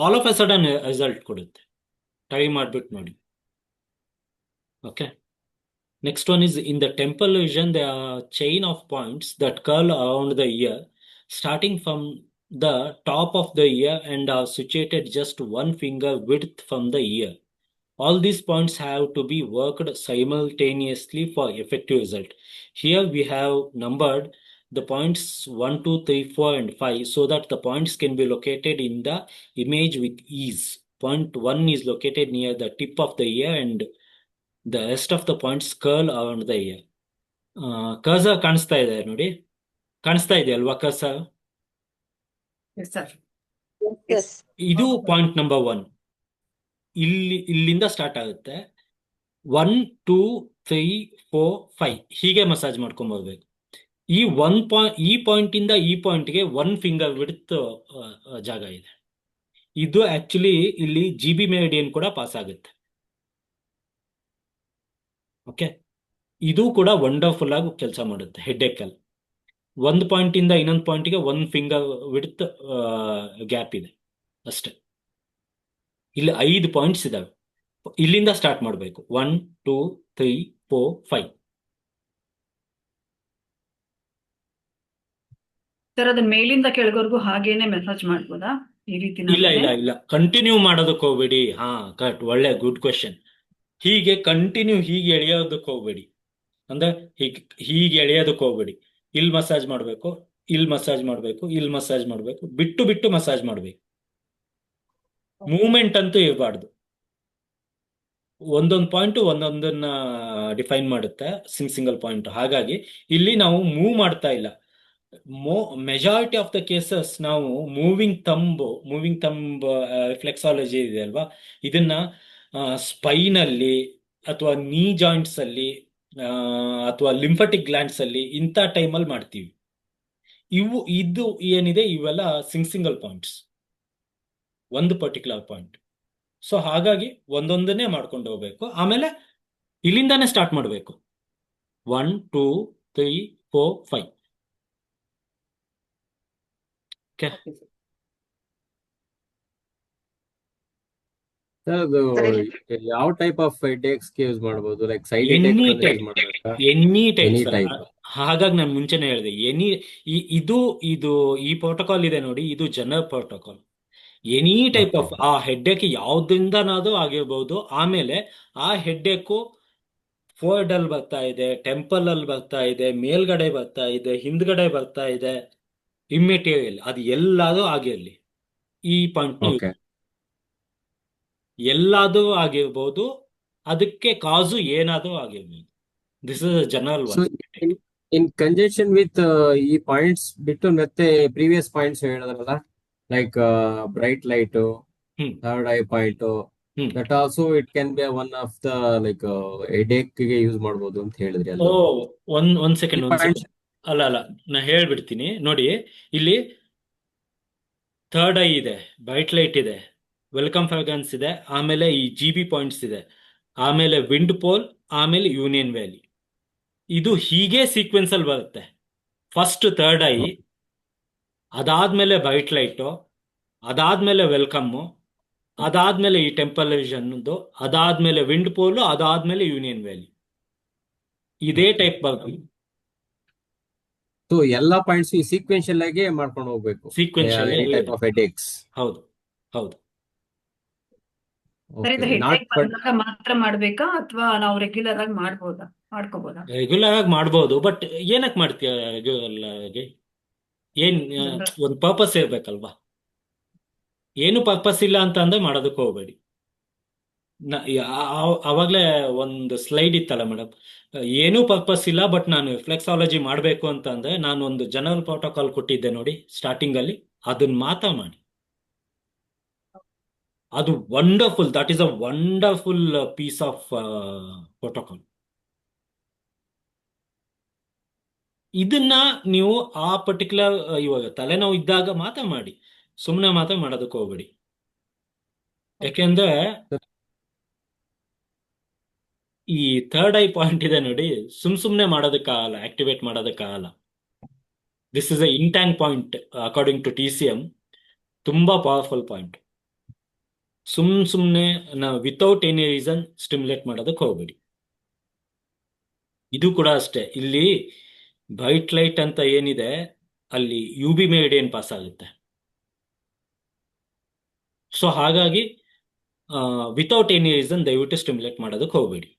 all of a sudden result ಕೊಡುತ್ತೆ. ಟ್ರೈ ಮಾಡ್ಬಿಟ್ಟು ನೋಡಿ. Okay, next one is in the temple vision, the chain of points that curl around the ear starting from the top of the ear and are situated just 1 finger width from the ear. All these points have to be worked simultaneously for effective result. Here we have numbered the points 1, 2, 3, 4 and 5 so that the points can be located in the image with ease. Point 1 is located near the tip of the ear and the rest of the points curl around the ear. Cursor ಕಾಣಿಸ್ತಾ ಇದೆ ನೋಡಿ, ಕಾಣಿಸ್ತಾ ಇದೆ ಅಲ್ವಾ cursor? Yes sir. Yes. ಇದು point number 1. ಇಲ್ಲಿಂದ start ಆಗುತ್ತೆ. 1, 2, 3, 4, 5 ಹೀಗೆ ಮಸಾಜ್ ಮಾಡ್ಕೊಂಡ್ ಬರ್ಬೇಕು. ಈ ಪಾಯಿಂಟ್ ಇಂದ ಈ ಪಾಯಿಂಟ್ಗೆ 1 finger width ಜಾಗ ಇದೆ. ಇದು ಆಕ್ಚುಲಿ ಇಲ್ಲಿ GB ಮೆರಿಡಿಯನ್ ಕೂಡ ಪಾಸ್ ಆಗುತ್ತೆ. ಓಕೆ, ಇದು ಕೂಡ ವಂಡರ್ಫುಲ್ ಆಗಿ ಕೆಲಸ ಮಾಡುತ್ತೆ ಹೆಡ್ಏಕ್ ಅಲ್ಲಿ. ಒಂದು ಪಾಯಿಂಟ್ ಇಂದ ಇನ್ನೊಂದು ಪಾಯಿಂಟ್ಗೆ 1 finger width ಗ್ಯಾಪ್ ಇದೆ ಅಷ್ಟೇ. ಇಲ್ಲಿ 5 ಪಾಯಿಂಟ್ಸ್ ಇದಾವೆ, ಇಲ್ಲಿಂದ ಸ್ಟಾರ್ಟ್ ಮಾಡಬೇಕು. 1, 2, 3, 4, 5. ಸರ್ ಅದನ್ನ ಮೇಲಿಂದ ಕೆಳಗವರೆಗೂ ಹಾಗೇನೆ ಮೆಸೇಜ್ ಮಾಡ್ಬೋದಾ ಈ ರೀತಿ? ಇಲ್ಲ, ಕಂಟಿನ್ಯೂ ಮಾಡೋದಕ್ಕೆ ಹೋಗ್ಬೇಡಿ. ಕರೆಕ್ಟ್, ಒಳ್ಳೆ ಗುಡ್ ಕ್ವೆಶನ್. ಕಂಟಿನ್ಯೂ ಹೀಗೆ ಎಳೆಯೋದಕ್ಕೆ ಹೋಗ್ಬೇಡಿ, ಅಂದ್ರೆ ಹೀಗೆ ಎಳೆಯೋದಕ್ಕೆ ಹೋಗ್ಬೇಡಿ. ಇಲ್ಲಿ ಮಸಾಜ್ ಮಾಡಬೇಕು, ಬಿಟ್ಟು ಮಸಾಜ್ ಮಾಡಬೇಕು. ಮೂವ್ಮೆಂಟ್ ಅಂತೂ ಇರಬಾರ್ದು. ಒಂದೊಂದು ಪಾಯಿಂಟ್ ಒಂದೊಂದನ್ನ ಡಿಫೈನ್ ಮಾಡುತ್ತೆ, ಸಿಂಗಲ್ ಪಾಯಿಂಟ್. ಹಾಗಾಗಿ ಇಲ್ಲಿ ನಾವು ಮೂವ್ ಮಾಡ್ತಾ ಇಲ್ಲ. ಮೆಜಾರಿಟಿ ಆಫ್ ದ ಕೇಸಸ್ ನಾವು ಮೂವಿಂಗ್ ಥಂಬ್ ರಿಫ್ಲೆಕ್ಸಾಲಜಿ ಇದೆ ಅಲ್ವಾ, ಇದನ್ನ ಸ್ಪೈನ್ ಅಲ್ಲಿ ಅಥವಾ ನೀ ಜಾಯಿಂಟ್ಸ್ ಅಲ್ಲಿ ಅಥವಾ ಲಿಂಫಟಿಕ್ ಗ್ಲ್ಯಾಂಡ್ಸ್ ಅಲ್ಲಿ ಇಂಥ ಟೈಮಲ್ಲಿ ಮಾಡ್ತೀವಿ. ಇದು ಏನಿದೆ ಇವೆಲ್ಲ ಸಿಂಗಲ್ ಪಾಯಿಂಟ್ಸ್, ಒಂದು ಪರ್ಟಿಕ್ಯುಲರ್ ಪಾಯಿಂಟ್. ಸೊ ಹಾಗಾಗಿ ಒಂದೊಂದನ್ನೇ ಮಾಡ್ಕೊಂಡು ಹೋಗ್ಬೇಕು. ಆಮೇಲೆ ಇಲ್ಲಿಂದಾನೇ ಸ್ಟಾರ್ಟ್ ಮಾಡಬೇಕು. 1 2 3 4 5. ಓಕೆ. ಸರ್ ಅದು ಸರ್ ಇಲ್ಲಿ ಯಾವ ಟೈಪ್ ಆಫ್ ಹೆಡ್ಏಕ್ಸ್ಗೆ ಯೂಸ್ ಮಾಡ್ಬೋದು? Like side any headache use type, ಮಾಡ್ಬೇಕಾ? Any type any sir. Type. ಹಾಗಾಗಿ ನಾನು ಮುಂಚೆನೆ ಹೇಳಿದೆ, ಇದು ಇದು ಈ ಪ್ರೋಟೋಕಾಲ್ ಇದೆ ನೋಡಿ, ಇದು general protocol. Any type of ಆ ಹೆಡ್ಡೇಕ್ ಯಾವ್ದಿಂದನಾದ್ರೂ ಆಗಿರ್ಬೋದು. ಆಮೇಲೆ ಆ ಹೆಡ್ಡೇಕು ಫೋರ್ಡ್ ಅಲ್ಲಿ ಬರ್ತಾ ಇದೆ, ಟೆಂಪಲ್ ಅಲ್ಲಿ ಬರ್ತಾ ಇದೆ, ಮೇಲ್ಗಡೆ ಬರ್ತಾ ಇದೆ, ಹಿಂದ್ಗಡೆ ಬರ್ತಾ ಇದೆ, ಇಮ್ಮೆಟೀರಿಯಲ್ ಅದು ಎಲ್ಲಾದ್ರೂ ಆಗಿರ್ಲಿ, ಈ ಪಾಯಿಂಟ್ ಓಕೆ. ಎಲ್ಲಾದ್ರೂ ಆಗಿರ್ಬೋದು, ಅದಕ್ಕೆ ಕಾಸು ಏನಾದ್ರೂ ಆಗಿರ್ಬೋದು. This is general so one. In conjunction with ಈ ಪಾಯಿಂಟ್ಸ್ ಬಿಟ್ಟು ಮತ್ತೆ ಪ್ರೀವಿಯಸ್ ಪಾಯಿಂಟ್ಸ್ ಹೇಳಿದ್ರಲ್ಲ, like bright light, hmm third I point, hmm that also it can be one of the like headache ಗೆ ಯೂಸ್ ಮಾಡ್ಬೋದು ಅಂತ ಹೇಳಿದ್ರಿ ಓ, ಅಲ್ವಾ? ಒಂದ್ ಈ ಸೆಕೆಂಡ್ ಪಾಯಿಂಟ್ಸ್ ಅಲ್ಲ ನಾ ಹೇಳ್ಬಿಡ್ತೀನಿ ನೋಡಿ. ಇಲ್ಲಿ ಥರ್ಡ್ ಐ ಇದೆ, ಬ್ರೈಟ್ ಲೈಟ್ ಇದೆ, ವೆಲ್ಕಮ್ ಫ್ರಾಗ್ರೆನ್ಸ್ ಇದೆ, ಆಮೇಲೆ ಈ GB ಪಾಯಿಂಟ್ಸ್ ಇದೆ, ಆಮೇಲೆ ವಿಂಡ್ ಪೋಲ್, ಆಮೇಲೆ ಯೂನಿಯನ್ ವ್ಯಾಲಿ. ಇದು ಹೀಗೆ ಸೀಕ್ವೆನ್ಸ್ ಅಲ್ಲಿ ಬರುತ್ತೆ. ಫಸ್ಟ್ ಥರ್ಡ್ ಐ, ಅದಾದ್ಮೇಲೆ ಬ್ರೈಟ್ ಲೈಟು, ಅದಾದ್ಮೇಲೆ ವೆಲ್ಕಮ್ಮು, ಅದಾದ್ಮೇಲೆ ಈ ಟೆಂಪಲ್ ವಿಷನ್ದು, ಅದಾದ್ಮೇಲೆ ವಿಂಡ್ ಪೋಲು, ಅದಾದ್ಮೇಲೆ ಯೂನಿಯನ್ ವ್ಯಾಲಿ. ಇದೇ ಟೈಪ್ ಬರುತ್ತೆ ಸೊ ಎಲ್ಲಾ ಪಾಯಿಂಟ್ಸ್ ಈ ಸೀಕ್ವೆನ್ಷಿಯಲ್ ಆಗಿ ಮಾಡ್ಕೊಂಡು ಹೋಗ್ಬೇಕು, sequential. Any type of headaches. ಹೌದು ಹೌದು. ಸರ್ ಇದು ಓಕೆ. ನಾಟ್ ಹೆಡ್ಡೇಕ್ ಬಂದಾಗ ಮಾತ್ರ ಮಾಡ್ಬೇಕಾ ಅಥವಾ ನಾವು ರೆಗ್ಯುಲರ್ ಆಗಿ ಮಾಡ್ಕೋಬೋದಾ? ರೆಗ್ಯುಲರ್ ಆಗಿ ಮಾಡ್ಬೋದು, ಬಟ್ ಏನಕ್ಕೆ ಮಾಡ್ತೀಯ ರೆಗ್ಯುಲರ್ ಆಗಿ? ಏನ್ ಜನರಲ್ ಒಂದು ಪರ್ಪಸ್ ಇರ್ಬೇಕಲ್ವಾ? ಏನು ಪರ್ಪಸ್ ಇಲ್ಲ ಅಂತ ಅಂದ್ರೆ ಮಾಡೋದಕ್ಕೆ ಹೋಗ್ಬೇಡಿ. ಅವಾಗಲೇ ಒಂದು ಸ್ಲೈಡ್ ಇತ್ತಲ್ಲ ಮೇಡಮ್, ಏನೂ ಪರ್ಪಸ್ ಇಲ್ಲ ಬಟ್ ನಾನು ರಿಫ್ಲೆಕ್ಸಾಲಜಿ ಮಾಡಬೇಕು ಅಂತ ಅಂದ್ರೆ ನಾನು ಒಂದು ಜನರಲ್ ಪ್ರೋಟೋಕಾಲ್ ಕೊಟ್ಟಿದ್ದೆ ನೋಡಿ ಸ್ಟಾರ್ಟಿಂಗ್ ಅಲ್ಲಿ, ಅದನ್ನ ಮಾತ್ರ ಮಾಡಿ. ಅದು wonderful, that is a wonderful piece of protocol. ಇದನ್ನ ನೀವು ಆ ಪರ್ಟಿಕ್ಯುಲರ್ ಇವಾಗ ತಲೆನೋವು ಇದ್ದಾಗ ಮಾತ್ರ ಮಾಡಿ, ಸುಮ್ಮನೆ ಮಾತ್ರ ಮಾಡೋದಕ್ಕೆ ಹೋಗ್ಬೇಡಿ. ಯಾಕೆಂದ್ರೆ ಈ ಥರ್ಡ್ ಐ ಪಾಯಿಂಟ್ ಇದೆ ನೋಡಿ, ಸುಮ್ನೆ ಮಾಡೋದಕ್ಕಾಗಲ್ಲ, ಆಕ್ಟಿವೇಟ್ ಮಾಡೋದಕ್ಕಾಗಲ್ಲ. This is a Yintang point according to TCM. ತುಂಬಾ ಪವರ್ಫುಲ್ ಪಾಯಿಂಟ್. ಸುಮ್ನೆ ನಾವು ವಿತೌಟ್ ಎನಿ ರೀಸನ್ ಸ್ಟಿಮ್ಯುಲೇಟ್ ಮಾಡೋದಕ್ಕೆ ಹೋಗ್ಬೇಡಿ. ಇದು ಕೂಡ ಅಷ್ಟೇ, ಇಲ್ಲಿ ಬ್ರೈಟ್ ಲೈಟ್ ಅಂತ ಏನಿದೆ ಅಲ್ಲಿ UV ಮೆರಿಡಿಯನ್ ಪಾಸ್ ಆಗುತ್ತೆ. ಸೊ ಹಾಗಾಗಿ ವಿತೌಟ್ ಎನಿ ರೀಸನ್ ದಯವಿಟ್ಟು ಸ್ಟಿಮ್ಯುಲೇಟ್ ಮಾಡೋದಕ್ಕೆ ಹೋಗ್ಬೇಡಿ.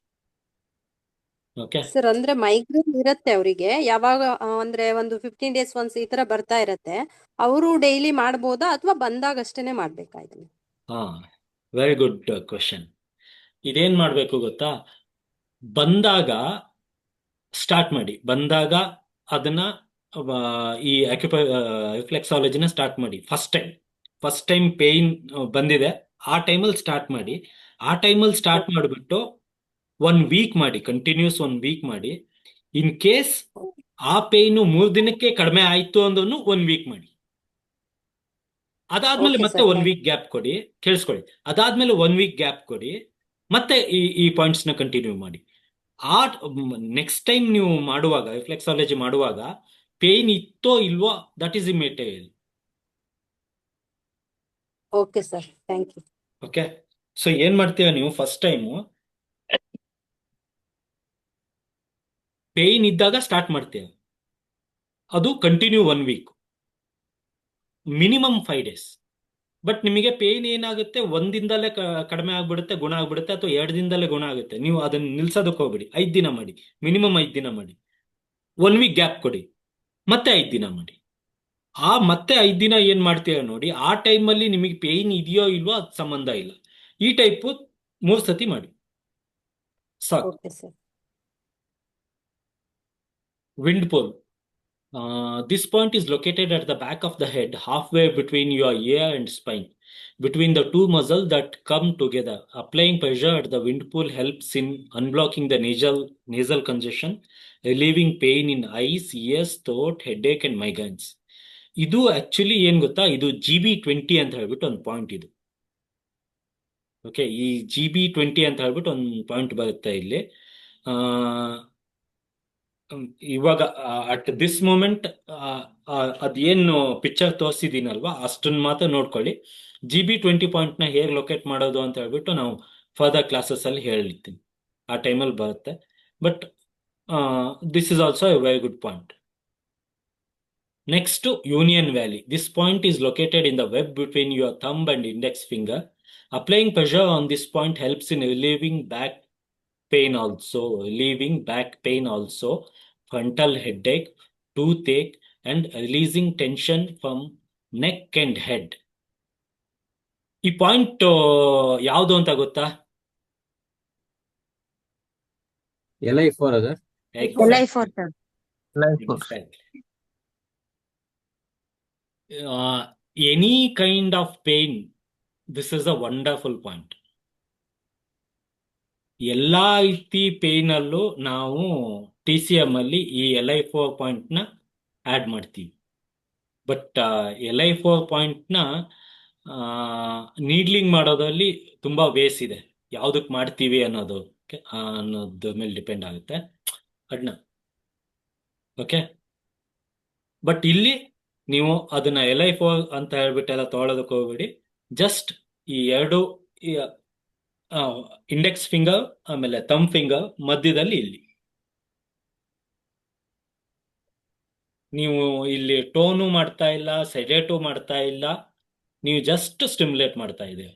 ಓಕೆ. ಸರ್ ಅಂದ್ರೆ ಮೈಗ್ರೇನ್ ಇರತ್ತೆ ಅವರಿಗೆ ಯಾವಾಗ ಅಂದ್ರೆ ಒಂದು 15 ಡೇಸ್ ಒನ್ಸ್ ಈ ತರ ಬರ್ತಾ ಇರತ್ತೆ, ಅವರು ಡೈಲಿ ಮಾಡ್ಬೋದಾ ಅಥವಾ ಬಂದಾಗ ಅಷ್ಟೇನೆ ಮಾಡ್ಬೇಕಾ ಇದನ್ನ? ಹಾ, ವೆರಿ ಗುಡ್ ಕ್ವೆಶನ್. ಇದೇನ್ ಮಾಡ್ಬೇಕು ಗೊತ್ತಾ, ಬಂದಾಗ ಸ್ಟಾರ್ಟ್ ಮಾಡಿ. ಬಂದಾಗ ಅದನ್ನ ಈ ರಿಫ್ಲೆಕ್ಸಾಲಜಿನ ಸ್ಟಾರ್ಟ್ ಮಾಡಿ. ಫಸ್ಟ್ ಟೈಮ್ ಪೇಯ್ನ್ ಬಂದಿದೆ ಆ ಟೈಮಲ್ಲಿ ಸ್ಟಾರ್ಟ್ ಮಾಡಿ. ಆ ಟೈಮಲ್ಲಿ ಸ್ಟಾರ್ಟ್ ಮಾಡಿಬಿಟ್ಟು 1 ವೀಕ್ ಮಾಡಿ, ಕಂಟಿನ್ಯೂಸ್ 1 ವೀಕ್ ಮಾಡಿ. ಇನ್ ಕೇಸ್ ಆ ಪೇಯ್ನು 3 ದಿನಕ್ಕೆ ಕಡಿಮೆ ಆಯ್ತು ಅಂದ್ರೂ 1 ವೀಕ್ ಮಾಡಿ. ಅದಾದ್ಮೇಲೆ ಓಕೆ ಮತ್ತೆ ಸರ್, 1 ವೀಕ್ ಗ್ಯಾಪ್ ಕೊಡಿ. ಕೇಳಿಸ್ಕೊಳ್ಳಿ, ಅದಾದ್ಮೇಲೆ 1 ವೀಕ್ ಗ್ಯಾಪ್ ಕೊಡಿ, ಮತ್ತೆ ಈ ಪಾಯಿಂಟ್ಸ್ ನ ಕಂಟಿನ್ಯೂ ಮಾಡಿ. ಆ ನೆಕ್ಸ್ಟ್ ಟೈಮ್ ನೀವು ಮಾಡುವಾಗ, ರಿಫ್ಲೆಕ್ಸಾಲಜಿ ಮಾಡುವಾಗ ಪೇಯ್ನ್ ಇತ್ತೋ ಇಲ್ವೋ, that is immaterial. Okay sir, thank you. Okay. So ಏನ್ ಮಾಡ್ತೀರ ನೀವು, ಫಸ್ಟ್ ಟೈಮು ಪೇಯ್ನ್ ಇದ್ದಾಗ ಸ್ಟಾರ್ಟ್ ಮಾಡ್ತೀರ, ಅದು continue 1 week, minimum 5 days. But ನಿಮಗೆ ಪೇಯ್ನ್ ಏನಾಗುತ್ತೆ, ಒಂದಿಂದಲೇ ಕಡಿಮೆ ಆಗ್ಬಿಡುತ್ತೆ, ಗುಣ ಆಗ್ಬಿಡುತ್ತೆ, ಅಥವಾ 2 ದಿನದಲ್ಲೇ ಗುಣ ಆಗುತ್ತೆ. ನೀವು ಅದನ್ನ ನಿಲ್ಸೋದಕ್ಕೆ ಹೋಗ್ಬೇಡಿ. 5 ದಿನ ಮಾಡಿ, ಮಿನಿಮಮ್ 5 ದಿನ ಮಾಡಿ. 1 ವೀಕ್ ಗ್ಯಾಪ್ ಕೊಡಿ, ಮತ್ತೆ 5 ದಿನ ಮಾಡಿ. ಮತ್ತೆ 5 ದಿನ ಏನ್ ಮಾಡ್ತೀರ ನೋಡಿ, ಆ ಟೈಮಲ್ಲಿ ನಿಮಗೆ ಪೇಯ್ನ್ ಇದೆಯೋ ಇಲ್ವೋ ಅದು ಸಂಬಂಧ ಇಲ್ಲ. ಈ ಟೈಪ್ 3 ಸತಿ ಮಾಡಿ ಸಾಕು. Okay sir. Wind pole. This point is located at the back of the head, halfway between your ear and spine, between the two muscles that come together. Applying pressure at the wind pole helps in unblocking the nasal congestion, relieving pain in eyes, ears, throat, headache, and migraines. ಇದು actually ಏನ್ ಗೊತ್ತಾ, ಇದು GB20 ಅಂತ ಹೇಳ್ಬಿಟ್ಟು ಒಂದು point ಇದು. Okay, ಈ GB20 ಅಂತ ಹೇಳ್ಬಿಟ್ಟು ಒಂದು ಪಾಯಿಂಟ್ ಬರುತ್ತೆ ಇಲ್ಲಿ. ಆ, ಇವಾಗ ಅಟ್ ದಿಸ್ ಮೂಮೆಂಟ್ ಅದೇನು ಪಿಕ್ಚರ್ ತೋರಿಸಿದೀನಲ್ವಾ ಅಷ್ಟನ್ನ ಮಾತ್ರ ನೋಡ್ಕೊಳ್ಳಿ. GB20 ಪಾಯಿಂಟ್ನ ಹೇಗೆ ಲೊಕೇಟ್ ಮಾಡೋದು ಅಂತ ಹೇಳ್ಬಿಟ್ಟು ನಾವು ಫರ್ದರ್ ಕ್ಲಾಸಸ್ ಅಲ್ಲಿ ಹೇಳಿರ್ತೀನಿ, ಆ ಟೈಮಲ್ಲಿ ಬರುತ್ತೆ. But this is also A very good point. Next to Union Valley. This point is located in the web between your thumb and index finger. Applying pressure on this point helps in relieving back pain also, frontal headache, toothache, and releasing tension from neck and head. ಈ point ಯಾವುದು ಅಂತ ಗೊತ್ತಾ? LI4 ಅದ LI4 sir. Exactly. Any kind of pain, this is a wonderful point. ಎಲ್ಲಾ ರೀತಿ pain ಅಲ್ಲೂ ನಾವು TCM ಅಲ್ಲಿ ಈ LI4 ಪಾಯಿಂಟ್ ನ ಆಡ್ ಮಾಡ್ತೀವಿ. ಬಟ್ LI4 ಪಾಯಿಂಟ್ ನ ನೀಡ್ಲಿಂಗ್ ಮಾಡೋದ್ರಲ್ಲಿ ತುಂಬಾ ವೇಸ್ ಇದೆ. ಯಾವ್ದಕ್ ಮಾಡ್ತೀವಿ ಅನ್ನೋದ್ರ ಮೇಲೆ ಡಿಪೆಂಡ್ ಆಗುತ್ತೆ ಅದನ್ನ. ಓಕೆ, ಬಟ್ ಇಲ್ಲಿ ನೀವು ಅದನ್ನ LI4 ಅಂತ ಹೇಳ್ಬಿಟ್ಟೆಲ್ಲ ತೊಗೊಳೋದಕ್ಕೆ ಹೋಗ್ಬೇಡಿ. ಜಸ್ಟ್ ಈ ಎರಡು ಇಂಡೆಕ್ಸ್ ಫಿಂಗರ್ ಆಮೇಲೆ ಥಂಬ್ ಫಿಂಗರ್ ಮಧ್ಯದಲ್ಲಿ ಇಲ್ಲಿ ನೀವು ಇಲ್ಲಿ ಟೋನು ಮಾಡ್ತಾ ಇಲ್ಲ, ಸೆಡೇಟು ಮಾಡ್ತಾ ಇಲ್ಲ, ನೀವು ಜಸ್ಟ್ ಸ್ಟಿಮ್ಯುಲೇಟ್ ಮಾಡ್ತಾ ಇದ್ದೀವಿ.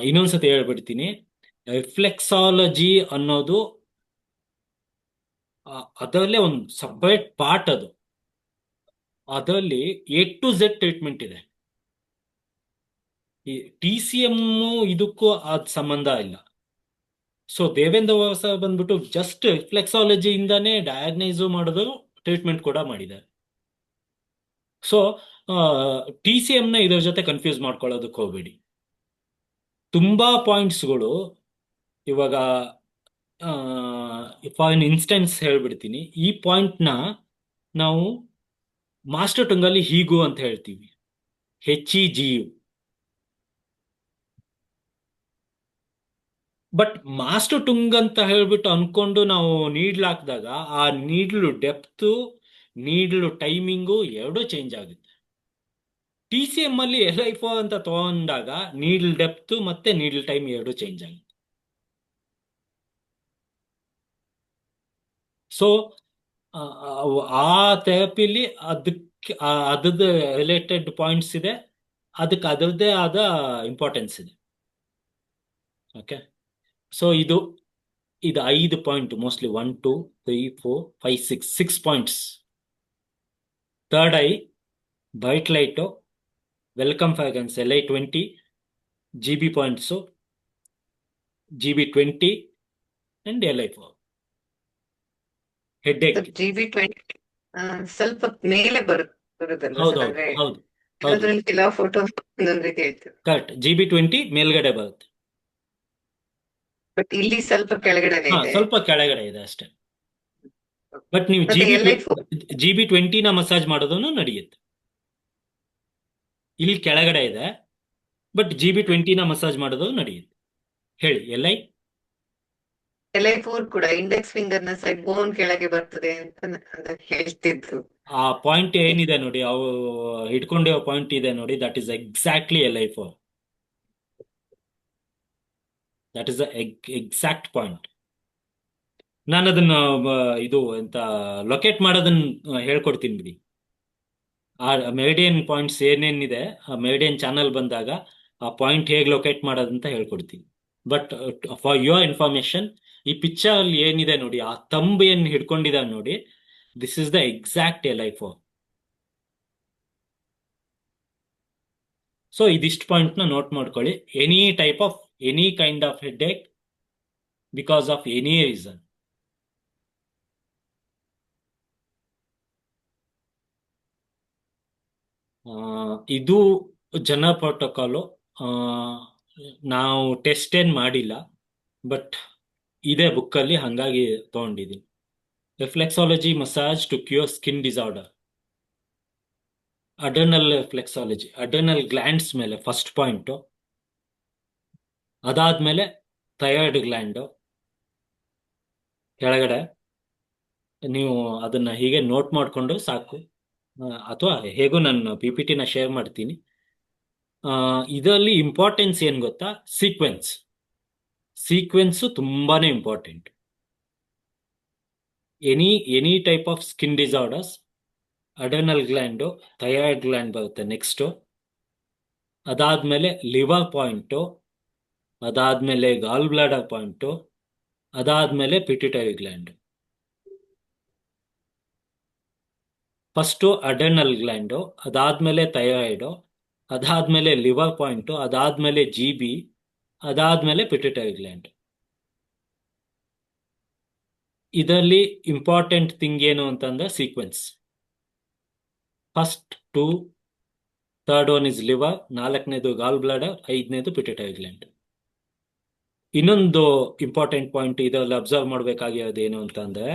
ಇನ್ನೊಂದ್ಸತಿ ಹೇಳ್ಬಿಡ್ತೀನಿ, ರಿಫ್ಲೆಕ್ಸಾಲಜಿ ಅನ್ನೋದು ಅದರಲ್ಲೇ ಒಂದು ಸಪರೇಟ್ ಪಾರ್ಟ್. ಅದರಲ್ಲಿ A to Z ಟ್ರೀಟ್ಮೆಂಟ್ ಇದೆ. ಈ TCM ಇದಕ್ಕೂ ಅದ್ ಸಂಬಂಧ ಇಲ್ಲ. ಸೊ ದೇವೇಂದ್ರ ವಾಸ ಬಂದ್ಬಿಟ್ಟು ಜಸ್ಟ್ ರಿಫ್ಲೆಕ್ಸಾಲಜಿ ಇಂದಾನೇ ಡಯಾಗ್ನೈಸ್ ಮಾಡಿದ್ರು, ಟ್ರೀಟ್ಮೆಂಟ್ ಕೂಡ ಮಾಡಿದ್ದಾರೆ. ಸೊ TCM ನ ಇದ್ರ ಜೊತೆ ಕನ್ಫ್ಯೂಸ್ ಮಾಡ್ಕೊಳ್ಳೋದಕ್ಕೆ ಹೋಗ್ಬೇಡಿ. ತುಂಬಾ ಪಾಯಿಂಟ್ಸ್ಗಳು ಇವಾಗ ಫಾರ್ ಎನ್ ಇನ್ಸ್ಟೆನ್ಸ್ ಹೇಳ್ಬಿಡ್ತೀನಿ. ಈ ಪಾಯಿಂಟ್ನ ನಾವು ಮಾಸ್ಟರ್ ಟಂಗಲ್ಲಿ ಹೀಗು ಅಂತ ಹೇಳ್ತೀವಿ, HEGU. ಬಟ್ ಮಾಸ್ಟರ್ ಟುಂಗ್ ಅಂತ ಹೇಳ್ಬಿಟ್ಟು ಅನ್ಕೊಂಡು ನಾವು ನೀಡ್ಲ್ ಹಾಕಿದಾಗ ಆ ನೀಡ್ಲು ಡೆಪ್ತು, ನೀಡ್ಲು ಟೈಮಿಂಗು ಎರಡೂ ಚೇಂಜ್ ಆಗುತ್ತೆ. TCM ಅಲ್ಲಿ LI4 ಅಂತ ತಗೊಂಡಾಗ ನೀಡ್ಲ್ ಡೆಪ್ತು ಮತ್ತೆ ನೀಡ್ಲ್ ಟೈಮ್ ಎರಡೂ ಚೇಂಜ್ ಆಗುತ್ತೆ. ಸೊ ಆ ಥೆರಪಿಲಿ ಅದ್ರದ್ದು ರಿಲೇಟೆಡ್ ಪಾಯಿಂಟ್ಸ್ ಇದೆ, ಅದಕ್ಕೆ ಅದರದ್ದೇ ಆದ ಇಂಪಾರ್ಟೆನ್ಸ್ ಇದೆ. ಓಕೆ, ಸೊ ಇದು 5 point, mostly 1 2 3 4 5 6 points. Third I, bright light, welcome fragrance LI20, GB points, GB20 and LI4. Headache. GB20 ಸ್ವಲ್ಪ ಮೇಲೆ ಬರುತ್ತಲ್ಲ ಹೌದು ಸರ್, ಹೌದು ಅಂದ್ರೆ ಹೌದು ಹೌದು, ಅದ್ರಲ್ಲಿ ಕೆಲವು ಫೋಟೋ ಒಂದೊಂದ್ ರೀತಿ ಆಯ್ತು, ಕರೆಕ್ಟ್. GB20 ಮೇಲ್ಗಡೆ ಬರುತ್ತೆ. ಬಟ್ ಇಲ್ಲಿ ಸ್ವಲ್ಪ ಕೆಳಗಡೆ ಹಾ, ಇದೆ. ಸ್ವಲ್ಪ ಕೆಳಗಡೆ ಇದೆ ಅಷ್ಟೇ. ಬಟ್ ನೀವು ಮತ್ತೆ LI4 GB20 ನ ಮಸಾಜ್ ಮಾಡೋದನ್ನು ನಡೆಯುತ್ತೆ. ಇಲ್ಲಿ ಕೆಳಗಡೆ ಇದೆ, ಬಟ್ GB20 ನ ಮಸಾಜ್ ಮಾಡೋದು ನಡೆಯುತ್ತೆ. ಹೇಳಿ, LI4 ಕೂಡ ಇಂಡೆಕ್ಸ್ ಫಿಂಗರ್ ನ ಸೈಡ್ ಬೋನ್ ಕೆಳಗೆ ಬರ್ತದೆ ಅಂತ ಹೇಳ್ತಿದ್ರು. ಆ ಪಾಯಿಂಟ್ ಏನಿದೆ ನೋಡಿ, ಅವು ಹಿಡ್ಕೊಂಡಿರೋ ಪಾಯಿಂಟ್ ಇದೆ ನೋಡಿ, that is exactly LI4. That is the exact point. ನಾನು ಅದನ್ನ ಇದು ಎಂತ ಲೊಕೇಟ್ ಮಾಡೋದನ್ನ ಹೇಳ್ಕೊಡ್ತೀನಿ ಬಿಡಿ. ಆ ಮೆರಿಡಿಯನ್ ಪಾಯಿಂಟ್ಸ್ ಏನೇನಿದೆ, ಆ ಮೆರಿಡಿಯನ್ ಚಾನಲ್ ಬಂದಾಗ ಆ ಪಾಯಿಂಟ್ ಹೇಗೆ ಲೊಕೇಟ್ ಮಾಡೋದಂತ ಹೇಳ್ಕೊಡ್ತೀನಿ. ಬಟ್ ಫಾರ್ ಯುವರ್ ಇನ್ಫಾರ್ಮೇಶನ್, ಈ ಪಿಕ್ಚರ್ ಅಲ್ಲಿ ಏನಿದೆ ನೋಡಿ, ಆ ತಂಬ್ ಏನ್ ಹಿಡ್ಕೊಂಡಿದೆ ನೋಡಿ, this is the exact LI4. So ಇದಿಷ್ಟು ಪಾಯಿಂಟ್ ನ ನೋಟ್ ಮಾಡ್ಕೊಳ್ಳಿ. Any kind of headache because of any reason, ಇದು ಜನರಲ್ ಪ್ರೋಟೋಕಾಲು. ನಾವು ಟೆಸ್ಟ್ ಏನ್ ಮಾಡಿಲ್ಲ, ಬಟ್ ಇದೇ ಬುಕ್ಕಲ್ಲಿ ಹಂಗಾಗಿ ತಗೊಂಡಿದ್ದೀನಿ. Reflexology massage to cure skin disorder. Adrenal flexology, adrenal glands ಮೇಲೆ ಫಸ್ಟ್ ಪಾಯಿಂಟು, ಅದಾದ್ಮೇಲೆ ಥೈರಾಯ್ಡ್ ಗ್ಲ್ಯಾಂಡು ಕೆಳಗಡೆ. ನೀವು ಅದನ್ನ ಹೀಗೆ ನೋಟ್ ಮಾಡಿಕೊಂಡು ಸಾಕು, ಅಥವಾ ಹೇಗೂ ನಾನು PPT ಶೇರ್ ಮಾಡ್ತೀನಿ. ಇದರಲ್ಲಿ ಇಂಪಾರ್ಟೆನ್ಸ್ ಏನ್ ಗೊತ್ತಾ? ಸೀಕ್ವೆನ್ಸ್ ತುಂಬಾನೇ important. Any type of skin disorders, adrenal gland, thyroid gland ಬರುತ್ತೆ ನೆಕ್ಸ್ಟ್, ಅದಾದ್ಮೇಲೆ ಲಿವರ್ ಪಾಯಿಂಟು, ಅದಾದ್ಮೇಲೆ ಗಾಲ್ ಬ್ಲಾಡರ್ ಪಾಯಿಂಟು, ಅದಾದ್ಮೇಲೆ pituitary gland. First adrenal gland, ಅದಾದ್ಮೇಲೆ ಥೈರಾಯ್ಡು, ಅದಾದ್ಮೇಲೆ ಲಿವರ್ ಪಾಯಿಂಟು, ಅದಾದ್ಮೇಲೆ GB, ಅದಾದ್ಮೇಲೆ ಪಿಟ್ಯುಟರಿ ಗ್ಲ್ಯಾಂಡ್. ಇದರಲ್ಲಿ ಇಂಪಾರ್ಟೆಂಟ್ ಥಿಂಗ್ ಏನು ಅಂತಂದ್ರೆ sequence. First 2, third one is liver, 4ನೇದು ಗಾಲ್ ಬ್ಲಾಡರ್, 5ನೇದು ಪಿಟ್ಯುಟರಿ ಗ್ಲ್ಯಾಂಡ್. ಇನ್ನೊಂದು ಇಂಪಾರ್ಟೆಂಟ್ ಪಾಯಿಂಟ್ ಇದರಲ್ಲಿ ಅಬ್ಸರ್ವ್ ಮಾಡಬೇಕಾಗಿರೋದು ಏನು ಅಂತಂದ್ರೆ,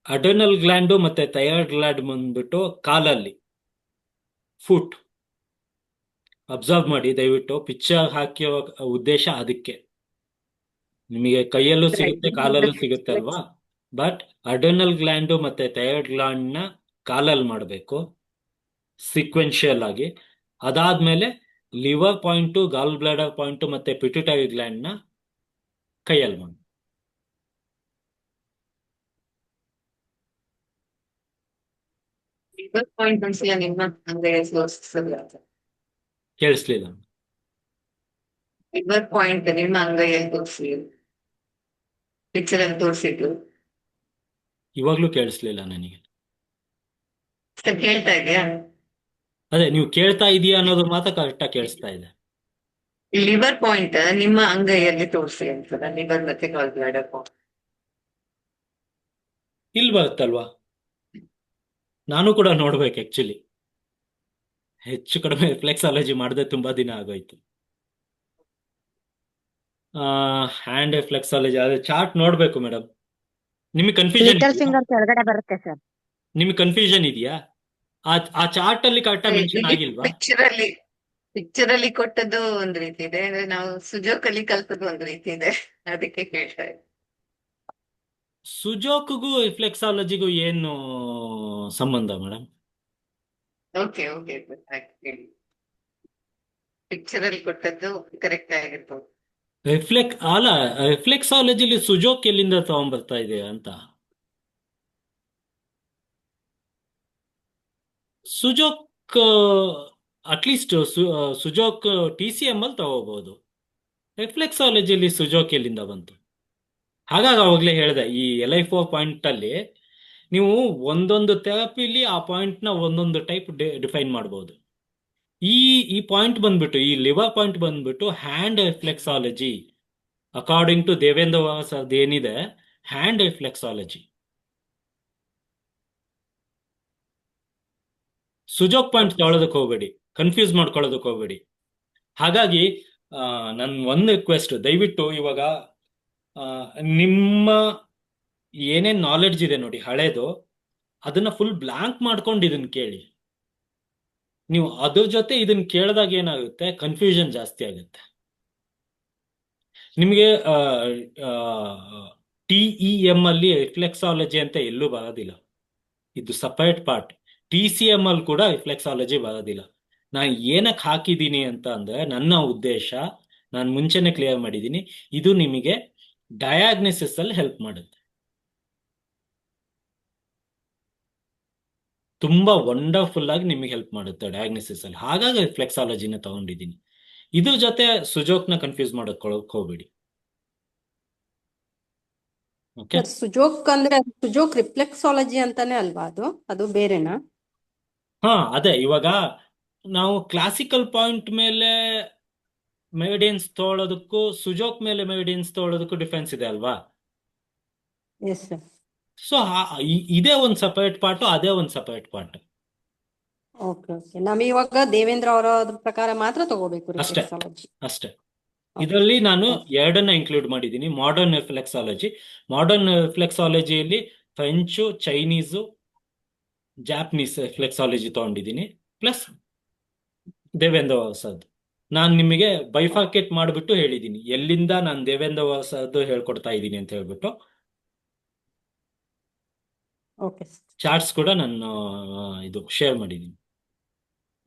ಅಡರ್ನಲ್ ಗ್ಲ್ಯಾಂಡು ಮತ್ತೆ ಥೈರಾಯ್ಡ್ ಗ್ಲ್ಯಾಂಡ್ ಬಂದ್ಬಿಟ್ಟು ಕಾಲಲ್ಲಿ, ಫುಟ್. ಅಬ್ಸರ್ವ್ ಮಾಡಿ ದಯವಿಟ್ಟು, ಪಿಕ್ಚರ್ ಹಾಕಿರೋ ಉದ್ದೇಶ ಅದಕ್ಕೆ. ನಿಮಗೆ ಕೈಯಲ್ಲೂ ಸಿಗುತ್ತೆ, ಕಾಲಲ್ಲೂ ಸಿಗುತ್ತೆ ಅಲ್ವಾ? ಬಟ್ ಅಡರ್ನಲ್ ಗ್ಲ್ಯಾಂಡು ಮತ್ತೆ ಥೈರಾಯ್ಡ್ ಗ್ಲ್ಯಾಂಡ್ ನ ಕಾಲಲ್ಲಿ ಮಾಡಬೇಕು ಸೀಕ್ವೆನ್ಷಿಯಲ್ ಆಗಿ. ಅದಾದ್ಮೇಲೆ liver point, gall bladder point ಮತ್ತೆ ಪಿಟ್ಯುಟರಿ ಗ್ಲ್ಯಾಂಡ್ ನ ಕೈಯಲ್ಲಿ ಮಾಡಿ. ಲಿವರ್ ಪಾಯಿಂಟ್ ಒಂದ್ಸಲ ನಿಮ್ಮ ಅಂಗೈಯಲ್ಲಿ ತೋರಿಸಲ್ಲ. ಕೇಳಿಸ್ಲಿಲ್ಲ? ಲಿವರ್ ಪಾಯಿಂಟ್ ನಿಮ್ಮ ಅಂಗೈಯಲ್ಲಿ ತೋರಿಸಿ, ಪಿಕ್ಚರ್ ಅಲ್ಲಿ ತೋರಿಸಿದ್ದು. ಇವಾಗ್ಲೂ ಕೇಳಿಸ್ಲಿಲ್ಲ ನನಗೆ. ಸರ್ ಕೇಳ್ತಾ ಇದೆಯಾ? ಅದೇ ನೀವು ಕೇಳ್ತಾ ಇದೀಯಾ ಅನ್ನೋದು ಮಾತ್ರ ಕರೆಕ್ಟಾಗಿ ಕೇಳಿಸ್ತಾ ಇದೆ. ಲಿವರ್ ಪಾಯಿಂಟ್ ನಿಮ್ಮ ಅಂಗೈಯಲ್ಲಿ ತೋರಿಸಿ ಅಂತ, ಲಿವರ್ ಮತ್ತೆ ಗಾಲ್ ಬ್ಲಾಡರ್ ಪಾಯಿಂಟ್. ಇಲ್ಲಿ ಬರುತ್ತಲ್ವಾ? ನಾನು ಕೂಡ ನೋಡ್ಬೇಕು ಆಕ್ಚುಲಿ. ಹೆಚ್ಚು ಕಡಿಮೆ ರಿಫ್ಲೆಕ್ಸಾಲಜಿ ಮಾಡದೆ ತುಂಬಾ ದಿನ ಆಗೋಯ್ತು. ಹ್ಯಾಂಡ್ ರಿಫ್ಲೆಕ್ಸಾಲಜಿ ಅದೇ ಚಾರ್ಟ್ ನೋಡ್ಬೇಕು ಮೇಡಮ್. ನಿಮಗೆ ಕನ್ಫ್ಯೂಷನ್ ಲಿಟಲ್ ಫಿಂಗರ್ ಕೆಳಗಡೆ ಬರುತ್ತೆ ಸರ್. ನಿಮಗೆ ಕನ್ಫ್ಯೂಷನ್ ಇದೆಯಾ? ಆ ಚಾರ್ಟ್ ಅಲ್ಲಿ ಕರೆಕ್ಟಾಗಿ ಮೆನ್ಷನ್ ಆಗಿಲ್ವಾ? ಪಿಕ್ಚರ್ ಅಲ್ಲಿ ಕೊಟ್ಟದ್ದು ಒಂದ್ ರೀತಿ ಇದೆ, ನಾವು ಸುಜೋಕಲ್ಲಿ ಕಲ್ತದ್ದು ಒಂದ್ ರೀತಿ ಇದೆ, ಅದಕ್ಕೆ ಕೇಳ್ತಾ ಇದ್ದೆ. ಸುಜೋಕ್ಗೂ ರಿಫ್ಲೆಕ್ಸಾಲಜಿಗೂ ಏನು ಸಂಬಂಧ ಮೇಡಮ್? ಓಕೆ ಓಕೆ ಹೇಳಿ. ಪಿಕ್ಚರ್ ಅಲ್ಲಿ ಕೊಟ್ಟದ್ದು ಕರೆಕ್ಟ್ ಆಗಿರ್ಬೋದು. ರಿಫ್ಲೆಕ್ಸಾಲಜಿಲಿ ಸುಜೋಕ್ ಎಲ್ಲಿಂದ ತಗೊಂಡ್ಬರ್ತಾ ಇದೆ ಅಂತ. ಸುಜೋಕ್ ಅಟ್ಲೀಸ್ಟ್ ಸುಜೋಕ್ TCM ಅಲ್ಲಿ ತಗೋಬಹುದು. ರಿಫ್ಲೆಕ್ಸಾಲಜಿಲಿ ಸುಜೋಕ್ ಎಲ್ಲಿಂದ ಬಂತು? ಹಾಗಾಗಿ ಅವಾಗಲೇ ಹೇಳಿದೆ, ಈ LI4 ಪಾಯಿಂಟ್ ಅಲ್ಲಿ ನೀವು ಒಂದೊಂದು ಥೆರಪಿಲಿ ಆ ಪಾಯಿಂಟ್ ನ ಒಂದೊಂದು ಟೈಪ್ ಡಿಫೈನ್ ಮಾಡಬಹುದು. ಈ ಪಾಯಿಂಟ್ ಬಂದ್ಬಿಟ್ಟು, ಈ ಲಿವರ್ ಪಾಯಿಂಟ್ ಬಂದ್ಬಿಟ್ಟು hand reflexology according to Devendra was ಅದೇನಿದೆ, ಹ್ಯಾಂಡ್ ರಿಫ್ಲೆಕ್ಸಾಲಜಿ. ಸುಜೋಕ್ ಪಾಯಿಂಟ್ ತಗೊಳ್ಳೋದಕ್ಕೆ ಹೋಗ್ಬೇಡಿ, ಕನ್ಫ್ಯೂಸ್ ಮಾಡ್ಕೊಳ್ಳೋದಕ್ಕೆ ಹೋಗ್ಬೇಡಿ. ಹಾಗಾಗಿ ನನ್ನ ಒಂದು ರಿಕ್ವೆಸ್ಟ್, ದಯವಿಟ್ಟು ಇವಾಗ ನಿಮ್ಮ ಏನೇನ್ ನಾಲೆಡ್ಜ್ ಇದೆ ನೋಡಿ ಹಳೇದು, ಅದನ್ನ ಫುಲ್ ಬ್ಲಾಂಕ್ ಮಾಡ್ಕೊಂಡು ಇದನ್ನ ಕೇಳಿ. ನೀವು ಅದ್ರ ಜೊತೆ ಇದನ್ನ ಕೇಳಿದಾಗ ಏನಾಗುತ್ತೆ, ಕನ್ಫ್ಯೂಷನ್ ಜಾಸ್ತಿ ಆಗುತ್ತೆ ನಿಮಗೆ. TEM ಅಲ್ಲಿ ರಿಫ್ಲೆಕ್ಸಾಲಜಿ ಅಂತ ಎಲ್ಲೂ ಬರೋದಿಲ್ಲ, ಇದು ಸಪರೇಟ್ ಪಾರ್ಟ್. TCM ಅಲ್ಲಿ ಕೂಡ ರಿಫ್ಲೆಕ್ಸಾಲಜಿ ಬರೋದಿಲ್ಲ. ನಾನು ಏನಕ್ಕೆ ಹಾಕಿದ್ದೀನಿ ಅಂತ ಅಂದ್ರೆ, ನನ್ನ ಉದ್ದೇಶ ನಾನು ಮುಂಚೆನೆ ಕ್ಲಿಯರ್ ಮಾಡಿದ್ದೀನಿ, ಇದು ನಿಮಗೆ ಡಯಾಗ್ನೋಸಿಸ್ ಅಲ್ಲಿ ಹೆಲ್ಪ್ ಮಾಡುತ್ತೆ. ತುಂಬಾ ವಂಡರ್ಫುಲ್ ಆಗಿ ನಿಮಗೆ ಹೆಲ್ಪ್ ಮಾಡುತ್ತೆ ಡಯಾಗ್ನೋಸಿಸ್ ಅಲ್ಲಿ. ಹಾಗಾಗಿ ರಿಫ್ಲೆಕ್ಸಾಲಜಿನ ತಗೊಂಡಿದ್ದೀನಿ. ಇದ್ರ ಜೊತೆ ಸುಜೋಕ್ನ ಕನ್ಫ್ಯೂಸ್ ಮಾಡಕ್ ಹೋಗ್ಬೇಡಿ. ಓಕೆ, ಸರ್ ಸುಜೋಕ್ ಅಂದ್ರೆ ಸುಜೋಕ್ ರಿಫ್ಲೆಕ್ಸಾಲಜಿ ಅಂತಾನೆ ಅಲ್ವಾ ಅದು ಬೇರೆನಾ? ಅದೇ ಇವಾಗ ನಾವು ಕ್ಲಾಸಿಕಲ್ ಪಾಯಿಂಟ್ ಮೇಲೆ ಮೆರಿಡಿಯನ್ಸ್ ತಗೊಳ್ಳೋದಕ್ಕೂ ಸುಜೋಕ್ ಮೇಲೆ ಮೆರಿಡಿಯನ್ಸ್ ತಗೊಳ್ಳೋದಕ್ಕೂ ಡಿಫ್ರೆನ್ಸ್ ಇದೆ ಅಲ್ವಾ? Yes sir. ಸೊ ಇದೇ ಒಂದು ಸಪರೇಟ್ ಪಾರ್ಟ್, ಅದೇ ಒಂದು ಸಪರೇಟ್ ಪಾರ್ಟ್. ಓಕೆ ನಾವ್ ಇವಾಗ ದೇವೇಂದ್ರ ಅವರ ಪ್ರಕಾರ ಮಾತ್ರ ತಗೋಬೇಕು ಅಷ್ಟೇ ರಿಫ್ಲೆಕ್ಸಾಲಜಿ. ಅಷ್ಟೇ. ಇದರಲ್ಲಿ ನಾನು ಎರಡನ್ನ ಇನ್ಕ್ಲೂಡ್ ಮಾಡಿದ್ದೀನಿ. ಮಾಡರ್ನ್ ರಿಫ್ಲೆಕ್ಸಾಲಜಿ, ಮಾಡರ್ನ್ ರಿಫ್ಲೆಕ್ಸಾಲಜಿಯಲ್ಲಿ ಫ್ರೆಂಚು, ಚೈನೀಸು ಜಾಪನೀಸ್ ಫ್ಲೆಕ್ಸಾಲಜಿ ತಗೊಂಡಿದ್ದೀನಿ ಪ್ಲಸ್ ದೇವೇಂದ್ರ ಹೊಸದು. ನಾನು ನಿಮಗೆ ಬೈಫಾರ್ಕೇಟ್ ಮಾಡಿಬಿಟ್ಟು ಹೇಳಿದ್ದೀನಿ ಎಲ್ಲಿಂದ ನಾನು ದೇವೇಂದ್ರ ಹೊಸದು ಹೇಳ್ಕೊಡ್ತಾ ಇದ್ದೀನಿ ಅಂತ ಹೇಳ್ಬಿಟ್ಟು. ಓಕೆ ಚಾರ್ಟ್ಸ್ ಕೂಡ ನಾನು ಇದು ಶೇರ್ ಮಾಡಿದ್ದೀನಿ.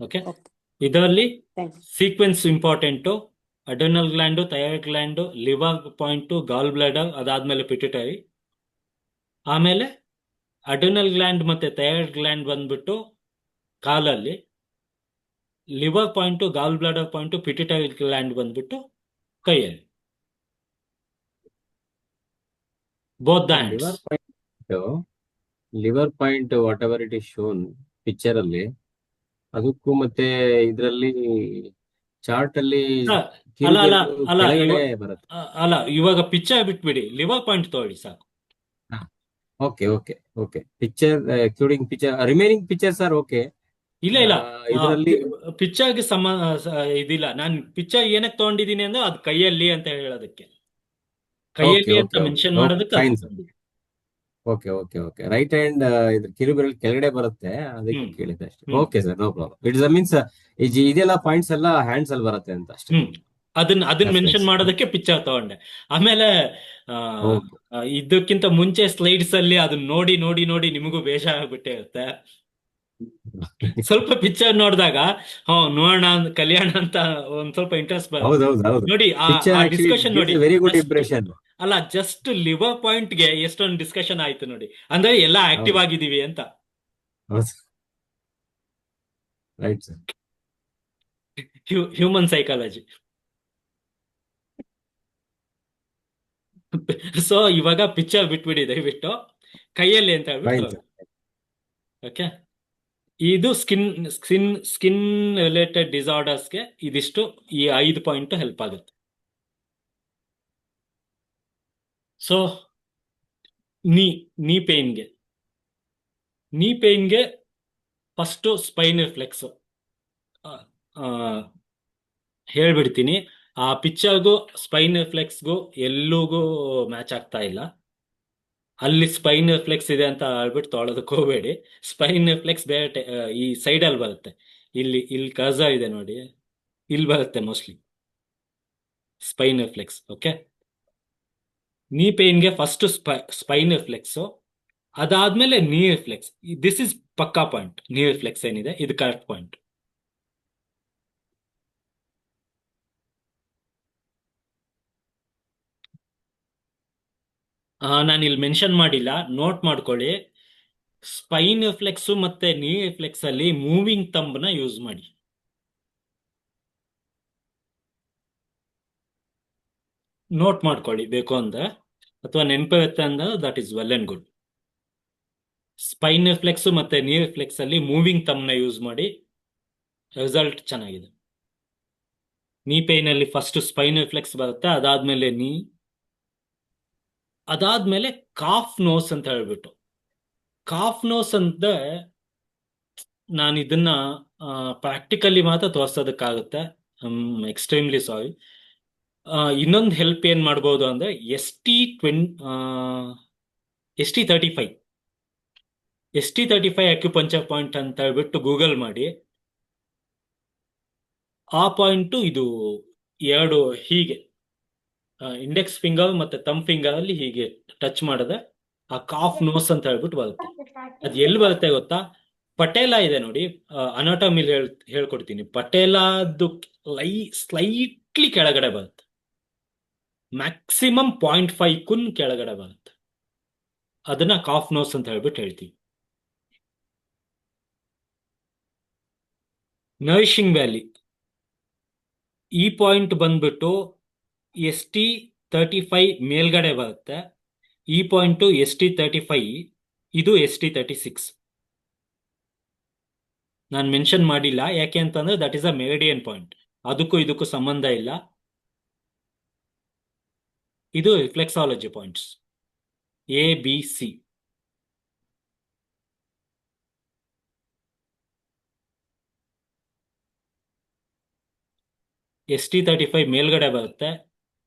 ಓಕೆ, ಓಕೆ ಇದರಲ್ಲಿ thank you. Sequence important. Adrenal gland, thyroid gland, liver point, gall bladder, ಅದಾದ್ಮೇಲೆ ಪಿಟ್ಯುಟರಿ. ಆಮೇಲೆ ಅಡ್ರಿನಲ್ ಗ್ಲ್ಯಾಂಡ್ ಮತ್ತೆ ಥೈರಾಯ್ಡ್ ಗ್ಲ್ಯಾಂಡ್ ಬಂದ್ಬಿಟ್ಟು ಕಾಲಲ್ಲಿ, liver point, gall bladder point, pituitary gland ಬಂದ್ಬಿಟ್ಟು ಕೈಯಲ್ಲಿ. Both the hands. Liver point whatever it is shown picture ಅಲ್ಲಿ, ಅದಕ್ಕೂ ಮತ್ತೆ ಇದರಲ್ಲಿ ಚಾರ್ಟ್ ಅಲ್ಲಿ ಅಲ್ಲ ಅಲ್ಲ ಕಿರುಬೆರಳು ಅಲ್ಲ ಕೆಳಗಡೆ ಇವ- ಬರುತ್ತೆ. ಅಲ್ಲ ಇವಾಗ ಪಿಕ್ಚರ್ ಬಿಟ್ಬಿಡಿ, ಲಿವರ್ ಪಾಯಿಂಟ್ ತಗೊಳ್ಳಿ ಸಾಕು. Okay okay okay, picture including picture, remaining pictures are okay. ಇಲ್ಲ ಇಲ್ಲ, ಇದರಲ್ಲಿ ಪಿಕ್ಚರ್ಗೆ ಇದಿಲ್ಲ. ನಾನು ಪಿಕ್ಚರ್ ಏನಕ್ಕೆ ತಗೊಂಡಿದ್ದೀನಿ ಅಂದ್ರೆ ಅದು ಕೈಯಲ್ಲಿ ಅಂತ ಹೇಳೋದಕ್ಕೆ, ಕೈಯಲ್ಲಿ ಅಂತ ಓಕೆ ಮೆನ್ಷನ್ ಓಕೆ ಮಾಡೋದಕ್ಕೆ ಅದು ಫೈನ್. ತಗೊಂಡಿದ್ದೀನಿ. Okay okay okay, right hand ಇದು ಕಿರುಬೆರಳು ಕೆಳಗಡೆ ಬರುತ್ತೆ, ಅದಕ್ಕೆ ಹ್ಮ್ ಕೇಳಿದೆ ಅಷ್ಟೇ. Hmm okay sir, no problem. It's means ಇದೆಲ್ಲ ಪಾಯಿಂಟ್ಸ್ ಎಲ್ಲ ಹ್ಯಾಂಡ್ಸ್ ಅಲ್ಲಿ ಬರುತ್ತೆ ಅಂತ ಅಷ್ಟೇ. ಹ್ಮ್ ಅದನ್ನ ಮೆನ್ಷನ್ ರೆಫರೆನ್ಸ್. ಮಾಡೋದಕ್ಕೆ ಪಿಕ್ಚರ್ ತಗೊಂಡೆ. ಆಮೇಲೆ ಆ, ಓಕೆ ಇದಕ್ಕಿಂತ ಮುಂಚೆ ಸ್ಲೈಡ್ಸ್ ಅಲ್ಲಿ ಅದನ್ನ ನೋಡಿ ನೋಡಿ ನೋಡಿ ನಿಮಗೂ ಬೇಜಾರಾಗ್ಬಿಟ್ಟಿರುತ್ತೆ. ಸ್ವಲ್ಪ ಪಿಕ್ಚರ್ ನೋಡಿದಾಗ ನೋಡೋಣ ಕಲ್ಯಾಣ ಅಂತ ಒಂದ್ ಸ್ವಲ್ಪ ಇಂಟ್ರೆಸ್ಟ್ ಬರುತ್ತೆ. ಹೌದೌದು ಹೌದು, ನೋಡಿ ಪಿಕ್ಚರ್ ಆ ಆಕ್ಚುಲಿ ಡಿಸ್ಕಷನ್ ನೋಡಿ, ವೆರಿ ಗುಡ್ ಜಸ್ಟ್ ಇಂಪ್ರೆಷನ್. ಅಲ್ಲ ಜಸ್ಟ್ ಲಿವರ್ ಪಾಯಿಂಟ್ ಗೆ ಎಷ್ಟೊಂದು ಡಿಸ್ಕಷನ್ ಆಯ್ತು ನೋಡಿ. ಅಂದ್ರೆ ಎಲ್ಲ ಆಕ್ಟಿವ್ ಹೌದು ಆಗಿದೀವಿ ಅಂತ. ಹೌದು, right sir. Human psychology. So ಇವಾಗ ಪಿಕ್ಚರ್ ಬಿಟ್ಬಿಡಿ ದಯವಿಟ್ಟು, ಕೈಯಲ್ಲಿ ಅಂತ ಹೇಳ್ಬಿಟ್ಟು ಫೈನ್ ತಗೊಳ್ಳಿ. ಸರ್. ಓಕೆ, ಇದು ಸ್ಕಿನ್ ರಿಲೇಟೆಡ್ ಡಿಸಾರ್ಡರ್ಸ್ಗೆ ಇದಿಷ್ಟು, ಈ 5 ಪಾಯಿಂಟ್ ಹೆಲ್ಪ್ ಆಗುತ್ತೆ. ಸೊ ನೀ ಪೇನ್ಗೆ ಫಸ್ಟು ಸ್ಪೈನ್ ರಿಫ್ಲೆಕ್ಸ್ ಹೇಳ್ಬಿಡ್ತೀನಿ. ಆ ಪಿಕ್ಚರ್ಗೂ ಸ್ಪೈನ್ ರಿಫ್ಲೆಕ್ಸ್ಗೂ ಎಲ್ಲೂಗೂ ಮ್ಯಾಚ್ ಆಗ್ತಾ ಇಲ್ಲ. ಅಲ್ಲಿ ಸ್ಪೈನ್ ರಿಫ್ಲೆಕ್ಸ್ ಇದೆ ಅಂತ ಹೇಳ್ಬಿಟ್ಟು ತೊಗೊಳೋದಕ್ಕೆ ಹೋಗಬೇಡಿ. ಸ್ಪೈನ್ ರಿಫ್ಲೆಕ್ಸ್ ಬೇರೆ ಈ ಸೈಡಲ್ಲಿ ಬರುತ್ತೆ. ಇಲ್ಲಿ ಕರ್ಸರ್ ಇದೆ ನೋಡಿ, ಇಲ್ಲಿ ಬರುತ್ತೆ ಮೋಸ್ಟ್ಲಿ ಸ್ಪೈನ್ ರಿಫ್ಲೆಕ್ಸ್. ಓಕೆ, ನೀ ಪೇನ್ಗೆ ಫಸ್ಟ್ ಸ್ಪೈನ್ ರಿಫ್ಲೆಕ್ಸು, ಅದಾದ್ಮೇಲೆ ನೀ ರಿಫ್ಲೆಕ್ಸ್. ದಿಸ್ ಇಸ್ ಪಕ್ಕಾ ಪಾಯಿಂಟ್. ನೀ ರಿಫ್ಲೆಕ್ಸ್ ಏನಿದೆ ಇದು ಕರೆಕ್ಟ್ ಪಾಯಿಂಟ್. ನಾನು ಇಲ್ಲಿ ಮೆನ್ಷನ್ ಮಾಡಿಲ್ಲ, ನೋಟ್ ಮಾಡ್ಕೊಳ್ಳಿ. ಸ್ಪೈನ್ ರಿಫ್ಲೆಕ್ಸು ಮತ್ತೆ ನೀ ರಿಫ್ಲೆಕ್ಸ್ ಅಲ್ಲಿ ಮೂವಿಂಗ್ ತಂಬ್ನ ಯೂಸ್ ಮಾಡಿ. ನೋಟ್ ಮಾಡ್ಕೊಳ್ಳಿ ಬೇಕು ಅಂದ್ರೆ, ಅಥವಾ ನೆನಪಿರುತ್ತೆ ಅಂದ್ರೆ that is well and good. Spine reflex ಮತ್ತೆ ನೀ ರಿಫ್ಲೆಕ್ಸ್ ಅಲ್ಲಿ ಮೂವಿಂಗ್ ತಮ್ನ ಯೂಸ್ ಮಾಡಿ, ರಿಸಲ್ಟ್ ಚೆನ್ನಾಗಿದೆ. ನೀ ಪೇನ್ ಅಲ್ಲಿ ಫಸ್ಟ್ ಸ್ಪೈನ್ ರಿಫ್ಲೆಕ್ಸ್ ಬರುತ್ತೆ, ಅದಾದ್ಮೇಲೆ ಅದಾದ್ಮೇಲೆ ಕಾಫ್ ನೋಸ್ ಅಂತ ಹೇಳ್ಬಿಟ್ಟು. ಕಾಫ್ ನೋಸ್ ಅಂದ್ರೆ ನಾನು ಇದನ್ನ ಪ್ರಾಕ್ಟಿಕಲಿ ಮಾತ್ರ ತೋರ್ಸೋದಕ್ಕಾಗುತ್ತೆ. Extremely sorry. ಇನ್ನೊಂದು ಹೆಲ್ಪ್ ಏನ್ ಮಾಡ್ಬೋದು ಅಂದ್ರೆ ST35 ಅಕ್ಯುಪಂಚರ್ ಪಾಯಿಂಟ್ ಅಂತ ಹೇಳ್ಬಿಟ್ಟು ಗೂಗಲ್ ಮಾಡಿ. ಆ ಪಾಯಿಂಟು ಇದು ಎರಡು ಹೀಗೆ ಇಂಡೆಕ್ಸ್ ಫಿಂಗರ್ ಮತ್ತೆ ತಮ್ ಫಿಂಗರ್ ಅಲ್ಲಿ ಹೀಗೆ ಟಚ್ ಮಾಡಿದ್ರೆ ಆ ಕಾಫ್ ನೋಸ್ ಅಂತ ಹೇಳ್ಬಿಟ್ಟು ಬರುತ್ತೆ. ಅದು ಎಲ್ಲಿ ಬರುತ್ತೆ ಗೊತ್ತಾ? ಪಟೇಲ ಇದೆ ನೋಡಿ, ಅನಾಟಮಿಲಿ ಹೇಳ್ಕೊಡ್ತೀನಿ. ಪಟೇಲಾದು ಸ್ಲೈಟ್ಲಿ ಕೆಳಗಡೆ ಬರುತ್ತೆ, ಮ್ಯಾಕ್ಸಿಮಮ್ 0.5 ಕುನ್ ಕೆಳಗಡೆ ಬರುತ್ತೆ. ಅದನ್ನ ಕಾಫ್ ನೋಸ್ ಅಂತ ಹೇಳ್ಬಿಟ್ಟು ಹೇಳ್ತೀವಿ. ನರಿಶಿಂಗ್ ವ್ಯಾಲಿ, ಈ ಪಾಯಿಂಟ್ ಬಂದ್ಬಿಟ್ಟು ST35 ಮೇಲ್ಗಡೆ ಬರುತ್ತೆ. ಈ ಪಾಯಿಂಟು ST35, ಇದು ST36. ನಾನು ಮೆನ್ಷನ್ ಮಾಡಿಲ್ಲ, ಯಾಕೆ ಅಂತಂದ್ರೆ that is a meridian point. ಅದಕ್ಕೂ ಇದಕ್ಕೂ ಸಂಬಂಧ ಇಲ್ಲ. ಇದು ರಿಫ್ಲೆಕ್ಸಾಲಜಿ ಪಾಯಿಂಟ್ಸ್ ABC. ST35 ಮೇಲ್ಗಡೆ ಬರುತ್ತೆ,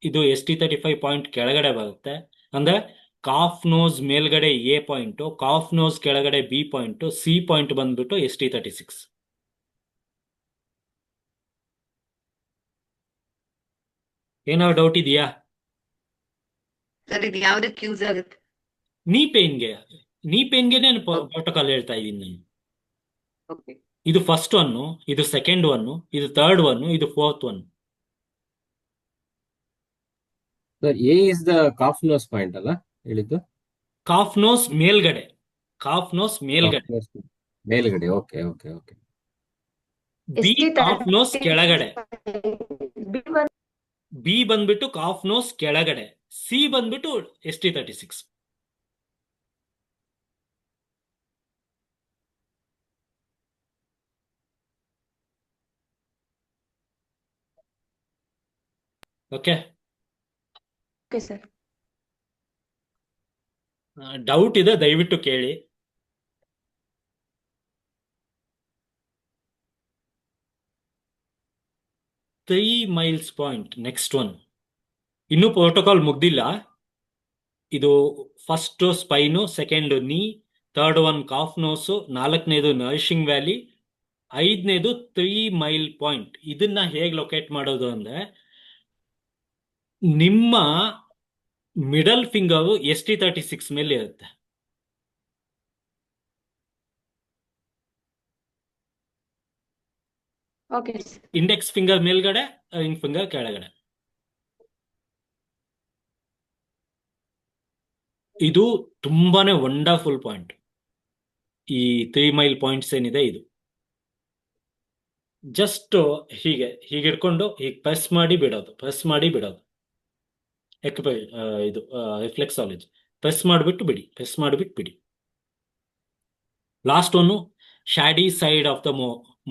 ಇದು ST35 ಪಾಯಿಂಟ್ ಕೆಳಗಡೆ ಬರುತ್ತೆ. ಅಂದ್ರೆ ಕಾಫ್ ನೋಸ್ ಮೇಲ್ಗಡೆ ಎ ಪಾಯಿಂಟ್, ಕಾಫ್ ನೋಸ್ ಕೆಳಗಡೆ ಬಿ ಪಾಯಿಂಟ್, ಸಿ ಪಾಯಿಂಟ್ ಬಂದ್ಬಿಟ್ಟು ST36. ಏನಾದ್ರು ಡೌಟ್ ಇದೆಯಾ? ಸರ್ ಇದು ಯಾವ್ದಕ್ಕೆ ಯೂಸ್ ಆಗುತ್ತೆ? ನೀ ಪೇನ್ಗೆ ನಾನು ಪ್ರೋಟೋಕಾಲ್ ಹೇಳ್ತಾ ಇದ್ದೀನಿ ನಾನು. ಓಕೆ. ಇದು ಫಸ್ಟ್ ಒನ್, ಇದು ಸೆಕೆಂಡ್ ಒನ್, ಇದು ಥರ್ಡ್ ಒನ್, ಇದು fourth one. Sir A is the cough nose point ಅಲ್ಲ ಹೇಳಿದ್ದು? ಕಾಫ್ ನೋಸ್ ಮೇಲ್ಗಡೆ, ಕಾಫ್ ನೋಸ್ ಮೇಲ್ಗಡೆ, Cough nose ಮೇಲ್ಗಡೆ. Okay okay okay. B cough nose ಕೆಳಗಡೆ, ಬಿ ಬಂದ್ ಬಿ ಬಂದ್ಬಿಟ್ಟು ಕಾಫ್ ನೋಸ್ ಕೆಳಗಡೆ, ಸಿ ಬಂದ್ಬಿಟ್ಟು ST36. Okay, okay sir. Doubt ಇದೆ ದಯವಿಟ್ಟು ಕೇಳಿ. Three miles point, next one. ಇನ್ನೂ ಪ್ರೋಟೋಕಾಲ್ ಮುಗ್ದಿಲ್ಲ. ಇದು ಫಸ್ಟ್ ಸ್ಪೈನು, ಸೆಕೆಂಡ್ ನೀ, ಥರ್ಡ್ ಒನ್ ಕಾಫ್ ನೋಸು, ನಾಲ್ಕನೇದು ನರಿಶಿಂಗ್ ವ್ಯಾಲಿ, ಐದನೇದು 3 ಮೈಲ್ ಪಾಯಿಂಟ್. ಇದನ್ನ ಹೇಗೆ ಲೊಕೇಟ್ ಮಾಡೋದು ಅಂದ್ರೆ, ನಿಮ್ಮ ಮಿಡಲ್ ಫಿಂಗರು ST36 ಮೇಲೆ ಇರುತ್ತೆ. Okay sir. ಇಂಡೆಕ್ಸ್ ಫಿಂಗರ್ ಮೇಲ್ಗಡೆ, ರಿಂಗ್ ಫಿಂಗರ್ ಕೆಳಗಡೆ. ಇದು ತುಂಬಾನೇ ವಂಡರ್ಫುಲ್ ಪಾಯಿಂಟ್. ಈ 3 ಮೈಲ್ ಪಾಯಿಂಟ್ಸ್ ಏನಿದೆ ಇದು ಜಸ್ಟ್ ಹೀಗೆ ಹಿಡ್ಕೊಂಡು ಹೀಗೆ ಪ್ರೆಸ್ ಮಾಡಿ ಬಿಡೋದು, ಪ್ರೆಸ್ ಮಾಡಿ ಬಿಡೋದು. ಇದು ರಿಫ್ಲೆಕ್ಸಾಲಜಿ. ಪ್ರೆಸ್ ಮಾಡಿಬಿಟ್ಟು ಬಿಡಿ, ಪ್ರೆಸ್ ಮಾಡಿಬಿಟ್ಟು ಬಿಡಿ. Last one shady side of the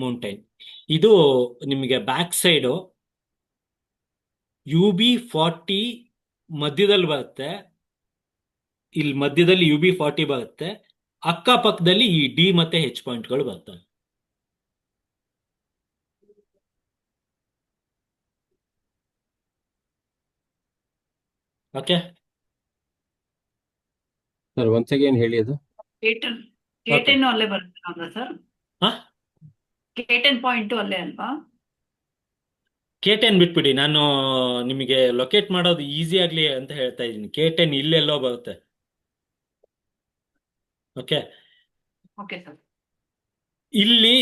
mountain. ಇದು ನಿಮಗೆ ಬ್ಯಾಕ್ ಸೈಡು UB40 ಮಧ್ಯದಲ್ಲಿ ಬರುತ್ತೆ. ಇಲ್ಲಿ ಮಧ್ಯದಲ್ಲಿ UB40 ಬರುತ್ತೆ, ಅಕ್ಕಪಕ್ಕದಲ್ಲಿ ಈ D ಮತ್ತೆ H ಪಾಯಿಂಟ್ಗಳು ಬರ್ತವೆ. ಓಕೆ ಸರ್ ಒನ್ಸ್ ಅಗೇನ್ ಹೇಳಿ ಅದು. ಕೇಟನ್ ಕೇಟನ್ ಅಲ್ಲೇ ಬರುತ್ತೆ ಸರ್? ಹಾ, ಕೇಟನ್ ಪಾಯಿಂಟ್ ಅಲ್ಲೇ ಅಲ್ವಾ? K10 ಬಿಟ್ಬಿಡಿ, ನಾನು ನಿಮಗೆ ಲೊಕೇಟ್ ಮಾಡೋದು ಈಸಿ ಆಗ್ಲಿ ಅಂತ ಹೇಳ್ತಾ ಇದ್ದೀನಿ. K10 ಇಲ್ಲೆಲ್ಲೋ ಬರುತ್ತೆ. Okay, okay sir. ಇಲ್ಲಿ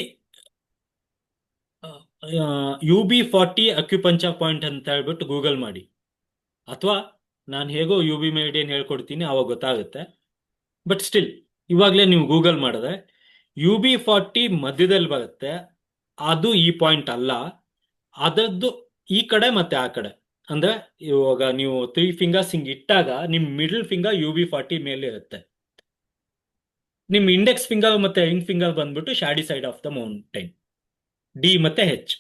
UB40 ಅಕ್ಯುಪಂಚರ್ ಪಾಯಿಂಟ್ ಅಂತ ಹೇಳ್ಬಿಟ್ಟು ಗೂಗಲ್ ಮಾಡಿ, ಅಥವಾ ನಾನು ಹೇಗೋ UB ಮೆರಿಡಿಯನ್ ಹೇಳ್ಕೊಡ್ತೀನಿ, ಅವಾಗ ಗೊತ್ತಾಗುತ್ತೆ. ಬಟ್ ಸ್ಟಿಲ್ ಇವಾಗಲೇ ನೀವು ಗೂಗಲ್ ಮಾಡಿದ್ರೆ UB40 ಮಧ್ಯದಲ್ಲಿ ಬರುತ್ತೆ. ಅದು ಈ ಪಾಯಿಂಟ್ ಅಲ್ಲ, ಅದರದ್ದು ಈ ಕಡೆ ಮತ್ತೆ ಆ ಕಡೆ. ಅಂದ್ರೆ ಇವಾಗ ನೀವು 3 ಫಿಂಗರ್ಸ್ ಹಿಂಗೆ ಇಟ್ಟಾಗ ನಿಮ್ ಮಿಡಲ್ ಫಿಂಗರ್ UB40 ಮೇಲೆ ಇರುತ್ತೆ. ನಿಮ್ ಇಂಡೆಕ್ಸ್ ಫಿಂಗರ್ ಮತ್ತೆ ರಿಂಗ್ ಫಿಂಗರ್ ಬಂದ್ಬಿಟ್ಟು shady side of the mountain, D ಮತ್ತೆ H.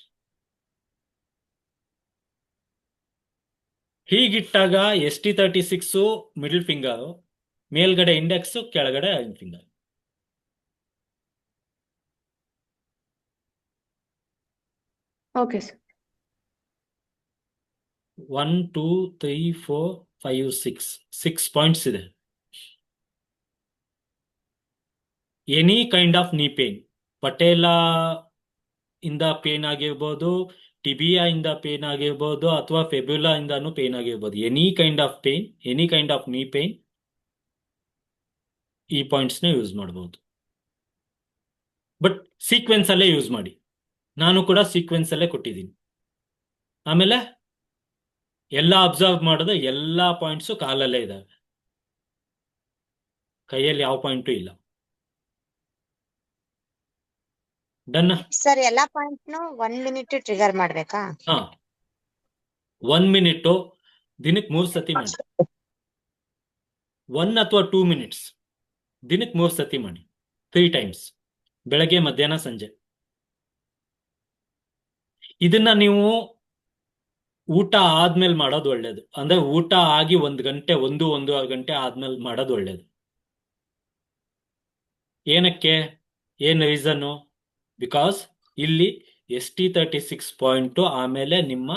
ಹೀಗಿಟ್ಟಾಗ ST36 ಮಿಡಲ್ ಫಿಂಗರ್, ಮೇಲ್ಗಡೆ ಇಂಡೆಕ್ಸ್, ಕೆಳಗಡೆ ring finger. Okay sir. 1 2 3 4 5 6 points ಇದೆ. Any kind of knee pain, patella ಇಂದ ಪೇನ್ ಆಗಿರ್ಬೋದು, ಟಿಬಿಯಾ ಇಂದ ಪೇನ್ ಆಗಿರ್ಬೋದು, ಅಥವಾ ಫೆಬ್ಯುಲಾ ಇಂದಾನು ಪೇನ್ ಆಗಿರ್ಬೋದು. Any kind of pain, any kind of knee pain, ಈ ಪಾಯಿಂಟ್ಸ್ನ ಯೂಸ್ ಮಾಡ್ಬೋದು. ಬಟ್ ಸೀಕ್ವೆನ್ಸ್ ಅಲ್ಲೇ ಯೂಸ್ ಮಾಡಿ. ನಾನು ಕೂಡ ಸೀಕ್ವೆನ್ಸ್ ಅಲ್ಲೇ ಕೊಟ್ಟಿದ್ದೀನಿ. ಆಮೇಲೆ ಎಲ್ಲ ಅಬ್ಸರ್ವ್ ಮಾಡೋದು, ಎಲ್ಲ ಪಾಯಿಂಟ್ಸು ಕಾಲಲ್ಲೇ ಇದಾವೆ, ಕೈಯಲ್ಲಿ ಯಾವ ಪಾಯಿಂಟು ಇಲ್ಲ. ಡನ್. ಸರ್ ಎಲ್ಲಾ ಪಾಯಿಂಟ್ನು 1 ಮಿನಿಟ್ ಟ್ರಿಗರ್ ಮಾಡ್ಬೇಕಾ? ಹಾ, 1 ಮಿನಿಟು ದಿನಕ್ಕೆ 3 ಸತಿ ಮಾಡಿ. 1 ಅಥವಾ 2 ಮಿನಿಟ್ಸ್ ದಿನಕ್ಕೆ 3 ಸತಿ ಮಾಡಿ, 3 ಟೈಮ್ಸ್, ಬೆಳಗ್ಗೆ ಮಧ್ಯಾಹ್ನ ಸಂಜೆ. ಇದನ್ನ ನೀವು ಊಟ ಆದ್ಮೇಲೆ ಮಾಡೋದು ಒಳ್ಳೇದು. ಅಂದ್ರೆ ಊಟ ಆಗಿ 1 ಗಂಟೆ, 1-1.5 ಗಂಟೆ ಆದ್ಮೇಲೆ ಮಾಡೋದು ಒಳ್ಳೇದು. ಏನಕ್ಕೆ, ಏನ್ ರೀಸನ್ನು? ಬಿಕಾಸ್ ಇಲ್ಲಿ ST36 ಪಾಯಿಂಟು, ಆಮೇಲೆ ನಿಮ್ಮ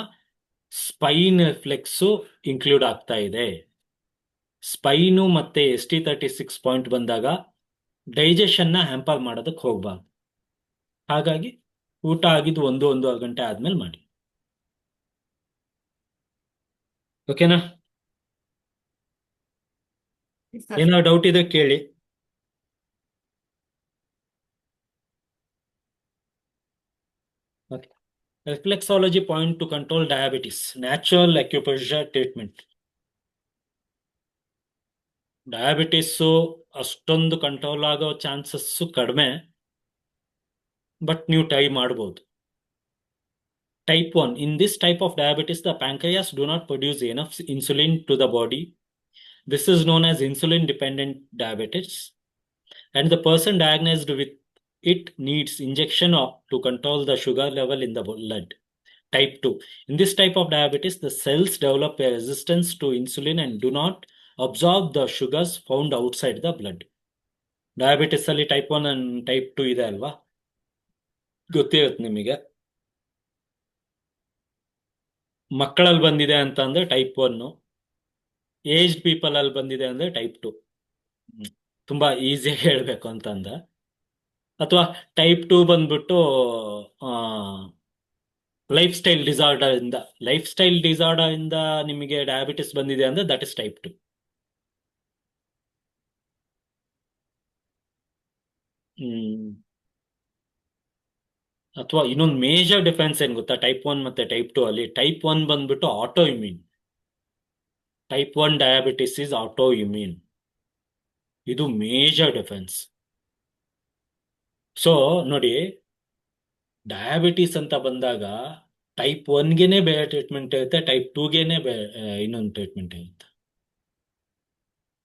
ಸ್ಪೈನ್ ಫ್ಲೆಕ್ಸು ಇನ್ಕ್ಲೂಡ್ ಆಗ್ತಾ ಇದೆ. ಸ್ಪೈನು ಮತ್ತೆ ST36 ಪಾಯಿಂಟ್ ಬಂದಾಗ ಡೈಜೆಷನ್ನ ಹ್ಯಾಂಪರ್ ಮಾಡೋದಕ್ಕೆ ಹೋಗ್ಬಾರ್ದು. ಹಾಗಾಗಿ ಊಟ ಆಗಿದ್ದು 1-1.5 ಗಂಟೆ ಆದ್ಮೇಲೆ ಮಾಡಿ. ಓಕೆನಾ? ಏನಾದ್ರು ಡೌಟ್ ಇದೆ ಕೇಳಿ. Okay. Reflexology point to control diabetes. Natural acupressure treatment. ಡಯಾಬಿಟಿಸ್ಸು ಅಷ್ಟೊಂದು ಕಂಟ್ರೋಲ್ ಆಗೋ ಚಾನ್ಸಸ್ಸು ಕಡಿಮೆ, ಬಟ್ ನೀವು ಟ್ರೈ ಮಾಡ್ಬೋದು. Type 1. In this type of diabetes, the pancreas do not produce enough insulin to the body. This is known as insulin-dependent diabetes. And the person diagnosed with it needs injection to control the sugar level in the blood. Type 2. In this type of diabetes, the cells develop a resistance to insulin and do not absorb the sugars found outside the blood. Diabetes ಅಲ್ಲಿ type 1 and type 2 ಇದೆ ಅಲ್ವಾ, ಗೊತ್ತಿರುತ್ತೆ ನಿಮಗೆ. ಮಕ್ಕಳಲ್ಲಿ ಬಂದಿದೆ ಅಂತ ಅಂದ್ರೆ type 1, aged people ಅಲ್ಲಿ ಬಂದಿದೆ ಅಂದ್ರೆ ಟೈಪ್ 2. ತುಂಬಾ ಈಸಿಯಾಗಿ ಹೇಳ್ಬೇಕು ಅಂತಂದ್ರೆ. ಅಥವಾ ಟೈಪ್ 2 ಬಂದ್ಬಿಟ್ಟು ಲೈಫ್ ಸ್ಟೈಲ್ ಡಿಸಾರ್ಡರ್ ಇಂದ ನಿಮಗೆ ಡಯಾಬಿಟಿಸ್ ಬಂದಿದೆ ಅಂದ್ರೆ ದಟ್ ಇಸ್ ಟೈಪ್ 2. ಅಥವಾ ಇನ್ನೊಂದು ಮೇಜರ್ ಡಿಫರೆನ್ಸ್ ಏನ್ ಗೊತ್ತಾ ಟೈಪ್ 1 ಮತ್ತೆ ಟೈಪ್ 2 ಅಲ್ಲಿ? ಟೈಪ್ 1 ಬಂದ್ಬಿಟ್ಟು auto immune. Type 1 diabetes is auto immune. ಇದು ಮೇಜರ್ ಡಿಫರೆನ್ಸ್. ಸೊ ನೋಡಿ, ಡಯಾಬಿಟಿಸ್ ಅಂತ ಬಂದಾಗ ಟೈಪ್ 1ಗೆನೆ ಬೇರೆ ಟ್ರೀಟ್ಮೆಂಟ್ ಇರುತ್ತೆ, ಟೈಪ್ 2ಗೆನೆ ಇನ್ನೊಂದು ಟ್ರೀಟ್ಮೆಂಟ್ ಇರುತ್ತೆ.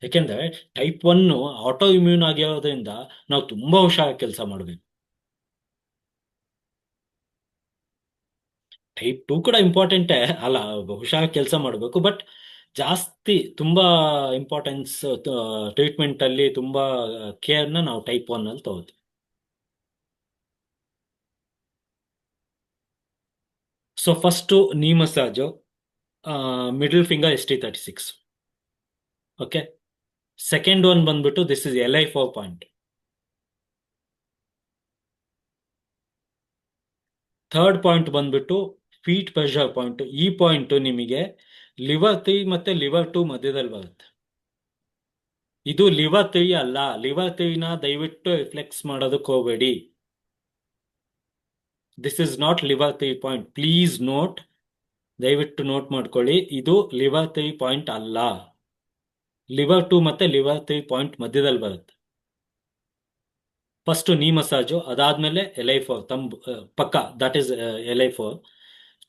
ಯಾಕೆಂದ್ರೆ ಟೈಪ್ 1 ಆಟೋ ಇಮ್ಯೂನ್ ಆಗಿರೋದ್ರಿಂದ ನಾವು ತುಂಬಾ ಹುಷಾರಾಗಿ ಕೆಲಸ ಮಾಡಬೇಕು. ಟೈಪ್ 2 ಕೂಡ ಇಂಪಾರ್ಟೆಂಟೇ ಅಲ್ಲ, ಹುಷಾರಾಗಿ ಕೆಲಸ ಮಾಡಬೇಕು, ಬಟ್ ಜಾಸ್ತಿ ತುಂಬಾ ಇಂಪಾರ್ಟೆನ್ಸ್ ಟ್ರೀಟ್ಮೆಂಟ್ ಅಲ್ಲಿ ತುಂಬಾ ಕೇರ್ನ ನಾವು ಟೈಪ್ 1 ಅಲ್ಲಿ ತಗೋತೀವಿ. So first knee massage, middle finger ST36. Okay. Second one ಬಂದ್ಬಿಟ್ಟು this is LI4 point. Third point ಬಂದ್ಬಿಟ್ಟು ಫೀಟ್ ಪ್ರೆಷರ್ ಪಾಯಿಂಟ್. ಈ ಪಾಯಿಂಟ್ ನಿಮಗೆ ಲಿವರ್ 3 ಮತ್ತೆ ಲಿವರ್ 2 ಮಧ್ಯದಲ್ಲಿ ಬರುತ್ತೆ. ಇದು ಲಿವರ್ 3 ಅಲ್ಲ. ಲಿವರ್ 3ನ ದಯವಿಟ್ಟು ರಿಫ್ಲೆಕ್ಸ್ ಮಾಡೋದಕ್ಕೆ ಹೋಗಬೇಡಿ. This is not liver 3 point. Please note, ದಯವಿಟ್ಟು ನೋಟ್ ಮಾಡ್ಕೊಳ್ಳಿ, ಇದು ಲಿವರ್ 3 ಪಾಯಿಂಟ್ ಅಲ್ಲ. ಲಿವರ್ 2 ಮತ್ತೆ ಲಿವರ್ 3 ಪಾಯಿಂಟ್ ಮಧ್ಯದಲ್ಲಿ ಬರುತ್ತೆ. ಫಸ್ಟ್ ನೀ ಮಸಾಜು, ಅದಾದ್ಮೇಲೆ LI4 ತಂಬ್ ಪಕ್ಕ, that is LI4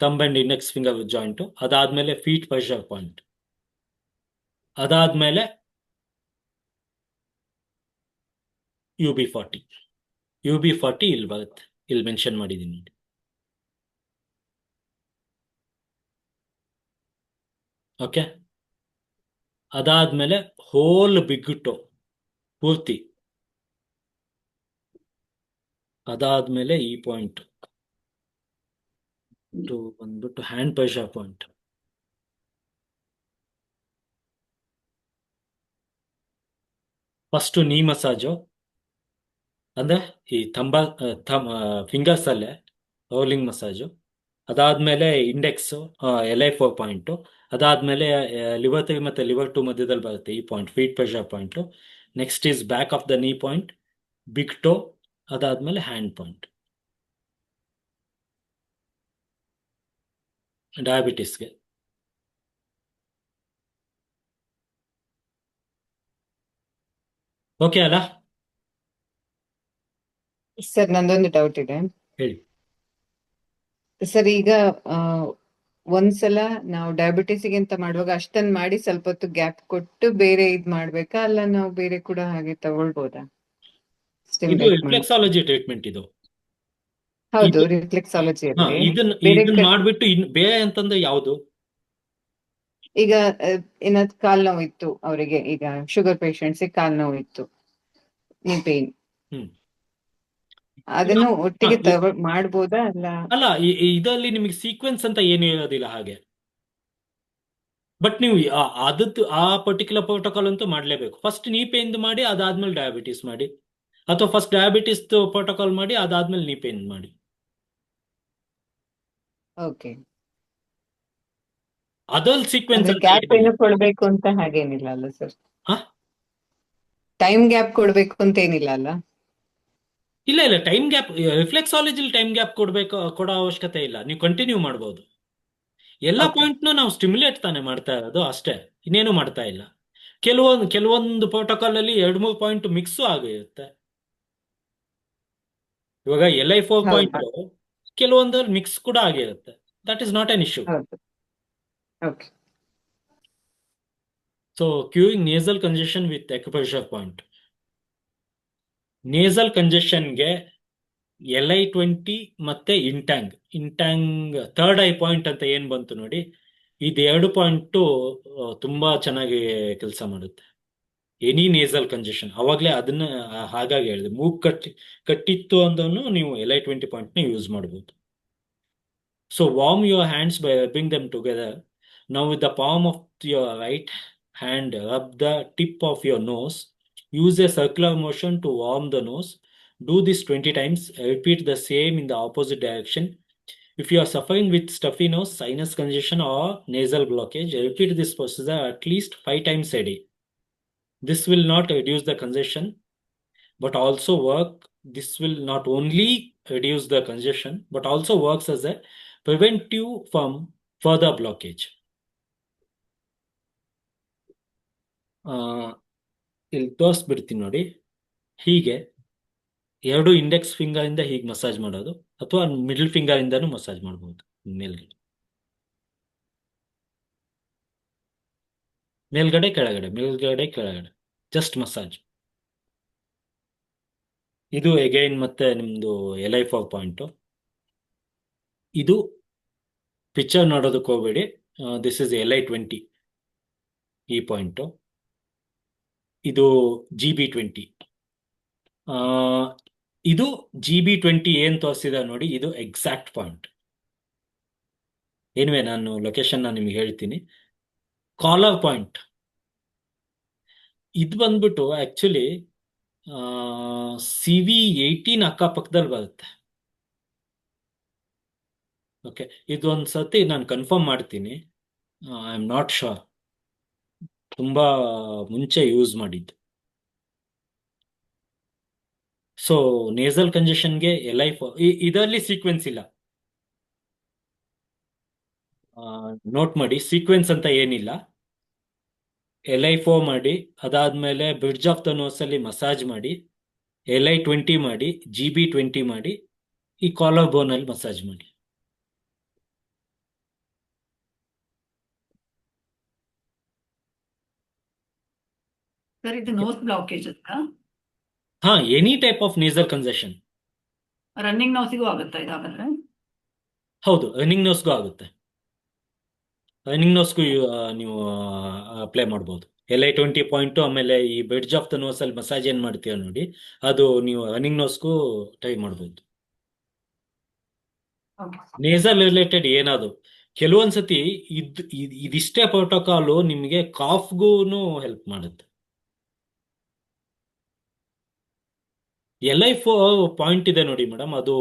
thumb and index finger joint. ಅದಾದ್ಮೇಲೆ ಫೀಟ್ ಪ್ರೆಷರ್ ಪಾಯಿಂಟ್. ಅದಾದ್ಮೇಲೆ UB40. UB40 ಇಲ್ಲಿ ಬರುತ್ತೆ, ಇಲ್ಲಿ ಮೆನ್ಷನ್ ಮಾಡಿದ್ದೀನಿ ನೋಡಿ. ಓಕೆ. ಅದಾದ್ಮೇಲೆ ಹೋಲ್ ಬಿಗ್ ಟೋ ಪೂರ್ತಿ. ಅದಾದ್ಮೇಲೆ ಈ ಪಾಯಿಂಟ್ ಬಂದ್ಬಿಟ್ಟು hand pressure point. First knee massage ಅಂದ್ರೆ ಈ ಫಿಂಗರ್ಸ್ ಅಲ್ಲೇ ರೋಲಿಂಗ್ ಮಸಾಜು. ಅದಾದ್ಮೇಲೆ ಇಂಡೆಕ್ಸ್ LI4 ಪಾಯಿಂಟ್. ಅದಾದ್ಮೇಲೆ ಲಿವರ್ 3 ಮತ್ತೆ ಲಿವರ್ 2 ಮಧ್ಯದಲ್ಲಿ ಬರುತ್ತೆ ಈ point, feet pressure point. Next is back of the knee point, big toe. ಅದಾದ್ಮೇಲೆ ಹ್ಯಾಂಡ್ ಪಾಯಿಂಟ್. ಡಯಾಬಿಟಿಸ್ಗೆ ಓಕೆ ಅಲ್ಲ? ಸರ್ ನಂದೊಂದು ಡೌಟ್ ಇದೆ. ಹೇಳಿ. ಸರ್ ಈಗ ಒಂದ್ಸಲ ನಾವು ಡಯಾಬಿಟಿಸ್ಗೆ ಅಂತ ಮಾಡುವಾಗ ಅಷ್ಟನ್ ಮಾಡಿ ಸ್ವಲ್ಪ ಹೊತ್ತು ಗ್ಯಾಪ್ ಕೊಟ್ಟು ಬೇರೆ ಇದ್ ಮಾಡ್ಬೇಕಾ, ಅಲ್ಲ ನಾವು ಬೇರೆ ಕೂಡ ಹಾಗೆ ತಗೊಳ್ಬೋದಾ? ಇದು ಸ್ಟಿಮ್ಯುಲೇಟ್ ಮಾಡಿ. ರಿಫ್ಲೆಕ್ಸಾಲಜಿ ಟ್ರೀಟ್ಮೆಂಟ್ ಇದು. ಹೌದು, ಇದು- ರಿಫ್ಲೆಕ್ಸಾಲಜಿ ಹಾ, ಅಲ್ಲಿ ಇದನ್ನ ಬೇರೆ ಮಾಡ್ಬಿಟ್ಟು ಬೇರೆ ಅಂತಂದ್ರೆ ಯಾವುದು? ಈಗ ಏನಾದ್ ಕಾಲ್ ನೋವು ಇತ್ತು ಅವರಿಗೆ, ಈಗ ಶುಗರ್ ಪೇಷಂಟ್ಸ್ ಕಾಲ್ ನೋವು ಇತ್ತು, ನೀ ಪೇನ್, ಹ್ಮ್. ಅದನ್ನು ಒಟ್ಟಿಗೆ ಹಾ, ಮಾಡ್ಬೋದಾ ಅಲ್ಲ? ಅಲ್ಲ, ಇದರಲ್ಲಿ ನಿಮಗೆ ಸೀಕ್ವೆನ್ಸ್ ಅಂತ ಏನು ಇರೋದಿಲ್ಲ. ಹಾಗೆ ಬಟ್ ನೀವು ಅದದ್ದು ಆ ಪರ್ಟಿಕ್ಯುಲರ್ ಪ್ರೋಟೋಕಾಲ್ ಅಂತೂ ಮಾಡಲೇಬೇಕು. ಫಸ್ಟ್ ನೀ ಪೇನ್ ಮಾಡಿ ಅದಾದ್ಮೇಲೆ ಡಯಾಬಿಟಿಸ್ ಮಾಡಿ, ಅಥವಾ ಫಸ್ಟ್ ಡಯಾಬಿಟಿಸ್ ಪ್ರೋಟೋಕಾಲ್ ಮಾಡಿ ಅದಾದ್ಮೇಲೆ ನೀ ಪೇನ್ ಮಾಡಿ. ಓಕೆ. ಅದಲ್ಲಿ ಸೀಕ್ವೆನ್ಸ್ ಅಂದ್ರೆ ಅಂತ ಗ್ಯಾಪ್ ಏನಿಲ್ಲ. ಏನು ಕೊಡ್ಬೇಕು ಅಂತ ಹಾಗೇನಿಲ್ಲ ಅಲ್ಲ ಸರ್? ಹಾ? ಟೈಮ್ ಗ್ಯಾಪ್ ಕೊಡ್ಬೇಕು ಅಂತ ಏನಿಲ್ಲ ಅಲ್ಲ? ಇಲ್ಲ ಇಲ್ಲ, ಟೈಮ್ ಗ್ಯಾಪ್ ರಿಫ್ಲೆಕ್ಸಾಲಜಿಲಿ ಟೈಮ್ ಗ್ಯಾಪ್ ಕೊಡೋ ಅವಶ್ಯಕತೆ ಇಲ್ಲ. ನೀವು ಕಂಟಿನ್ಯೂ ಮಾಡ್ಬೋದು. ಎಲ್ಲ ಓಕೆ. ಪಾಯಿಂಟ್ನು ನಾವು ಸ್ಟಿಮ್ಯುಲೇಟ್ ತಾನೇ ಮಾಡ್ತಾ ಇರೋದು ಅಷ್ಟೇ, ಇನ್ನೇನು ಮಾಡ್ತಾ ಇಲ್ಲ. ಕೆಲವೊಂದು ಪ್ರೋಟೋಕಾಲ್ ಅಲ್ಲಿ 2-3 ಪಾಯಿಂಟ್ ಮಿಕ್ಸು ಆಗಿರುತ್ತೆ. ಇವಾಗ LI4 ಹೌದು ಪಾಯಿಂಟ್ ಕೆಲವೊಂದಲ್ಲಿ ಮಿಕ್ಸ್ ಕೂಡ ಆಗಿರುತ್ತೆ. That is not an issue. ಹೌದು. Okay. So curing nasal congestion with acupressure point. Nasal ಕಂಜೆಷನ್ಗೆ LI20 ಮತ್ತೆ ಇಂಟ್ಯಾಂಗ್ ಥರ್ಡ್ ಐ ಪಾಯಿಂಟ್ ಅಂತ ಏನ್ ಬಂತು ನೋಡಿ, ಇದೆರಡು ಪಾಯಿಂಟು ತುಂಬಾ ಚೆನ್ನಾಗಿ ಕೆಲಸ ಮಾಡುತ್ತೆ. ಎನಿ ನೇಸಲ್ ಕಂಜೆಷನ್ ಅವಾಗಲೇ ಅದನ್ನ ಹಾಗಾಗಿ ಹೇಳಿದೆ. ಮೂಗ್ ಕಟ್ಟಿತ್ತು ಅಂದನು ನೀವು LI20 ಪಾಯಿಂಟ್ನ ಯೂಸ್ ಮಾಡ್ಬೋದು. So warm your hands by rubbing them together. Now with the palm of your right hand, rub the tip of your nose. Use a circular motion to warm the nose. Do this 20 times. Repeat the same in the opposite direction. If you are suffering with stuffy nose, sinus congestion or nasal blockage, repeat this procedure at least 5 times a day. This will not reduce the congestion, but also this will not only reduce the congestion, but also works as a preventive from further blockage. ಇಲ್ಲಿ ತೋರಿಸ್ಬಿಡ್ತೀನಿ ನೋಡಿ. ಹೀಗೆ 2 index finger ಇಂದ ಹೀಗೆ massage ಮಾಡೋದು, ಅಥವಾ middle finger ಇಂದನೂ massage ಮಾಡಬಹುದು. ಮೇಲ್ಗಡೆ ಕೆಳಗಡೆ ಜಸ್ಟ್ ಮಸಾಜ್. ಇದು ಅಗೈನ್ ಮತ್ತೆ ನಿಮ್ದು LI4 ಪಾಯಿಂಟ್. ಇದು ಪಿಕ್ಚರ್ ನೋಡೋದಕ್ಕೆ ಹೋಗ್ಬೇಡಿ. ದಿಸ್ ಇಸ್ LI20 ಈ ಪಾಯಿಂಟು. ಇದು GB20. ಇದು GB20 ಏನ್ ತೋರಿಸಿದ ನೋಡಿ, ಇದು ಎಕ್ಸಾಕ್ಟ್ ಪಾಯಿಂಟ್. ಏನ್ವೇ ನಾನು ಲೊಕೇಶನ್ ನಿಮ್ಗೆ ಹೇಳ್ತೀನಿ. ಕಾಲರ್ ಪಾಯಿಂಟ್ ಇದು ಬಂದ್ಬಿಟ್ಟು ಆಕ್ಚುಲಿ CV18 ಅಕ್ಕಪಕ್ಕದಲ್ಲಿ ಬರುತ್ತೆ. ಓಕೆ, ಇದು ಒಂದ್ಸತಿ ನಾನು ಕನ್ಫರ್ಮ್ ಮಾಡ್ತೀನಿ. ಐ ಆಮ್ ನಾಟ್ ಶೋರ್, ತುಂಬಾ ಮುಂಚೆ ಯೂಸ್ ಮಾಡಿದ್ದು. ಸೊ ನೇಸಲ್ ಕಂಜೆಷನ್ಗೆ LI4 ಇದರಲ್ಲಿ ಸೀಕ್ವೆನ್ಸ್ ಇಲ್ಲ, ನೋಟ್ ಮಾಡಿ. ಸೀಕ್ವೆನ್ಸ್ ಅಂತ ಏನಿಲ್ಲ. LI4 ಮಾಡಿ, ಅದಾದ್ಮೇಲೆ ಬ್ರಿಡ್ಜ್ ಆಫ್ ದ ನೋಸ್ ಅಲ್ಲಿ ಮಸಾಜ್ ಮಾಡಿ, LI20 ಮಾಡಿ, GB20 ಮಾಡಿ, ಈ ಕಾಲರ್ ಬೋನ್ ಅಲ್ಲಿ ಮಸಾಜ್ ಮಾಡಿ. ಸರ್ ಇದು ನೋಸ್ ಬ್ಲಾಕೇಜ್ ಅಂತ ಹಾ, any type of nasal congestion. Running ನೋಸಿಗೂ ಆಗುತ್ತಾ ಇದಾಗಂದ್ರೆ? ಹೌದು, ರನ್ನಿಂಗ್ ನೋಸ್ಗೂ ಆಗುತ್ತೆ. ರನ್ನಿಂಗ್ ನೋಸ್ಗೂ ನೀವು ಅಪ್ಲೈ ಮಾಡ್ಬೋದು. LI20 ಪಾಯಿಂಟು, ಆಮೇಲೆ ಈ ಬ್ರಿಡ್ಜ್ ಆಫ್ ದ ನೋಸ್ ಅಲ್ಲಿ ಮಸಾಜ್ ಏನ್ ಮಾಡ್ತೀರ ನೋಡಿ, ಅದು ನೀವು ರನ್ನಿಂಗ್ ನೋಸ್ಗೂ ಟ್ರೈ ಮಾಡ್ಬೋದು. ನೇಸಲ್ ರಿಲೇಟೆಡ್ ಏನಾದ್ರು ಕೆಲವೊಂದ್ಸತಿ ಇದಿಷ್ಟೇ ಪ್ರೋಟೋಕಾಲು ನಿಮಗೆ ಕಾಫ್ಗೂ ಹೆಲ್ಪ್ ಮಾಡುತ್ತೆ. LI4 ಪಾಯಿಂಟ್ ಇದೆ ನೋಡಿ ಮೇಡಮ್, ಅದು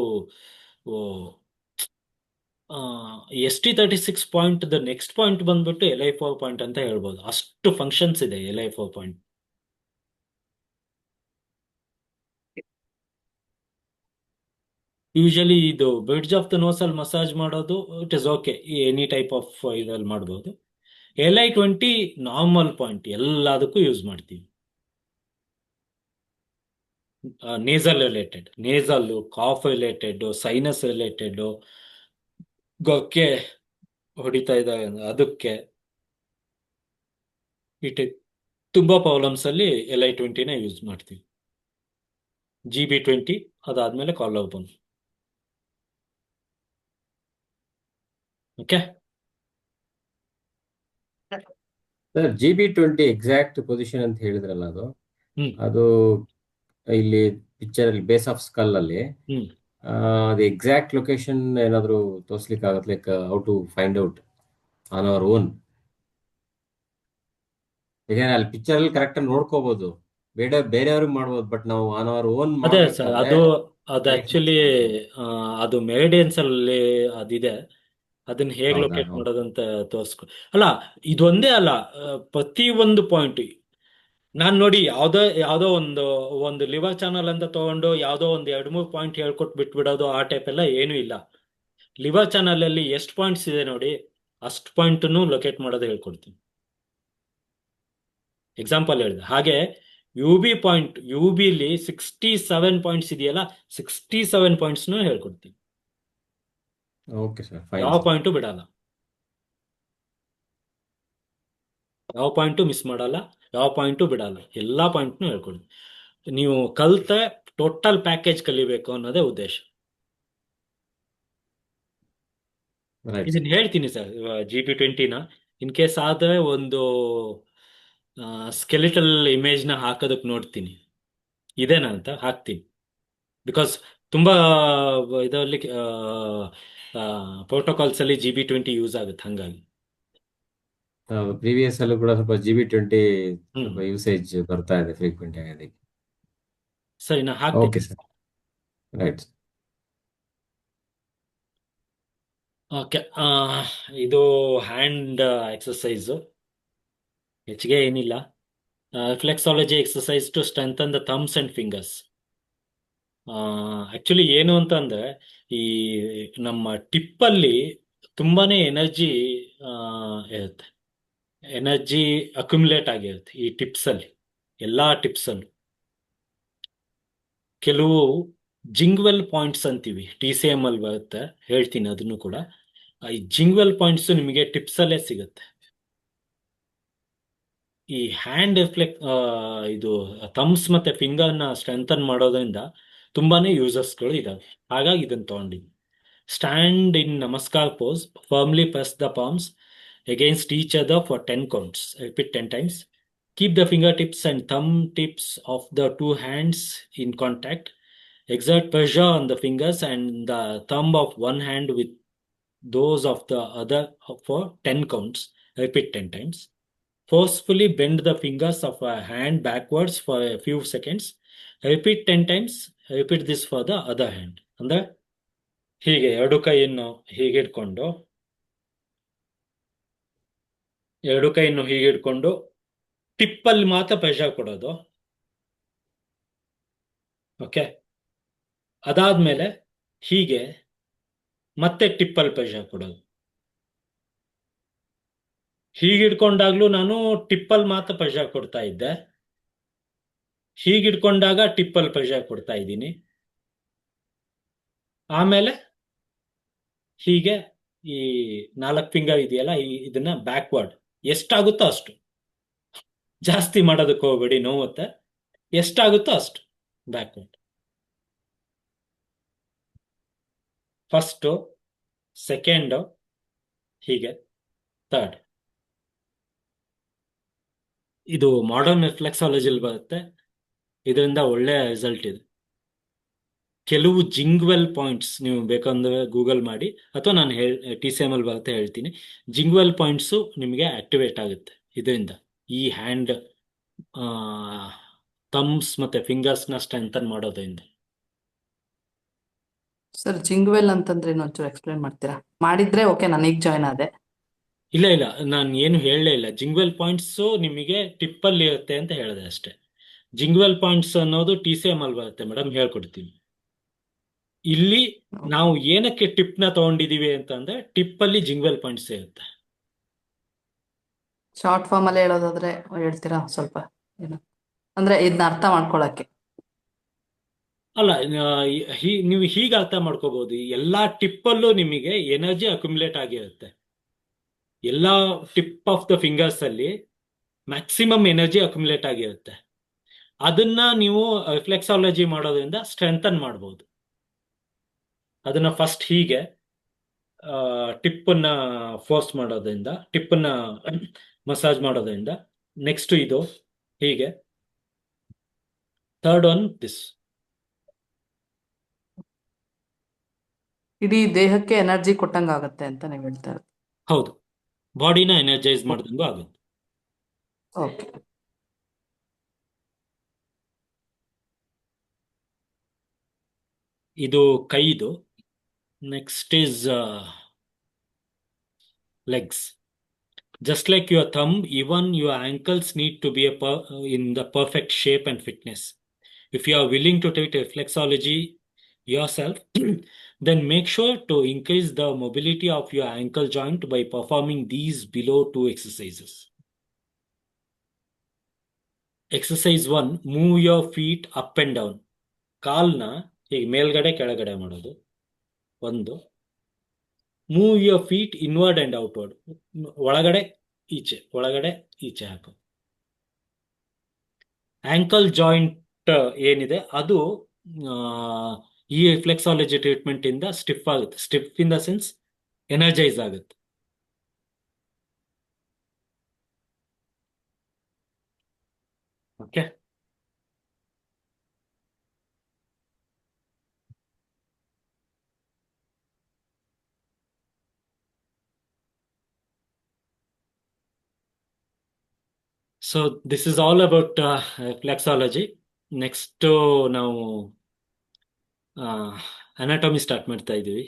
ST36 point the next point ಬಂದ್ಬಿಟ್ಟು LI4 ಪಾಯಿಂಟ್ ಅಂತ ಹೇಳ್ಬೋದು. ಅಷ್ಟು ಫಂಕ್ಷನ್ಸ್ ಇದೆ LI4 ಪಾಯಿಂಟ್. ಯೂಶಲಿ ಇದು ಬ್ರಿಡ್ಜ್ ಆಫ್ ದ ನೋಸ್ ಅಲ್ಲಿ ಮಸಾಜ್ ಮಾಡೋದು it is okay, any type of ಇದ್ರಲ್ಲಿ ಮಾಡ್ಬೋದು. LI20 ನಾರ್ಮಲ್ ಪಾಯಿಂಟ್, ಎಲ್ಲದಕ್ಕೂ ಯೂಸ್ ಮಾಡ್ತೀವಿ. Nasal related, nasal, cough related, sinus related, ಗೊಕ್ಕೆ ಹೊಡಿತಾ ಇದ್ದಾರೆ ಅದಕ್ಕೆ, ತುಂಬಾ ಪ್ರಾಬ್ಲಮ್ಸ್ ಅಲ್ಲಿ LI20ನ ಯೂಸ್ ಮಾಡ್ತೀವಿ. GB20 ಅದಾದ್ಮೇಲೆ collar bone. Okay sir, GB20 exact position ಅಂತ ಹೇಳಿದ್ರಲ್ಲ, ಅದು ಇಲ್ಲಿ ಪಿಕ್ಚರ್ ಅಲ್ಲಿ ಬೇಸ್ ಆಫ್ ಸ್ಕಲ್ ಅಲ್ಲಿ ಅದು ಎಕ್ಸಾಕ್ಟ್ ಲೊಕೇಶನ್ ಏನಾದ್ರು ತೋರ್ಸ್ಲಿಕ್ಕೆ ಆಗತ್ತೆ? Like how to find out on our own? ಯಾಕಂದ್ರೆ ಅಲ್ಲಿ ಪಿಕ್ಚರ್ ಅಲ್ಲಿ ಕರೆಕ್ಟ್ ಆಗಿ ನೋಡ್ಕೋಬಹುದು, ಬೇರೆಯವ್ರಿಗೆ ಮಾಡ್ಬೋದು, ಬಟ್ ನಾವು ಆನ್ ಅವರ್ ಓನ್ ಅದೇ ಸರ್, ಮಾಡ್ಬೇಕಾದ್ರೆ ಅದು ಕರೆಕ್ಟ್. ಆಕ್ಚುಲಿ ಅದು ಮೆರಿಡಿಯನ್ಸ್ ಅಲ್ಲಿ ಅದಿದೆ. ಅದನ್ನ ಹೇಗ್ ಹೌದಾ? ಲೊಕೇಟ್ ಮಾಡೋದಂತ ತೋರಿಸ್ಕೊ. ಅಲ್ಲ, ಇದೊಂದೇ ಅಲ್ಲ, ಪ್ರತಿ ಒಂದು ಪಾಯಿಂಟ್ ನಾನ್ ನೋಡಿ ಯಾವ್ದೋ ಒಂದು ಲಿವರ್ ಚಾನಲ್ ಅಂತ ತಗೊಂಡು ಯಾವ್ದೋ ಒಂದು 2-3 ಪಾಯಿಂಟ್ ಹೇಳ್ಕೊಟ್ ಬಿಟ್ಬಿಡೋದು, ಆ ಟೈಪ್ ಎಲ್ಲ ಏನೂ ಇಲ್ಲ. ಲಿವರ್ ಚಾನಲ್ ಅಲ್ಲಿ ಎಷ್ಟು ಪಾಯಿಂಟ್ಸ್ ಇದೆ ನೋಡಿ, ಅಷ್ಟು ಪಾಯಿಂಟ್ ಲೊಕೇಟ್ ಮಾಡೋದು ಹೇಳ್ಕೊಡ್ತೀನಿ. ಎಕ್ಸಾಂಪಲ್ ಹೇಳಿದೆ ಹಾಗೆ. ಯು ಬಿಲಿ 67 ಪಾಯಿಂಟ್ಸ್ ಇದೆಯಲ್ಲ, 67 ಪಾಯಿಂಟ್ಸ್ನು ಹೇಳ್ಕೊಡ್ತೀನಿ. ಓಕೆ ಸರ್, ಫೈನ್ ಯಾವ ಸರ್. ಪಾಯಿಂಟು ಬಿಡಲ್ಲ, ಯಾವ ಪಾಯಿಂಟು ಮಿಸ್ ಮಾಡಲ್ಲ, ಯಾವ ಪಾಯಿಂಟು ಬಿಡಲ್ಲ, ಎಲ್ಲಾ ಪಾಯಿಂಟ್ನು ಹೇಳ್ಕೊಡ್ತೀನಿ. ನೀವು ಕಲ್ತೆ ಟೋಟಲ್ ಪ್ಯಾಕೇಜ್ ಕಲಿಬೇಕು ಅನ್ನೋದೇ ಉದ್ದೇಶ. ರೈಟ್ ಇದನ್ನ ಸರ್. ಹೇಳ್ತೀನಿ ಸರ್, GB20ನ ಇನ್ ಕೇಸ್ ಆದ್ರೆ ಒಂದು ಸ್ಕೆಲಿಟಲ್ ಇಮೇಜ್ನ ಹಾಕೋದಕ್ಕೆ ನೋಡ್ತೀನಿ, ಇದೇನಾ ಅಂತ ಹಾಕ್ತೀನಿ. ಬಿಕಾಸ್ ತುಂಬಾ ಇದರಲ್ಲಿ ಪ್ರೋಟೋಕಾಲ್ಸ್ ಅಲ್ಲಿ GB20 ಯೂಸ್ ಆಗುತ್ತೆ, ಹಂಗಾಗಿ. ಪ್ರೀವಿಯಸ್ ಅಲ್ಲೂ ಕೂಡ ಸ್ವಲ್ಪ GB20 ಹ್ಮ್ ಸ್ವಲ್ಪ ಯೂಸೇಜ್ ಬರ್ತಾ ಇದೆ ಫ್ರೀಕ್ವೆಂಟ್ ಆಗಿ, ಅದಕ್ಕೆ. ಸರಿ, ನಾ ಓಕೆ ಹಾಕ್ತೀನಿ. Sir, right. ಓಕೆ, ಇದು ಹ್ಯಾಂಡ್ ಎಕ್ಸಸೈಸು, ಹೆಚ್ಚಿಗೆ ಏನಿಲ್ಲ. Reflexology exercise to strengthen the thumbs and fingers. Actually ಏನು ಅಂತ ಅಂದ್ರೆ, ಈ ನಮ್ಮ ಟಿಪ್ಪಲ್ಲಿ ತುಂಬಾನೇ ಎನರ್ಜಿ ಇರುತ್ತೆ, ಎನರ್ಜಿ ಅಕ್ಯುಮುಲೇಟ್ ಆಗಿರುತ್ತೆ ಈ ಟಿಪ್ಸ್ ಅಲ್ಲಿ, ಎಲ್ಲಾ ಟಿಪ್ಸ್ ಅಲ್ಲೂ. ಕೆಲವು ಜಿಂಗ್ವೆಲ್ ಪಾಯಿಂಟ್ಸ್ ಅಂತೀವಿ, TCM ಅಲ್ಲಿ ಬರುತ್ತೆ, ಹೇಳ್ತೀನಿ ಅದನ್ನು ಕೂಡ. ಈ ಜಿಂಗ್ವೆಲ್ ಪಾಯಿಂಟ್ಸ್ ನಿಮಗೆ ಟಿಪ್ಸ್ ಅಲ್ಲೇ ಸಿಗುತ್ತೆ. ಈ ಹ್ಯಾಂಡ್ ಇದು ಥಮ್ಸ್ ಮತ್ತೆ ಫಿಂಗರ್ನ ಸ್ಟ್ರೆಂಥನ್ ಮಾಡೋದ್ರಿಂದ ತುಂಬಾನೇ ಯೂಸಸ್ಗಳು ಇದಾವೆ, ಹಾಗಾಗಿ ಇದನ್ನ ತಗೊಂಡಿದ್ದೀನಿ. Stand in namaskar pose, firmly press the palms against each other for 10 counts. Repeat 10 times. Keep the fingertips and thumb tips of the two hands in contact. Exert pressure on the fingers and the thumb of one hand with those of the other for 10 counts. Repeat 10 times. Forcefully bend the fingers of a hand backwards for a few seconds. Repeat 10 times. Repeat this for the other hand. ಅಂದ್ರೆ ಹೀಗೆ ಎರಡು ಕೈಯನ್ನು ಹೀಗೆ ಇಟ್ಕೊಂಡು ಟಿಪ್ಪಲ್ಲಿ ಮಾತ್ರ pressure ಕೊಡೋದು. Okay, ಅದಾದ್ಮೇಲೆ ಹೀಗೆ ಮತ್ತೆ ಟಿಪ್ಪಲ್ಲಿ ಪ್ರೆಷರ್ ಕೊಡೋದು. ಹೀಗಿಡ್ಕೊಂಡಾಗ್ಲೂ ನಾನು ಟಿಪ್ಪಲ್ಲಿ ಮಾತ್ರ ಪ್ರೆಷರ್ ಕೊಡ್ತಾ ಇದ್ದೆ, ಹೀಗಿಡ್ಕೊಂಡಾಗ ಟಿಪ್ಪಲ್ಲಿ ಪ್ರೆಷರ್ ಕೊಡ್ತಾ ಇದ್ದೀನಿ. ಆಮೇಲೆ ಹೀಗೆ ಈ 4 ಫಿಂಗರ್ ಇದೆಯಲ್ಲ, ಇದನ್ನ ಬ್ಯಾಕ್ವರ್ಡ್ ಎಷ್ಟಾಗುತ್ತೋ ಅಷ್ಟು, ಜಾಸ್ತಿ ಮಾಡೋದಕ್ಕೆ ಹೋಗ್ಬೇಡಿ, ನೋವುತ್ತೆ. ಎಷ್ಟಾಗುತ್ತೋ ಅಷ್ಟು ಬ್ಯಾಕ್ವರ್ಡ್. ಫಸ್ಟು, ಸೆಕೆಂಡು, ಹೀಗೆ ಥರ್ಡ್. ಇದು ಮಾಡರ್ನ್ ರಿಫ್ಲೆಕ್ಸಾಲಜಿಲಿ ಬರುತ್ತೆ, ಇದರಿಂದ ಒಳ್ಳೆಯ ರಿಸಲ್ಟ್ ಇದೆ. ಕೆಲವು ಜಿಂಗ್ವೆಲ್ ಪಾಯಿಂಟ್ಸ್ ನೀವು ಬೇಕಂದ್ರೆ ಗೂಗಲ್ ಮಾಡಿ, ಅಥವಾ ನಾನು TCM ಅಲ್ಲಿ ಬರುತ್ತೆ ಹೇಳ್ತೀನಿ. ಜಿಂಗ್ವೆಲ್ ಪಾಯಿಂಟ್ಸು ನಿಮಗೆ ಆಕ್ಟಿವೇಟ್ ಆಗುತ್ತೆ ಇದರಿಂದ, ಈ ಹ್ಯಾಂಡ್ ಥಮ್ಸ್ ಮತ್ತೆ ಫಿಂಗರ್ಸ್ನ ಸ್ಟ್ರೆಂಥನ್ ಮಾಡೋದ್ರಿಂದ. ಸರ್ ಜಿಂಗ್ವೆಲ್ ಅಂತಂದ್ರೆ ಇನ್ನೊಂಚೂರು ಎಕ್ಸ್ಪ್ಲೇನ್ ಮಾಡ್ತೀರಾ? ಮಾಡಿದ್ರೆ ಓಕೆ, ನಾನು ಈಗ ಜಾಯ್ನ್ ಆದೆ. ಇಲ್ಲ, ನಾನು ಏನು ಹೇಳಲೇ ಇಲ್ಲ. ಜಿಂಗ್ವೆಲ್ ಪಾಯಿಂಟ್ಸು ನಿಮಗೆ ಟಿಪ್ಪಲ್ಲಿ ಇರುತ್ತೆ ಅಂತ ಹೇಳಿದೆ ಅಷ್ಟೇ. ಜಿಂಗ್ವೆಲ್ ಪಾಯಿಂಟ್ಸ್ ಅನ್ನೋದು TCM ಅಲ್ಲಿ ಬರುತ್ತೆ ಮೇಡಮ್, ಹೇಳ್ಕೊಡ್ತೀವಿ. ಇಲ್ಲಿ ನಾವು ಏನಕ್ಕೆ ಟಿಪ್ನ ತಗೊಂಡಿದೀವಿ ಅಂತಂದ್ರೆ, ಟಿಪ್ಪಲ್ಲಿ ಜಿಂಗ್ವೆಲ್ ಪಾಯಿಂಟ್ಸ್ ಇರುತ್ತೆ. ಶಾರ್ಟ್ ಫಾರ್ಮ್ ಅಲ್ಲಿ ಹೇಳೋದಾದ್ರೆ ಹೇಳ್ತೀರಾ ಸ್ವಲ್ಪ? ಏನು ಅಂದ್ರೆ ಇದನ್ನ ಅರ್ಥ ಮಾಡ್ಕೊಳಕ್ಕೆ. ಅಲ್ಲ, ನೀವು ಹೀಗೆ ಅರ್ಥ ಮಾಡ್ಕೋಬಹುದು, ಎಲ್ಲಾ ಟಿಪ್ಪಲ್ಲೂ ನಿಮಗೆ ಎನರ್ಜಿ ಅಕ್ಯುಮುಲೇಟ್ ಆಗಿರುತ್ತೆ. ಎಲ್ಲಾ ಟಿಪ್ ಆಫ್ ದ ಫಿಂಗರ್ಸ್ ಅಲ್ಲಿ ಮ್ಯಾಕ್ಸಿಮಮ್ ಎನರ್ಜಿ ಅಕ್ಯುಮುಲೇಟ್ ಆಗಿರುತ್ತೆ. ಅದನ್ನ ನೀವು ರಿಫ್ಲೆಕ್ಸಾಲಜಿ ಮಾಡೋದ್ರಿಂದ ಸ್ಟ್ರೆಂಥನ್ ಮಾಡ್ಬೋದು. ಅದನ್ನ ಫಸ್ಟ್ ಹೀಗೆ ಟಿಪ್ಪನ್ನ ಫೋರ್ಸ್ ಮಾಡೋದ್ರಿಂದ, ಟಿಪ್ಪನ್ನ ಮಸಾಜ್ ಮಾಡೋದ್ರಿಂದ. ನೆಕ್ಸ್ಟ್ ಇದು ಹೀಗೆ, ಥರ್ಡ್ ಒನ್ ದಿಸ್. ಇಡೀ ದೇಹಕ್ಕೆ ಎನರ್ಜಿ ಕೊಟ್ಟಂಗ ಆಗುತ್ತೆ ಅಂತ ನೀವು ಹೇಳ್ತಾ ಇರೋದು? ಹೌದು, ಬಾಡಿನ ಎನರ್ಜೈಸ್ ಮಾಡ್ದಂಗೂ ಆಗುತ್ತೆ. ಓಕೆ. ಇದು ಕೈದು. Next is legs. Just like your thumb, even your ankles need to be in the perfect shape and fitness. If you are willing to take reflexology yourself, then make sure to increase the mobility of your ankle joint by performing these below 2 exercises. Exercise 1, move your feet up and down. ಕಾಲ್ನ ಹೀಗೆ ಮೇಲ್ಗಡೆ ಕೆಳಗಡೆ ಮಾಡೋದು ಒಂದು. Move your feet inward and outward. ಒಳಗಡೆ ಈಚೆ ಹಾಕು. Ankle joint ಏನಿದೆ ಅದು ಈ ಫ್ಲೆಕ್ಸಾಲಜಿ ಟ್ರೀಟ್ಮೆಂಟ್ ಇಂದ ಸ್ಟಿಫ್ ಆಗುತ್ತೆ. Stiff in the sense energise ಆಗುತ್ತೆ. Okay. So this is all about flexology. Next ನಾವು ಅನಾಟಮಿ ಸ್ಟಾರ್ಟ್ ಮಾಡ್ತಾ ಇದ್ದೀವಿ.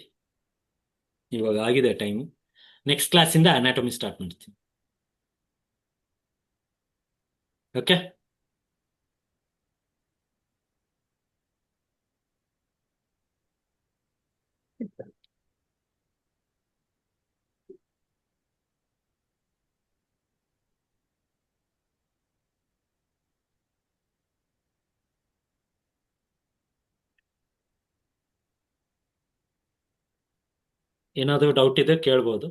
ಇವಾಗ ಆಗಿದೆ ಟೈಮ್. ನೆಕ್ಸ್ಟ್ ಕ್ಲಾಸಿಂದ ಅನಾಟಮಿ ಸ್ಟಾರ್ಟ್ ಮಾಡ್ತೀವಿ. ಓಕೆ. ಏನಾದರೂ ಡೌಟ್ ಇದೆ ಕೇಳ್ಬೋದು.